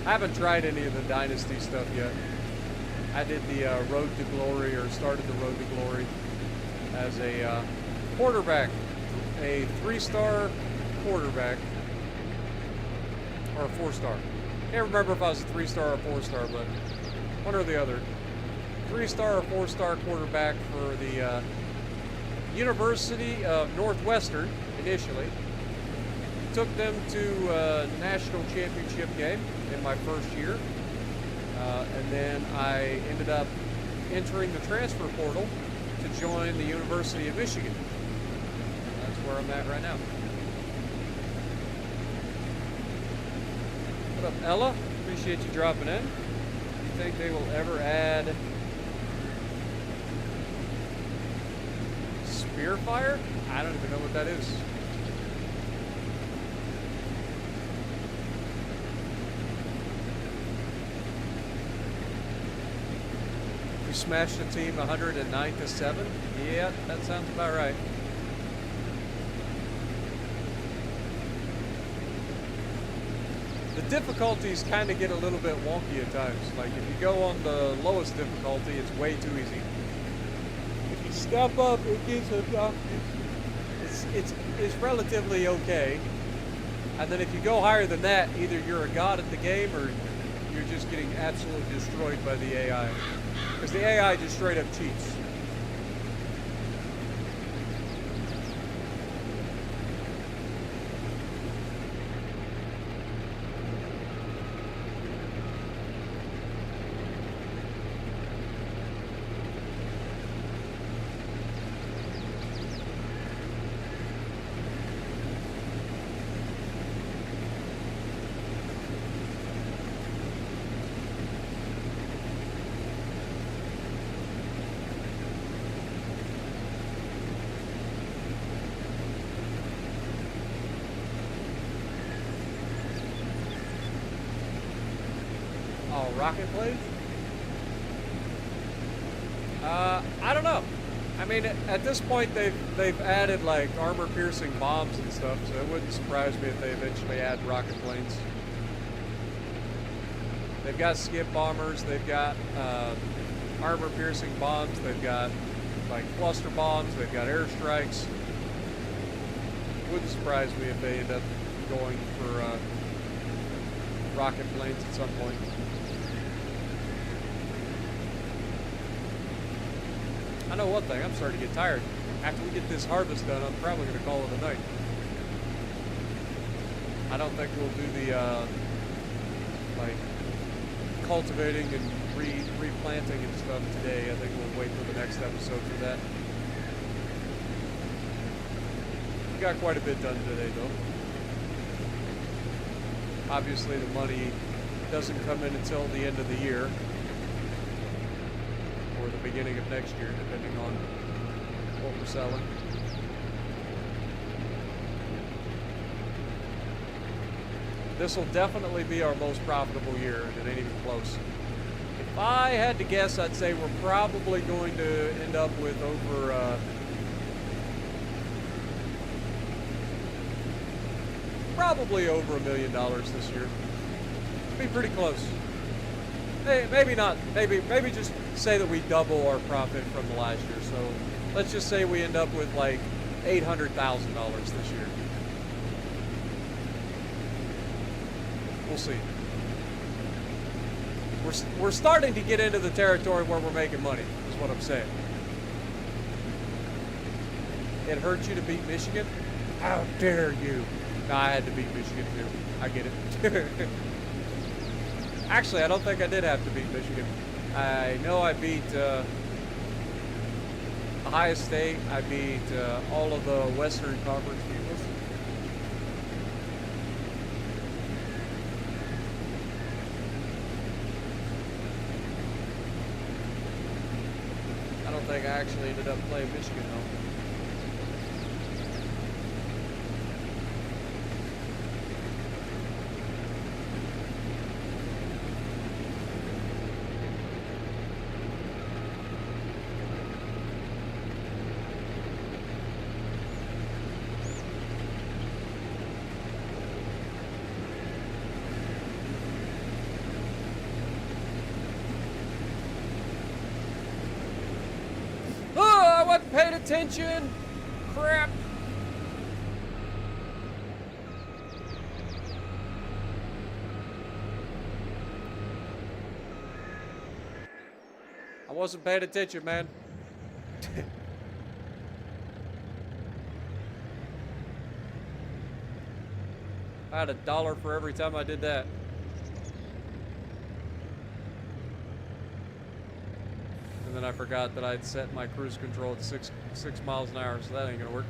I haven't tried any of the Dynasty stuff yet. I did the Road to Glory, or started the Road to Glory as a quarterback, a 3-star quarterback, or a 4-star. Can't remember if I was a 3-star or a 4-star, but one or the other. 3-star or 4-star quarterback for the University of Northwestern initially. Took them to a national championship game in my first year, and then I ended up entering the transfer portal to join the University of Michigan. That's where I'm at right now. What up, Ella? Appreciate you dropping in. Do you think they will ever add spear fire? I don't even know what that is. We smashed the team 109-7. Yeah, that sounds about right. The difficulties kind of get a little bit wonky at times. Like if you go on the lowest difficulty, it's way too easy. If you step up, it gets it's relatively okay. And then if you go higher than that, either you're a god at the game or you're just getting absolutely destroyed by the AI. Because the AI just straight up cheats. Oh, rocket blades? I don't know. I mean, at this point, they've added like armor-piercing bombs and stuff, so it wouldn't surprise me if they eventually add rocket planes. They've got skip bombers. They've got armor-piercing bombs. They've got like cluster bombs. They've got airstrikes. Wouldn't surprise me if they end up going for rocket planes at some point. I know one thing, I'm starting to get tired. After we get this harvest done, I'm probably going to call it a night. I don't think we'll do the, like, cultivating and replanting and stuff today. I think we'll wait for the next episode for that. We got quite a bit done today, though. Obviously, the money doesn't come in until the end of the year. Or the beginning of next year, depending on what we're selling. This will definitely be our most profitable year, and it ain't even close. If I had to guess, I'd say we're probably going to end up with over probably over $1 million this year. Be pretty close. Hey, maybe not. Maybe just say that we double our profit from the last year. So let's just say we end up with like $800,000 this year. We'll see. We're starting to get into the territory where we're making money, is what I'm saying. It hurt you to beat Michigan? How dare you? No, I had to beat Michigan too. I get it. Actually, I don't think I did have to beat Michigan. I know I beat Ohio State. I beat all of the Western Conference teams. I don't think I actually ended up playing Michigan though. Paid attention! Crap! I wasn't paying attention, man. I had $1 for every time I did that. And then I forgot that I'd set my cruise control at 6 miles an hour, so that ain't gonna work.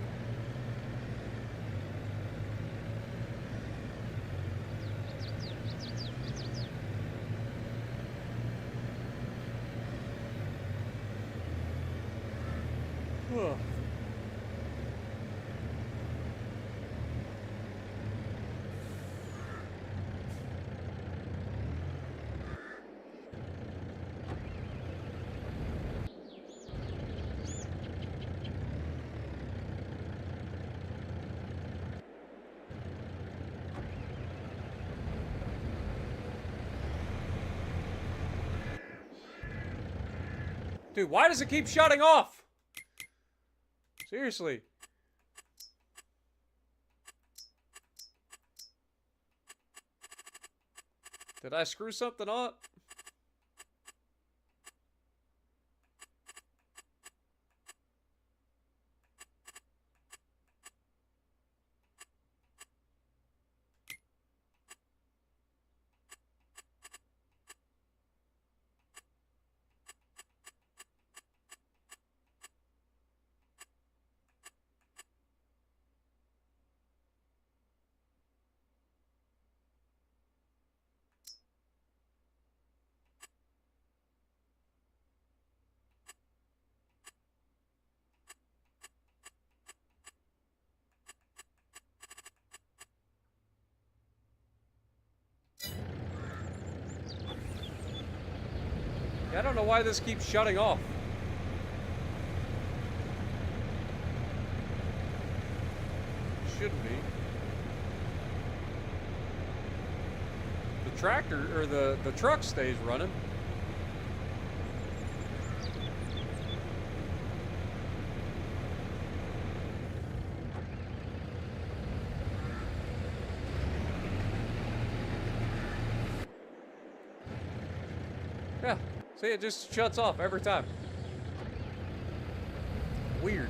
Dude, why does it keep shutting off? Seriously. Did I screw something up? I don't know why this keeps shutting off. Shouldn't be. The tractor, or the truck stays running. Yeah, see, it just shuts off every time. Weird.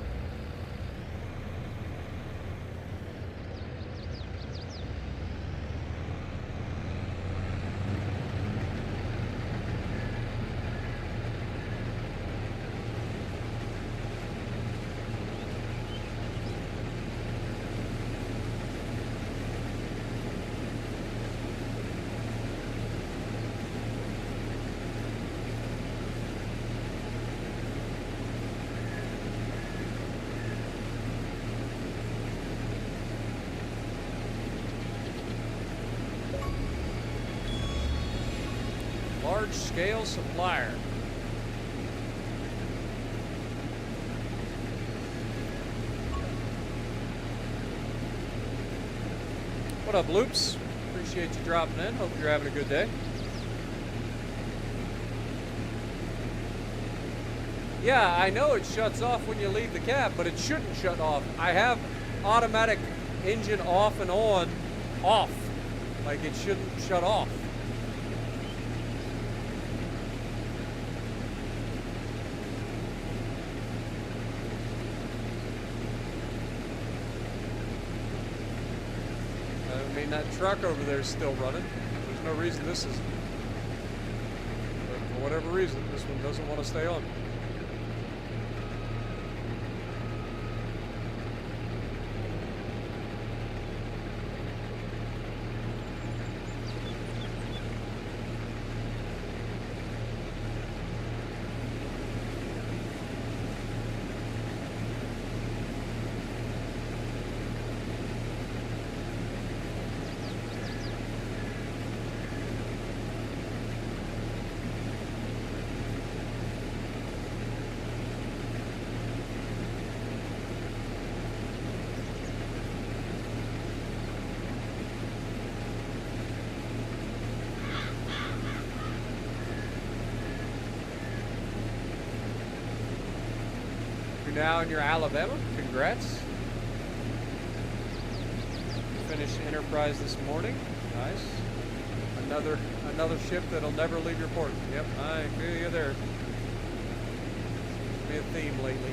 Large-scale supplier. What up, Loops? Appreciate you dropping in. Hope you're having a good day. Yeah, I know it shuts off when you leave the cab, but it shouldn't shut off. I have automatic engine off and on, off. Like, it shouldn't shut off. I mean, that truck over there is still running. There's no reason this isn't. But for whatever reason, this one doesn't want to stay on. Now in your Alabama, congrats. Finished Enterprise this morning. Nice. Another ship that'll never leave your port. Yep, I agree with you there. It's been a theme lately.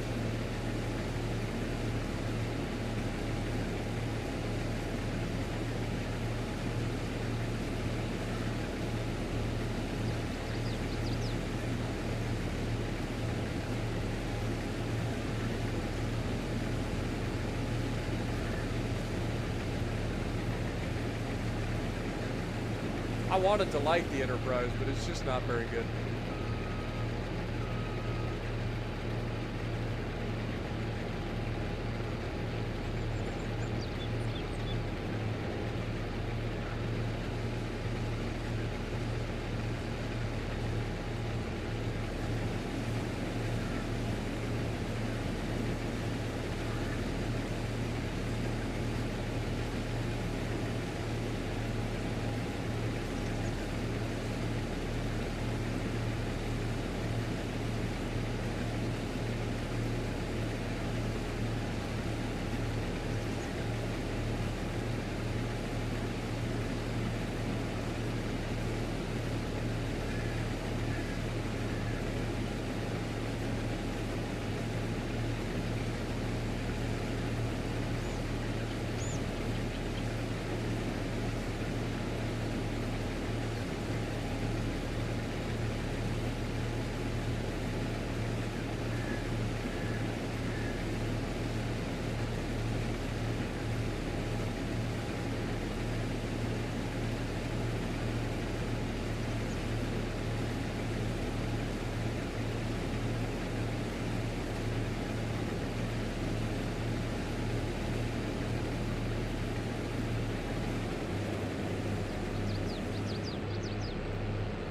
I wanted to like the Enterprise, but it's just not very good.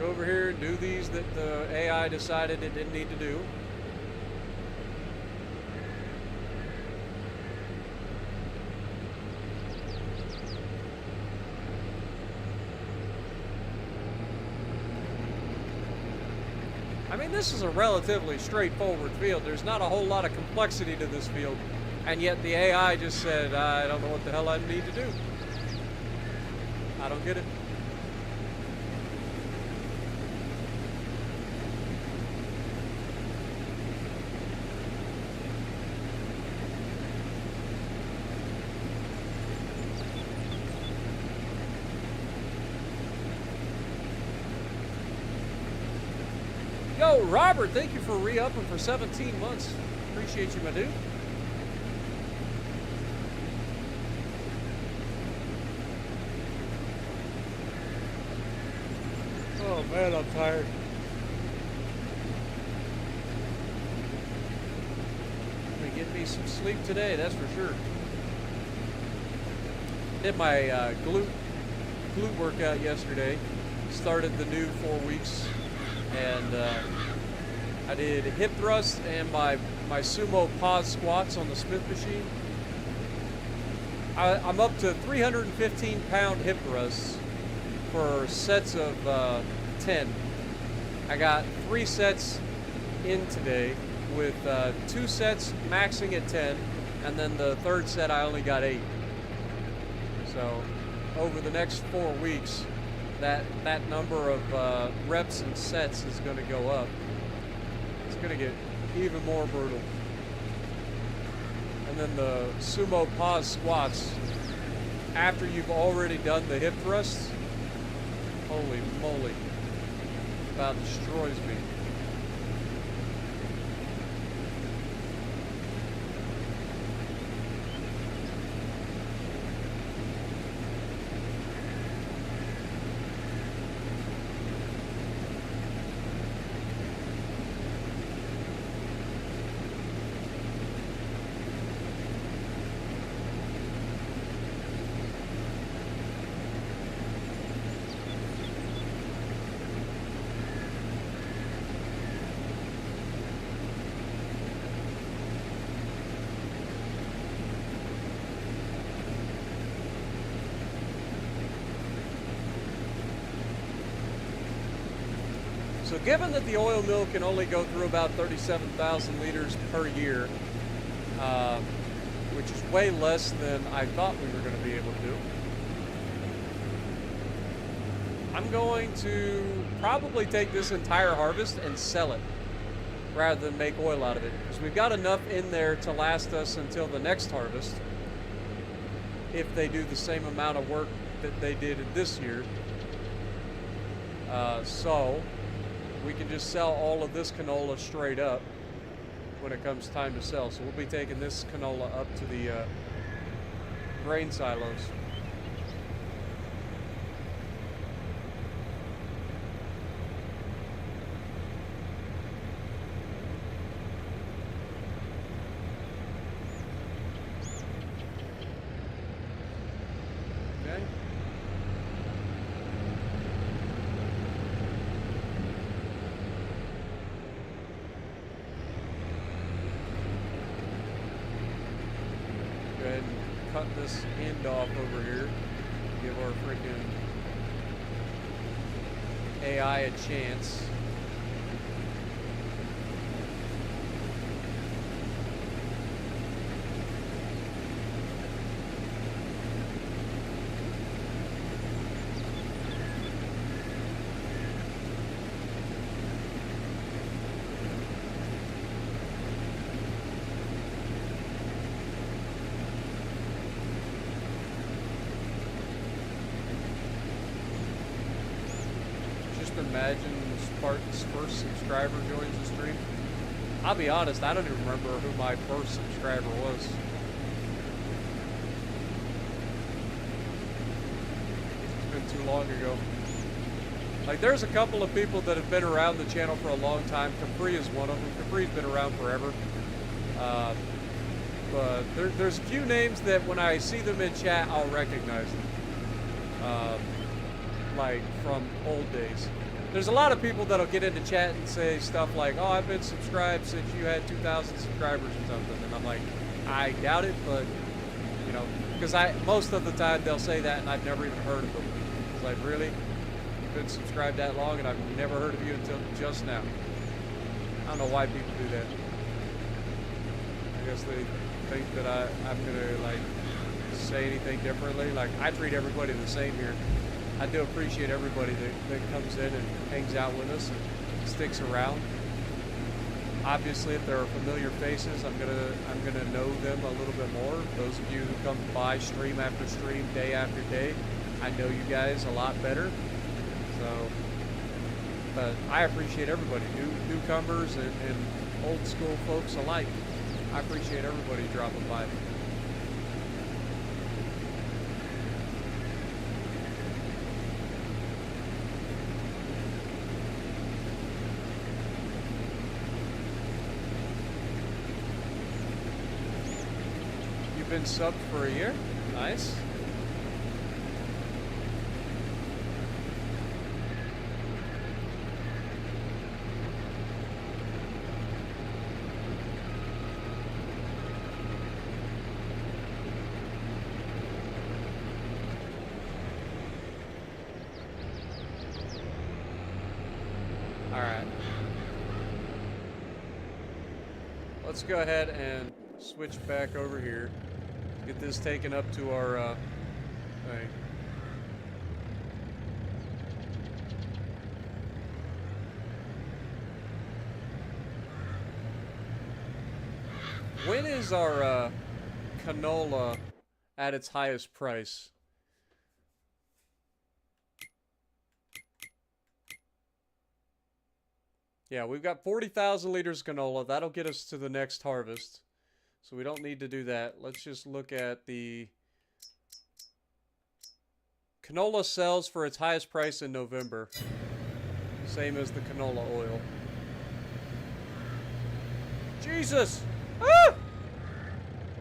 go over here and do these that the AI decided it didn't need to do. I mean, this is a relatively straightforward field. There's not a whole lot of complexity to this field. And yet the AI just said, I don't know what the hell I need to do. I don't get it. Yo, Robert, thank you for re-upping for 17 months. Appreciate you, my dude. Oh man, I'm tired. I'm gonna get me some sleep today, that's for sure. Did my glute workout yesterday. Started the new 4 weeks. And I did hip thrusts and my sumo pause squats on the Smith machine. I'm up to 315-pound hip thrusts for sets of 10. I got 3 sets in today with 2 sets maxing at 10, and then the third set I only got 8. So over the next 4 weeks, that number of reps and sets is going to go up. It's going to get even more brutal. And then the sumo pause squats, after you've already done the hip thrusts, holy moly, about destroys me. So given that the oil mill can only go through about 37,000 liters per year, which is way less than I thought we were going to be able to do, I'm going to probably take this entire harvest and sell it rather than make oil out of it, because we've got enough in there to last us until the next harvest if they do the same amount of work that they did this year. So we can just sell all of this canola straight up when it comes time to sell. So we'll be taking this canola up to the grain silos. Cut this end off over here, give our freaking AI a chance. Imagine Spartan's first subscriber joins the stream. I'll be honest, I don't even remember who my first subscriber was. It's been too long ago. Like, there's a couple of people that have been around the channel for a long time. Capri is one of them. Capri's been around forever. But there's a few names that when I see them in chat, I'll recognize them. like from old days. There's a lot of people that'll get into chat and say stuff like, "Oh, I've been subscribed since you had 2,000 subscribers or something," and I'm like, I doubt it, but you know, because most of the time they'll say that, and I've never even heard of them. It's like, really, you've been subscribed that long, and I've never heard of you until just now. I don't know why people do that. I guess they think that I'm gonna like say anything differently. Like, I treat everybody the same here. I do appreciate everybody that comes in and hangs out with us and sticks around. Obviously, if there are familiar faces, I'm gonna know them a little bit more. Those of you who come by stream after stream, day after day, I know you guys a lot better. So, but I appreciate everybody, newcomers and old school folks alike. I appreciate everybody dropping by. Been subbed for a year. Nice. All right. Let's go ahead and switch back over here. Get this taken up to our thing. When is our canola at its highest price? Yeah, we've got 40,000 liters of canola. That'll get us to the next harvest. So we don't need to do that. Let's just look at the canola sells for its highest price in November. Same as the canola oil. Jesus! Ah!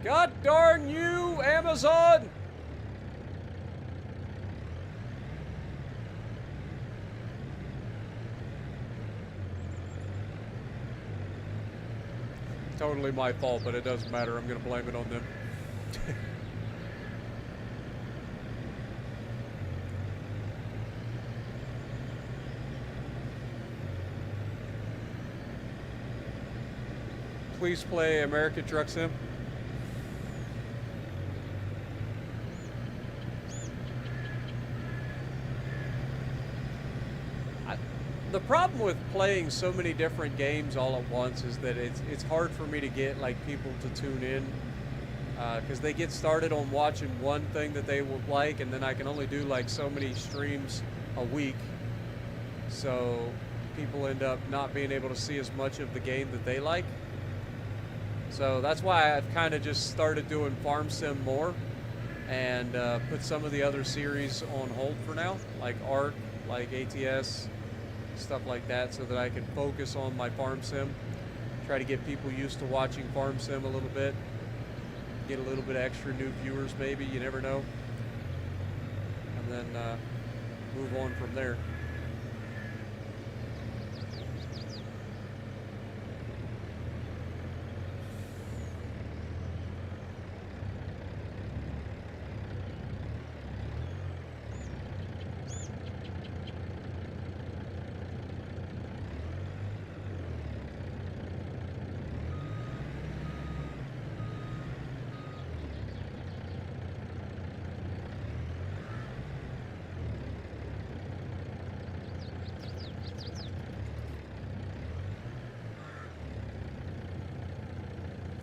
God darn you, Amazon! Totally my fault, but it doesn't matter. I'm gonna blame it on them. Please play American Truck Sim. The problem with playing so many different games all at once is that it's hard for me to get like people to tune in because they get started on watching one thing that they would like, and then I can only do like so many streams a week, so people end up not being able to see as much of the game that they like. So that's why I've kind of just started doing Farm Sim more and put some of the other series on hold for now, like Ark, like ATS, stuff like that, so that I can focus on my Farm Sim. Try to get people used to watching Farm Sim a little bit. Get a little bit extra new viewers maybe, you never know. And then move on from there.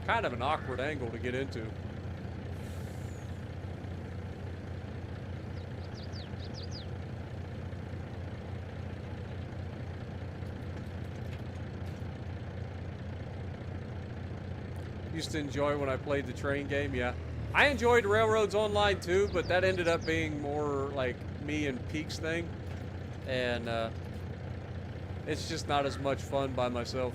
Kind of an awkward angle to get into. Used to enjoy when I played the train game, yeah. I enjoyed Railroads Online too, but that ended up being more like me and Peak's thing. And it's just not as much fun by myself.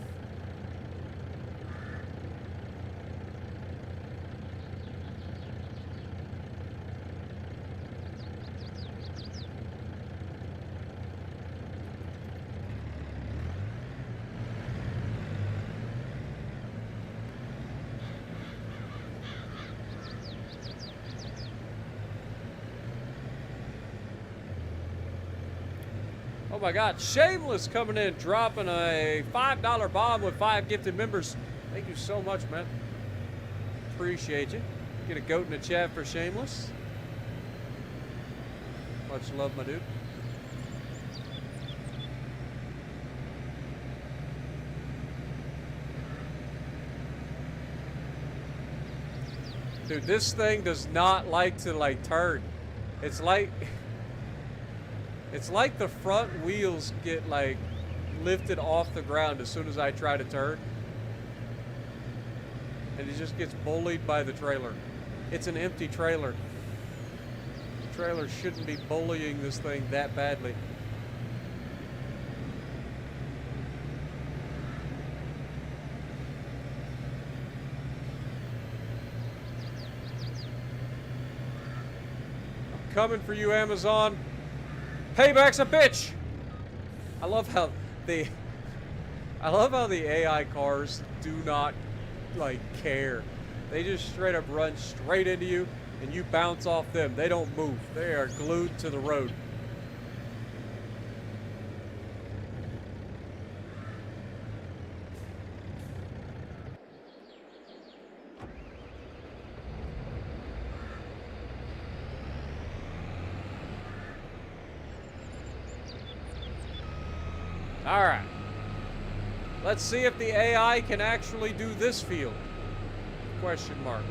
Oh my God, Shameless coming in, dropping a $5 bomb with 5 gifted members. Thank you so much, man. Appreciate you. Get a goat in the chat for Shameless. Much love, my dude. Dude, this thing does not like to like turn. It's like the front wheels get like lifted off the ground as soon as I try to turn. And it just gets bullied by the trailer. It's an empty trailer. The trailer shouldn't be bullying this thing that badly. I'm coming for you, Amazon. Payback's a bitch. I love how the AI cars do not like care. They just straight up run straight into you and you bounce off them. They don't move. They are glued to the road. All right. Let's see if the AI can actually do this field. Question mark.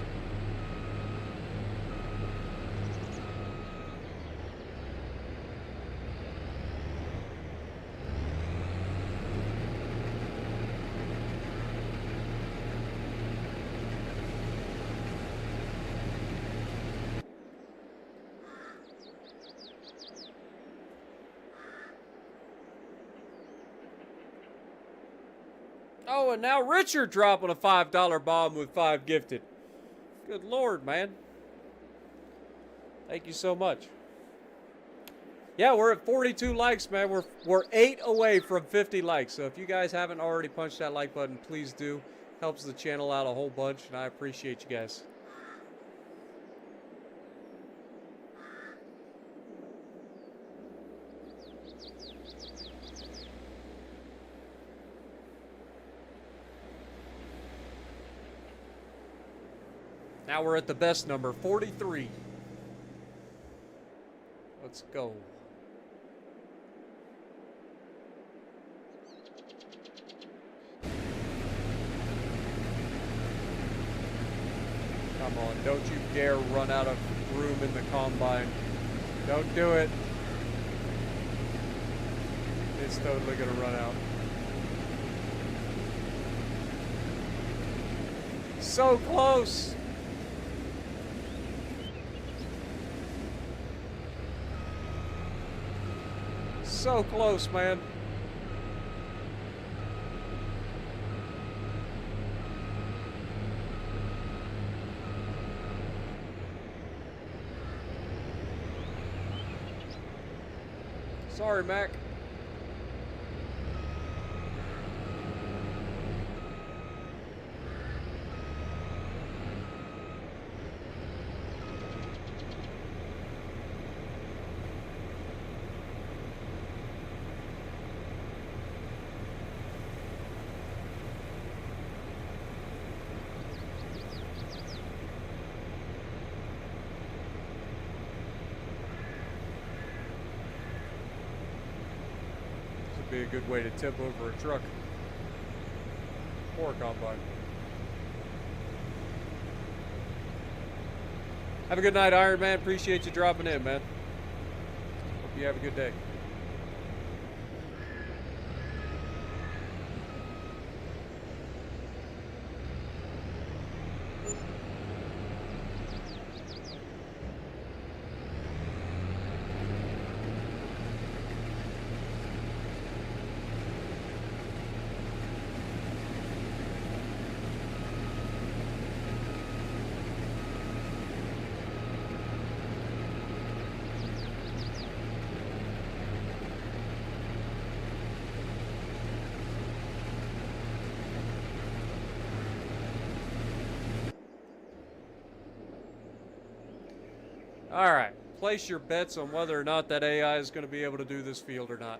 Oh, and now Richard dropping a $5 bomb with 5 gifted. Good Lord, man. Thank you so much. Yeah, we're at 42 likes, man. We're 8 away from 50 likes. So if you guys haven't already punched that like button, please do. Helps the channel out a whole bunch, and I appreciate you guys. Now we're at the best number, 43. Let's go. Come on, don't you dare run out of room in the combine. Don't do it. It's totally gonna run out. So close. So close, man. Sorry, Mac. Be a good way to tip over a truck or a combine. Have a good night, Iron Man. Appreciate you dropping in, man. Hope you have a good day. All right, place your bets on whether or not that AI is going to be able to do this field or not.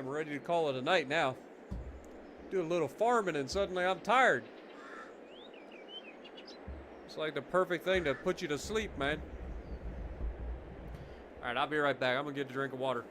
I'm ready to call it a night now. Do a little farming and suddenly I'm tired. It's like the perfect thing to put you to sleep, man. Alright, I'll be right back. I'm gonna get a drink of water.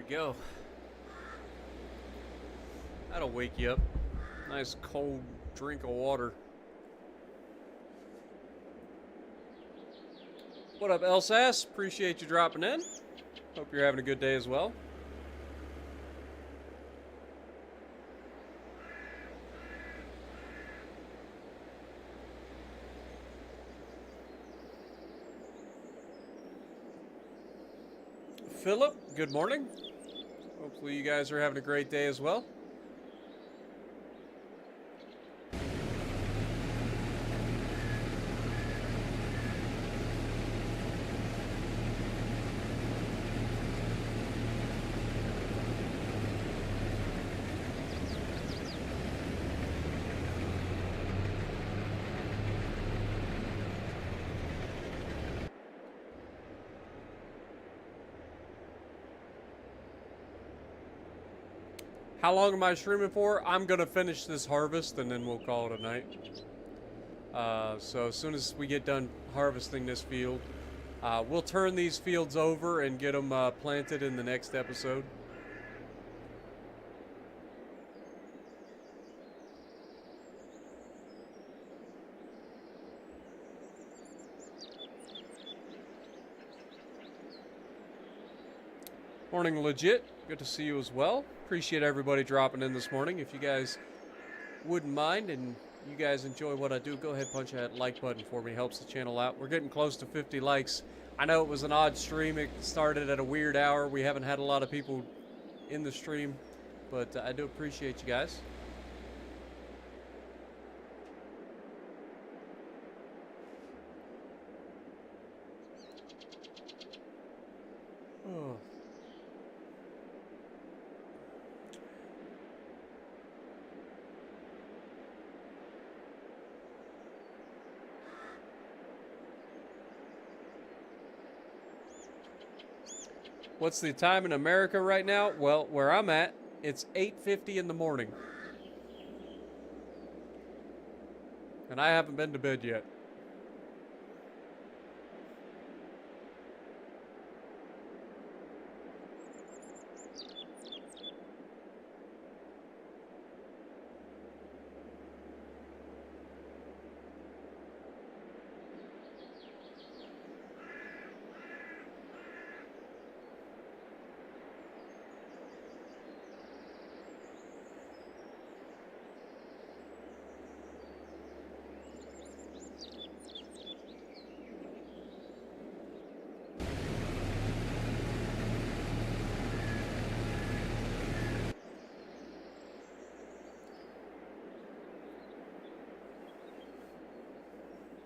Go. That'll wake you up. Nice cold drink of water. What up, Elsass? Appreciate you dropping in. Hope you're having a good day as well. Philip, good morning. Hopefully you guys are having a great day as well. How long am I streaming for? I'm going to finish this harvest and then we'll call it a night. So as soon as we get done harvesting this field, we'll turn these fields over and get them planted in the next episode. Morning, Legit. Good to see you as well. Appreciate everybody dropping in this morning. If you guys wouldn't mind and you guys enjoy what I do, go ahead and punch that like button for me. Helps the channel out. We're getting close to 50 likes. I know it was an odd stream. It started at a weird hour. We haven't had a lot of people in the stream, but I do appreciate you guys. Oh. What's the time in America right now? Well, where I'm at, it's 8:50 in the morning. And I haven't been to bed yet.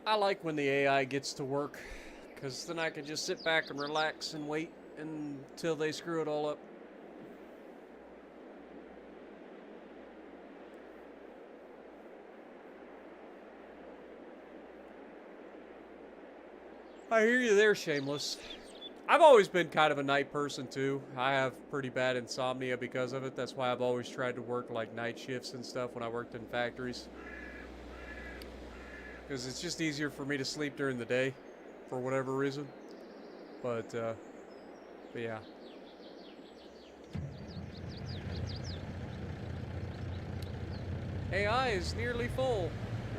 I like when the AI gets to work, because then I can just sit back and relax and wait until they screw it all up. I hear you there, Shameless. I've always been kind of a night person too. I have pretty bad insomnia because of it. That's why I've always tried to work like night shifts and stuff when I worked in factories. Because it's just easier for me to sleep during the day, for whatever reason. But yeah. AI is nearly full.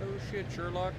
Oh shit, Sherlock.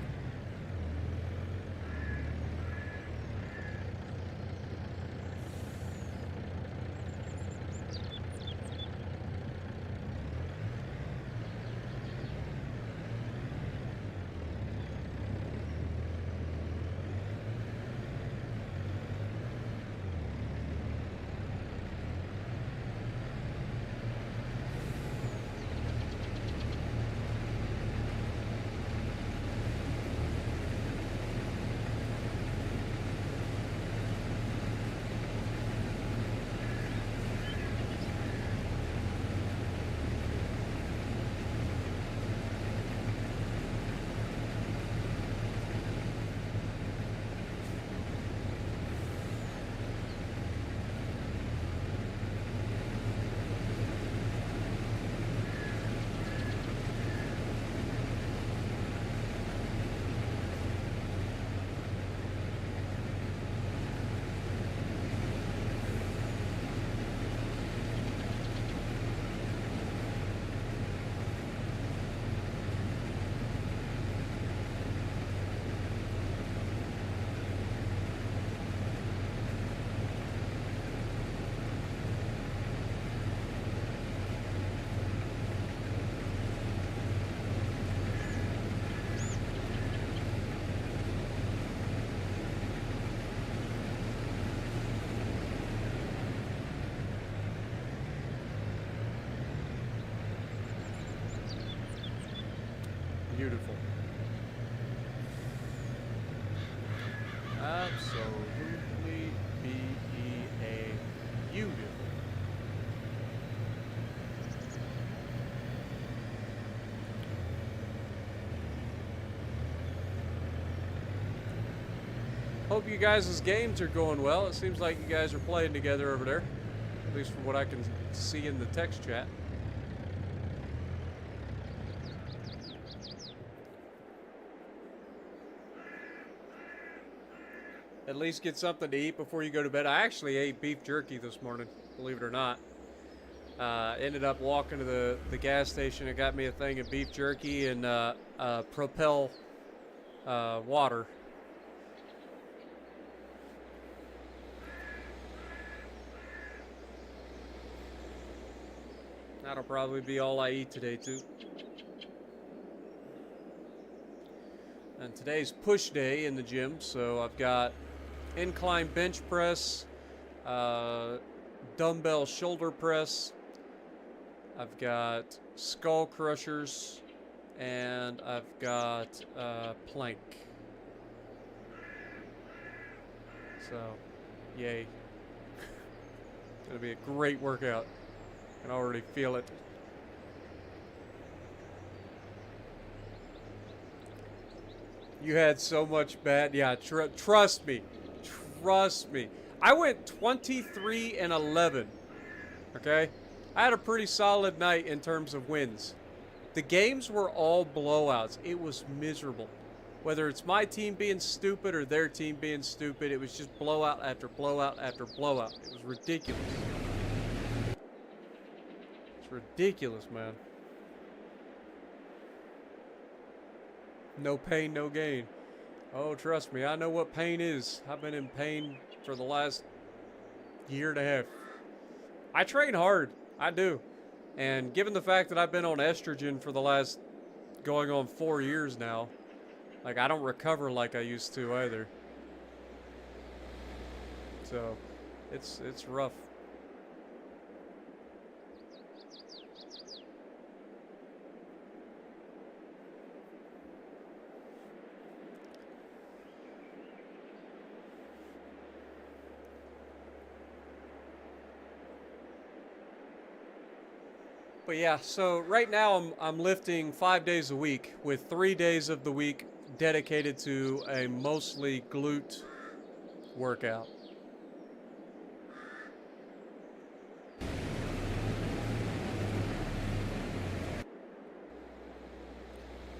Absolutely beautiful. Hope you guys' games are going well. It seems like you guys are playing together over there. At least from what I can see in the text chat. At least get something to eat before you go to bed. I actually ate beef jerky this morning, believe it or not. Ended up walking to the gas station and got me a thing of beef jerky and Propel water. That'll probably be all I eat today, too. And today's push day in the gym, so I've got incline bench press, dumbbell shoulder press, I've got skull crushers, and I've got plank. So, yay. It'll be a great workout. I can already feel it. You had so much bad. Yeah, trust me. Trust me. I went 23 and 11. Okay? I had a pretty solid night in terms of wins. The games were all blowouts. It was miserable. Whether it's my team being stupid or their team being stupid, it was just blowout after blowout after blowout. It was ridiculous. It's ridiculous, man. No pain, no gain. Oh, trust me, I know what pain is. I've been in pain for the last year and a half. I train hard. I do. And given the fact that I've been on estrogen for the last going on 4 years now, like, I don't recover like I used to either. So, it's rough. But yeah, so right now I'm lifting 5 days a week, with 3 days of the week dedicated to a mostly glute workout.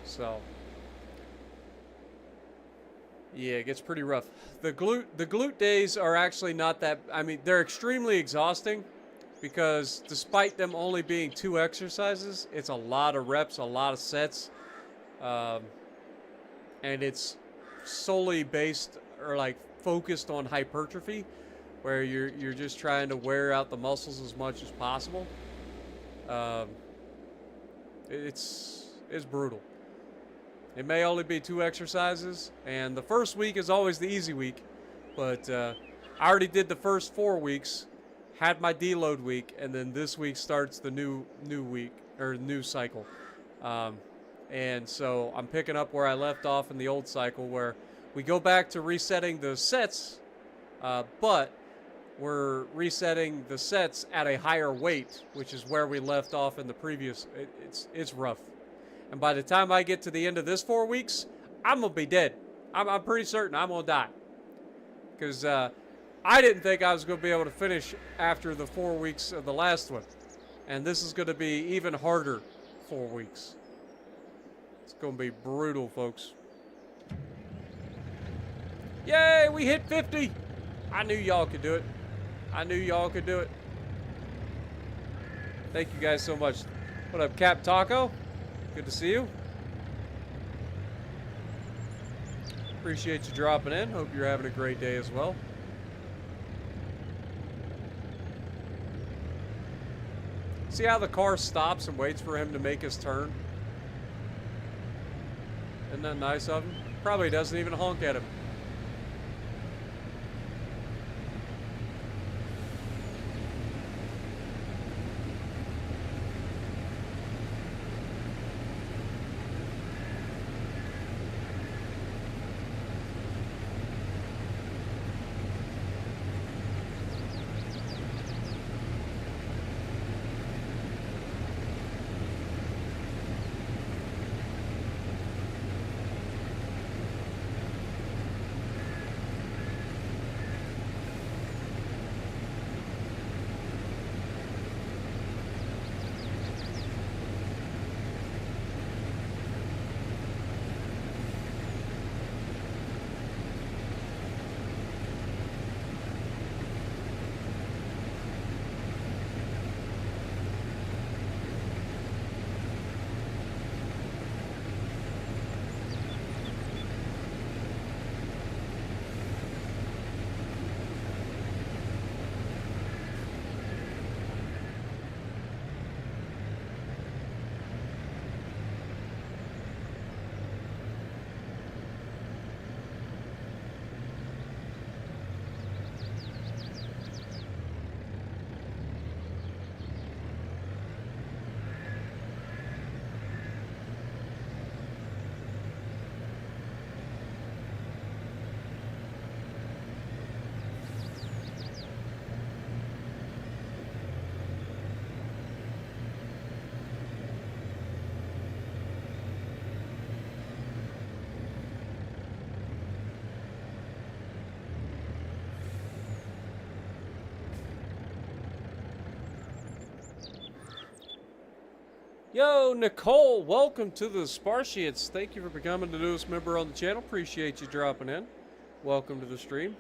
So yeah, it gets pretty rough. The glute days are actually not that, I mean, they're extremely exhausting, because despite them only being 2 exercises, it's a lot of reps, a lot of sets, and it's solely based or like focused on hypertrophy, where you're just trying to wear out the muscles as much as possible. It's brutal. It may only be 2 exercises, and the first week is always the easy week, but I already did the first 4 weeks. Had my deload week, and then this week starts the new week, or new cycle. And so I'm picking up where I left off in the old cycle, where we go back to resetting the sets, but we're resetting the sets at a higher weight, which is where we left off in the previous. It's rough. And by the time I get to the end of this 4 weeks, I'm going to be dead. I'm pretty certain I'm going to die. Because I didn't think I was going to be able to finish after the 4 weeks of the last one. And this is going to be even harder 4 weeks. It's going to be brutal, folks. Yay, we hit 50. I knew y'all could do it. I knew y'all could do it. Thank you guys so much. What up, Cap Taco? Good to see you. Appreciate you dropping in. Hope you're having a great day as well. See how the car stops and waits for him to make his turn? Isn't that nice of him? Probably doesn't even honk at him. Yo, Nicole, welcome to the Spartiates. Thank you for becoming the newest member on the channel. Appreciate you dropping in. Welcome to the stream.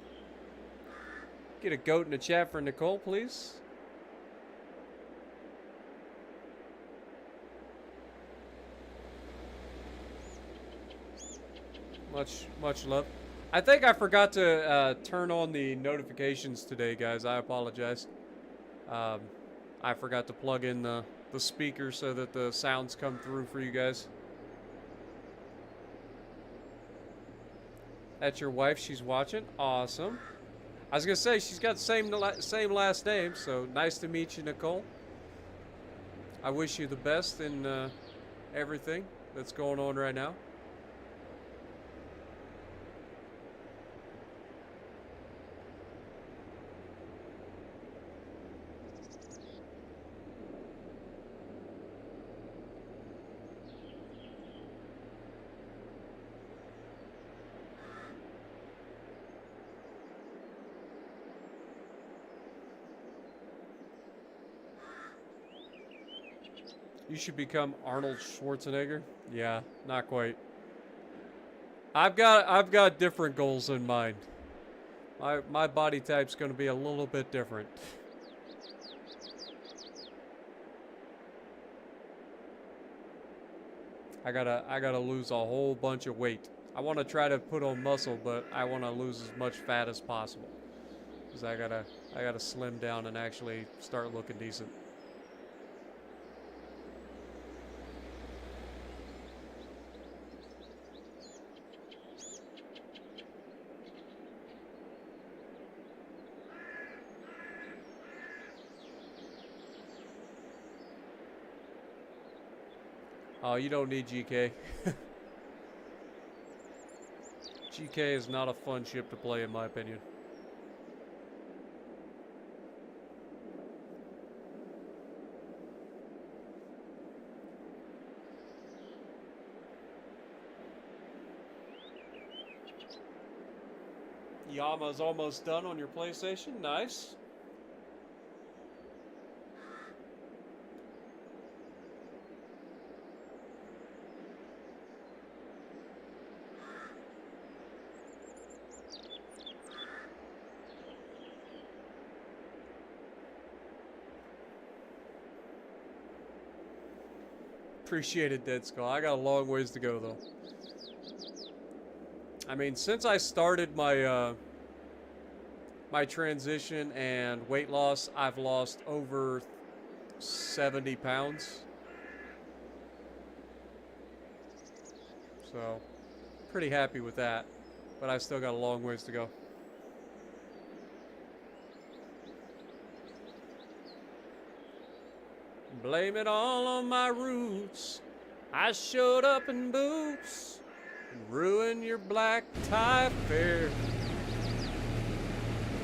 Get a goat in the chat for Nicole, please. Much love. I think I forgot to turn on the notifications today, guys. I apologize. I forgot to plug in the speaker so that the sounds come through for you guys. That's your wife. She's watching. Awesome. I was gonna say she's got the same last name, so nice to meet you, Nicole. I wish you the best in everything that's going on right now. You should become Arnold Schwarzenegger. Yeah, not quite. I've got different goals in mind. My body type's going to be a little bit different. I gotta lose a whole bunch of weight. I want to try to put on muscle, but I want to lose as much fat as possible. Cause I gotta slim down and actually start looking decent. Oh, you don't need GK. GK is not a fun ship to play, in my opinion. Yama's almost done on your PlayStation. Nice. Appreciate it, Dead Skull. I got a long ways to go, though. I mean, since I started my my transition and weight loss, I've lost over 70 pounds. So, pretty happy with that. But I still got a long ways to go. Blame it all on my roots. I showed up in boots and ruined your black tie affair.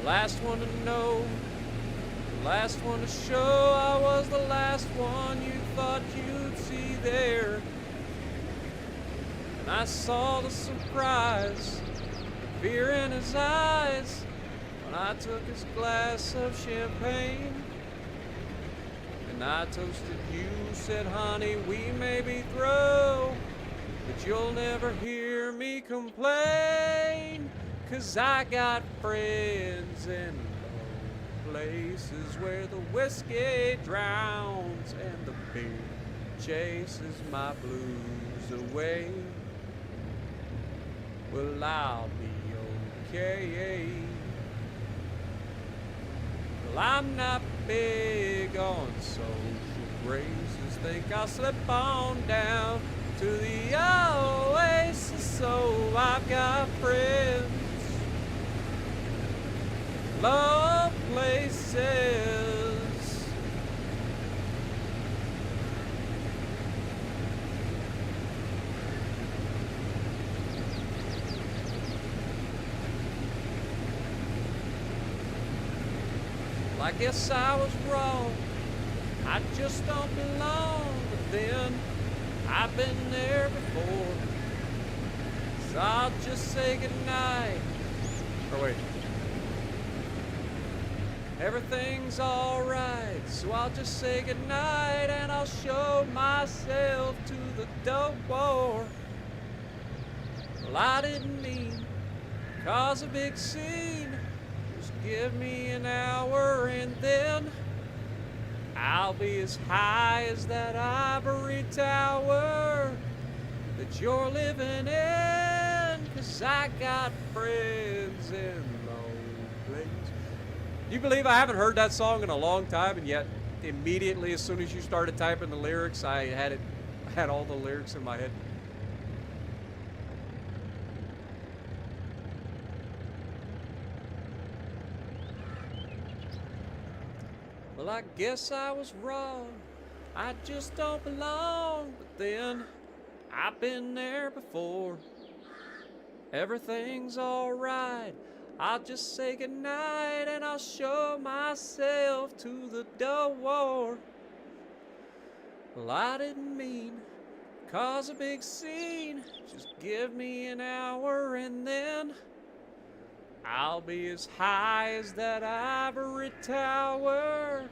Last one to know, last one to show. I was the last one you thought you'd see there. And I saw the surprise, the fear in his eyes when I took his glass of champagne. And I toasted you, said, honey, we may be through, but you'll never hear me complain. 'Cause I got friends in low places where the whiskey drowns and the beer chases my blues away. Well, I'll be okay. Well, I'm not big on social graces. Think I'll slip on down to the oasis. So I've got friends, low places. Well, I guess I was wrong. I just don't belong. But then I've been there before. So I'll just say goodnight. Or wait. Everything's alright, so I'll just say goodnight and I'll show myself to the door. Well, I didn't mean cause a big scene. Just give me an hour and then I'll be as high as that ivory tower that you're living in, 'cause I got friends in low places. Do you believe I haven't heard that song in a long time, and yet immediately as soon as you started typing the lyrics, I had all the lyrics in my head. Well, I guess I was wrong. I just don't belong. But then, I've been there before. Everything's alright. I'll just say goodnight and I'll show myself to the door. Well, I didn't mean cause a big scene. Just give me an hour and then I'll be as high as that ivory tower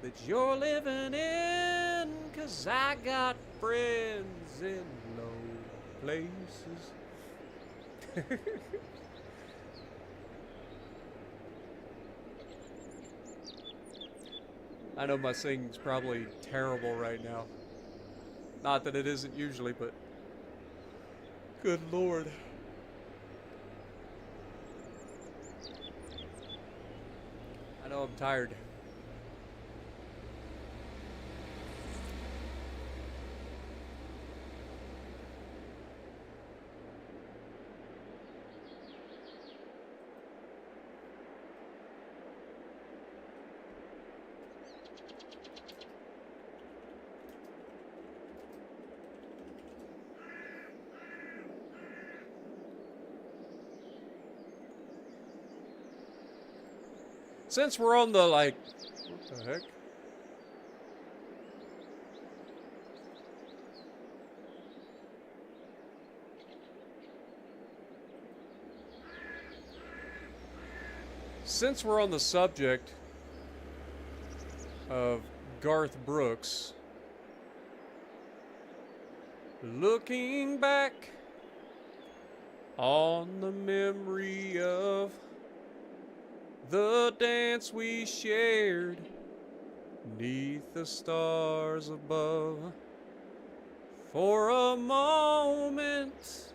that you're living in, 'cause I got friends in low places. I know my singing's probably terrible right now. Not that it isn't usually, but good Lord. I know I'm tired. Since we're on the, like, what the heck? Since we're on the subject of Garth Brooks, looking back on the memory of the dance we shared 'neath the stars above. For a moment,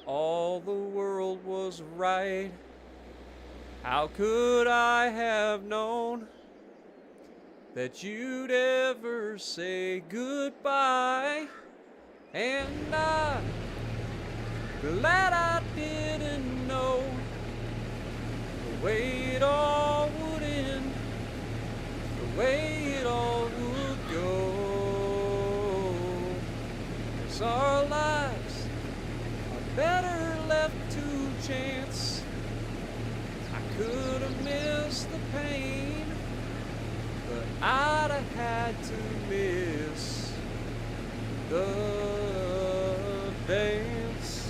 all the world was right. How could I have known that you'd ever say goodbye? And I'm glad I didn't know the way it all would end, the way it all would go. 'Cause our lives are better left to chance. I could have missed the pain, but I'd have had to miss the dance.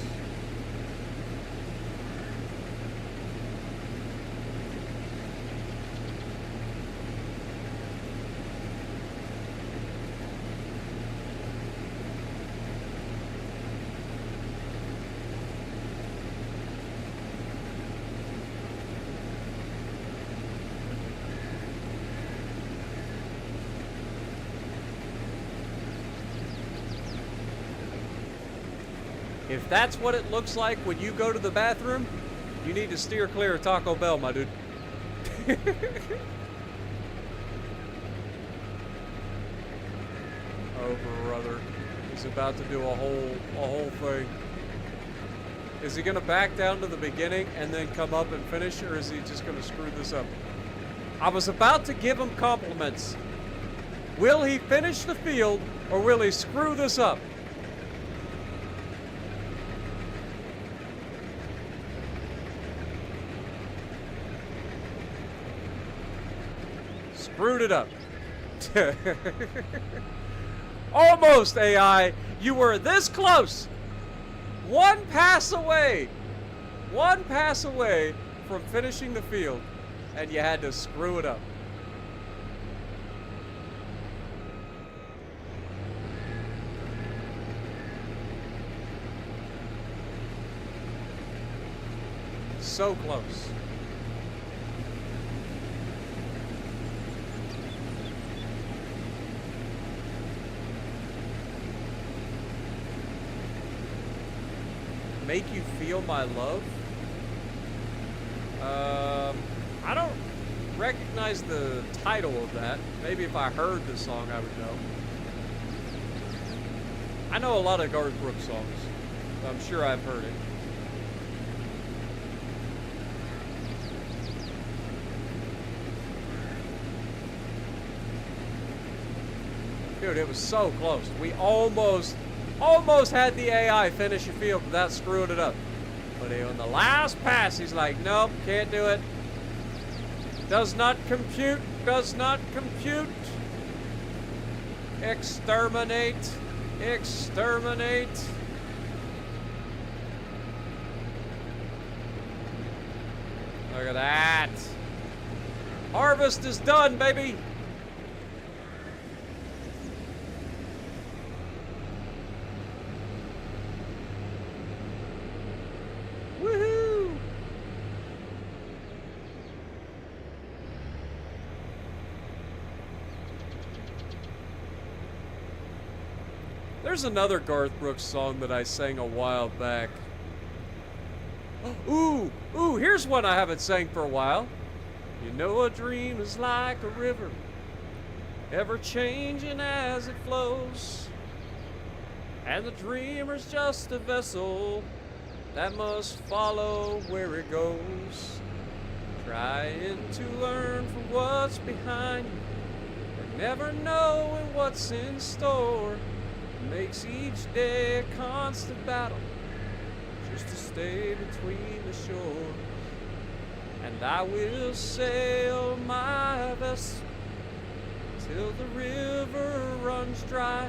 If that's what it looks like when you go to the bathroom, you need to steer clear of Taco Bell, my dude. Oh, brother. He's about to do a whole thing. Is he gonna back down to the beginning and then come up and finish, or is he just gonna screw this up? I was about to give him compliments. Will he finish the field, or will he screw this up? Screwed it up. Almost, AI. You were this close. One pass away from finishing the field. and you had to screw it up. So close. Make You Feel My Love? I don't recognize the title of that. Maybe if I heard the song, I would know. I know a lot of Garth Brooks songs, so I'm sure I've heard it. Dude, it was so close. We almost had the AI finish your field without screwing it up. But on the last pass, he's like, nope, can't do it. Does not compute, does not compute. Exterminate, exterminate. Look at that. Harvest is done, baby. There's another Garth Brooks song that I sang a while back. Ooh, here's one I haven't sang for a while. You know a dream is like a river, ever changing as it flows. And the dreamer's just a vessel that must follow where it goes. Trying to learn from what's behind you, but never knowing what's in store. Makes each day a constant battle just to stay between the shores. And I will sail my vessel till the river runs dry,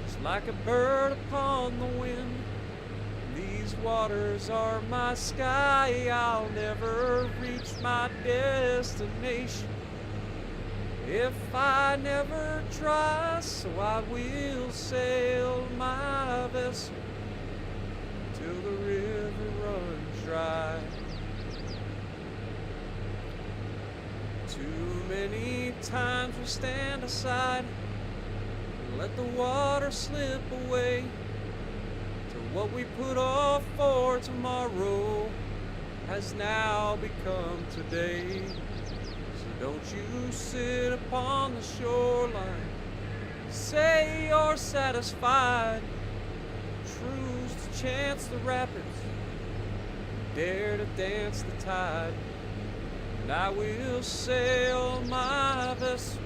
just like a bird upon the wind. These waters are my sky, I'll never reach my destination if I never try, so I will sail my vessel till the river runs dry. Too many times we stand aside and let the water slip away till what we put off for tomorrow has now become today. Don't you sit upon the shoreline, say you're satisfied, choose to chance the rapids, dare to dance the tide. And I will sail my vessel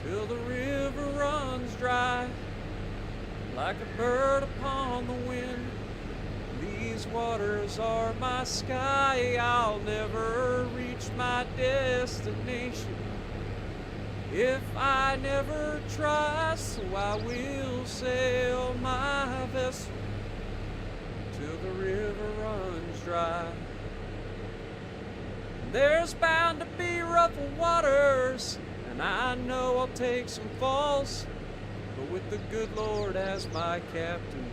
till the river runs dry, like a bird upon the wind. These waters are my sky, I'll never reach my destination if I never try, so I will sail my vessel till the river runs dry. There's bound to be rough waters, and I know I'll take some falls, but with the good Lord as my captain,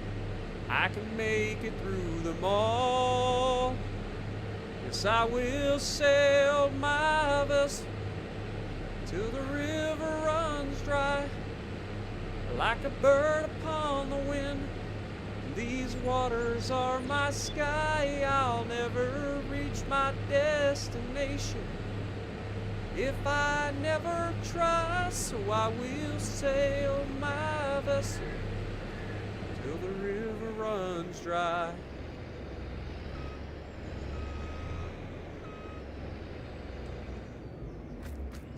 I can make it through them all. Yes, I will sail my vessel till the river runs dry, like a bird upon the wind. These waters are my sky, I'll never reach my destination if I never try, so I will sail my vessel till the river runs dry.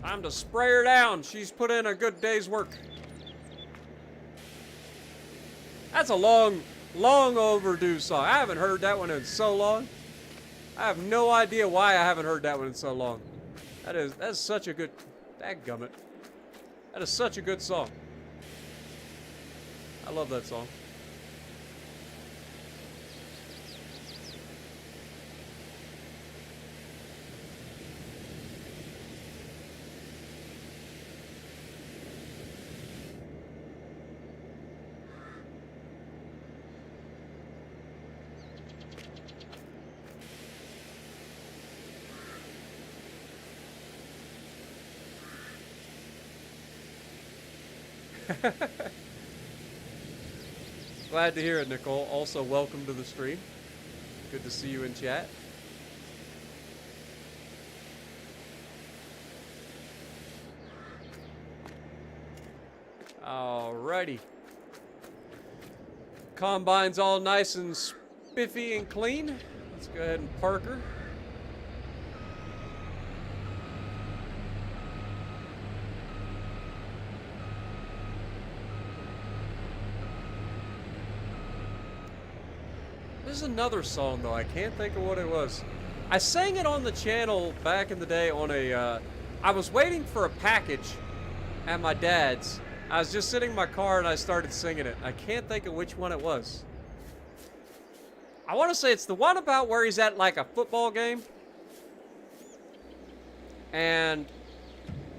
Time to spray her down. She's put in a good day's work. That's a long overdue song. I haven't heard that one in so long. I have no idea why I haven't heard that one in so long. That's such a good, dadgummit. That is such a good song. I love that song. Glad to hear it, Nicole. Also, welcome to the stream. Good to see you in chat. Alrighty. Combine's all nice and spiffy and clean. Let's go ahead and park her. There's another song though, I can't think of what it was. I sang it on the channel back in the day on a, I was waiting for a package at my dad's. I was just sitting in my car and I started singing it. I can't think of which one it was. I want to say it's the one about where he's at like a football game. And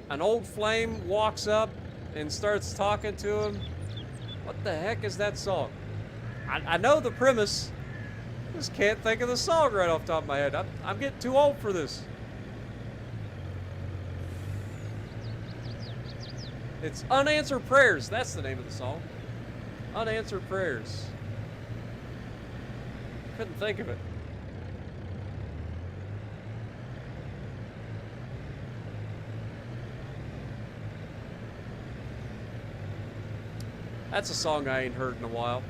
an old flame walks up and starts talking to him. What the heck is that song? I know the premise. Just can't think of the song right off the top of my head. I'm getting too old for this. It's Unanswered Prayers. That's the name of the song. Unanswered Prayers. Couldn't think of it. That's a song I ain't heard in a while.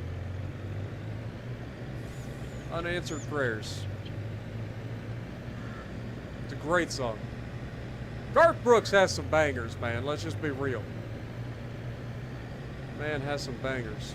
Unanswered Prayers. It's a great song. Garth Brooks has some bangers, man. Let's just be real. Man has some bangers.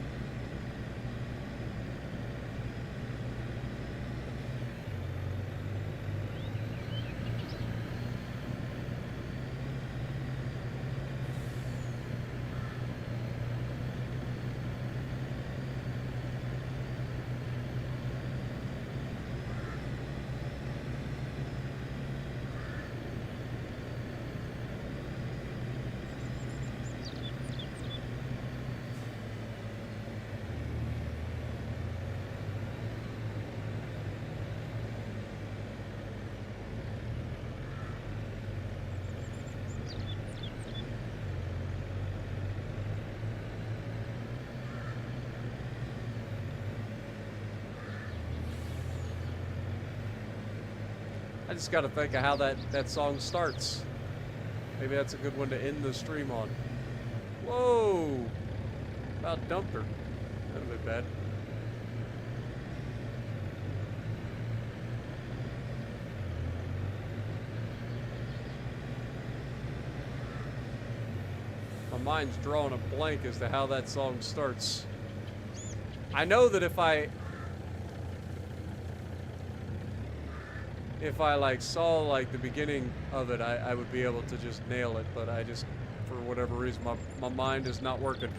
I just got to think of how that song starts. Maybe that's a good one to end the stream on. Whoa! About dumped her. That'd be bad. My mind's drawing a blank as to how that song starts. I know that if I like saw like the beginning of it, I would be able to just nail it, but I just, for whatever reason, my mind is not working.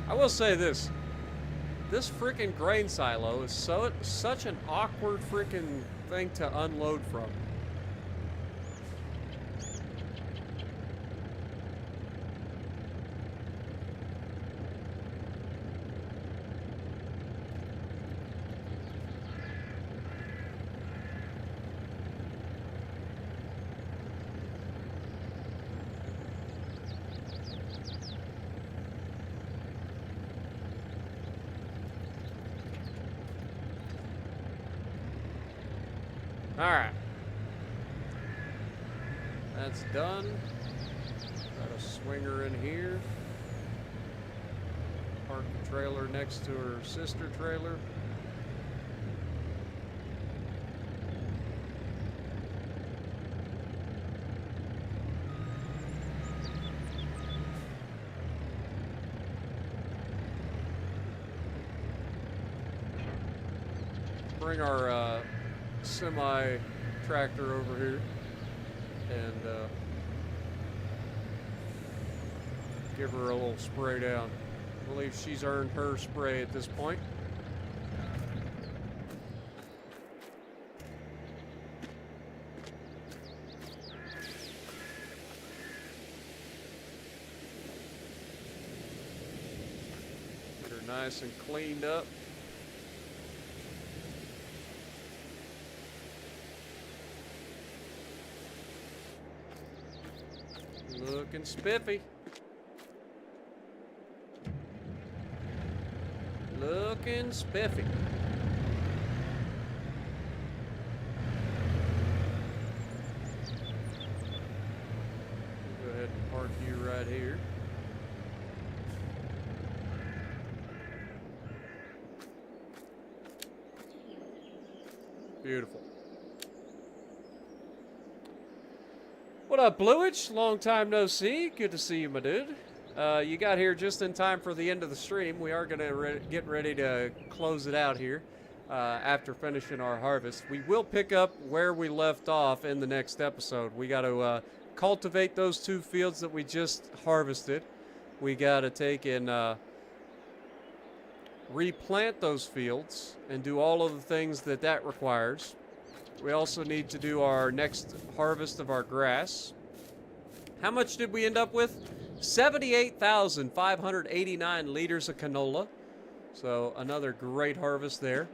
I will say this. This freaking grain silo is such an awkward freaking thing to unload from. Alright. That's done. Got a swinger in here. Park the trailer next to her sister trailer. Bring our semi tractor over here and give her a little spray down. I believe she's earned her spray at this point. Get her nice and cleaned up. Looking spiffy. Looking spiffy. Go ahead and park you right here. Beautiful. What up, Bluich? Long time no see. Good to see you, my dude. You got here just in time for the end of the stream. We are going to get ready to close it out here after finishing our harvest. We will pick up where we left off in the next episode. We got to cultivate those 2 fields that we just harvested. We got to take and replant those fields and do all of the things that requires. We also need to do our next harvest of our grass. How much did we end up with? 78,589 liters of canola. So another great harvest there.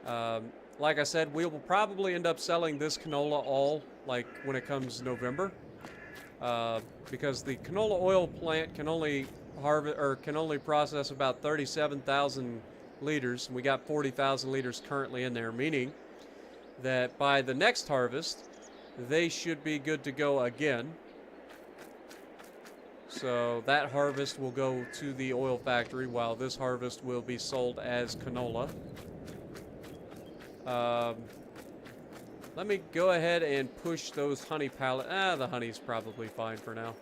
Like I said, we will probably end up selling this canola all like when it comes November. Because the canola oil plant can only process about 37,000 liters. And we got 40,000 liters currently in there, meaning that by the next harvest, they should be good to go again. So that harvest will go to the oil factory while this harvest will be sold as canola. Let me go ahead and push those honey pallets. The honey's probably fine for now.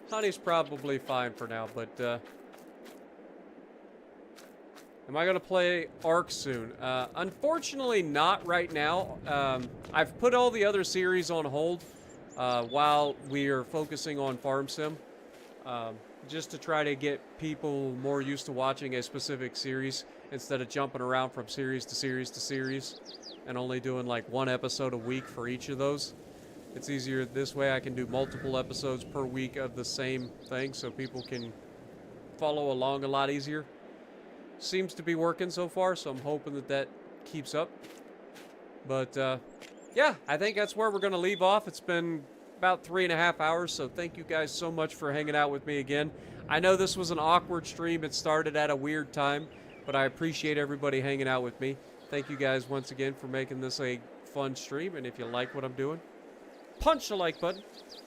Honey's probably fine for now, but am I going to play Ark soon? Unfortunately, not right now. I've put all the other series on hold while we are focusing on Farm Sim, just to try to get people more used to watching a specific series instead of jumping around from series to series to series and only doing like 1 episode a week for each of those. It's easier this way. I can do multiple episodes per week of the same thing so people can follow along a lot easier. Seems to be working so far, so I'm hoping that keeps up. But yeah, I think that's where we're going to leave off. It's been about 3.5 hours, so thank you guys so much for hanging out with me again. I know this was an awkward stream. It started at a weird time, but I appreciate everybody hanging out with me. Thank you guys once again for making this a fun stream, and if you like what I'm doing, punch the like button,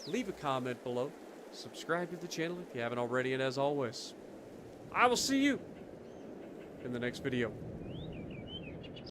leave a comment below, subscribe to the channel if you haven't already, and as always, I will see you in the next video.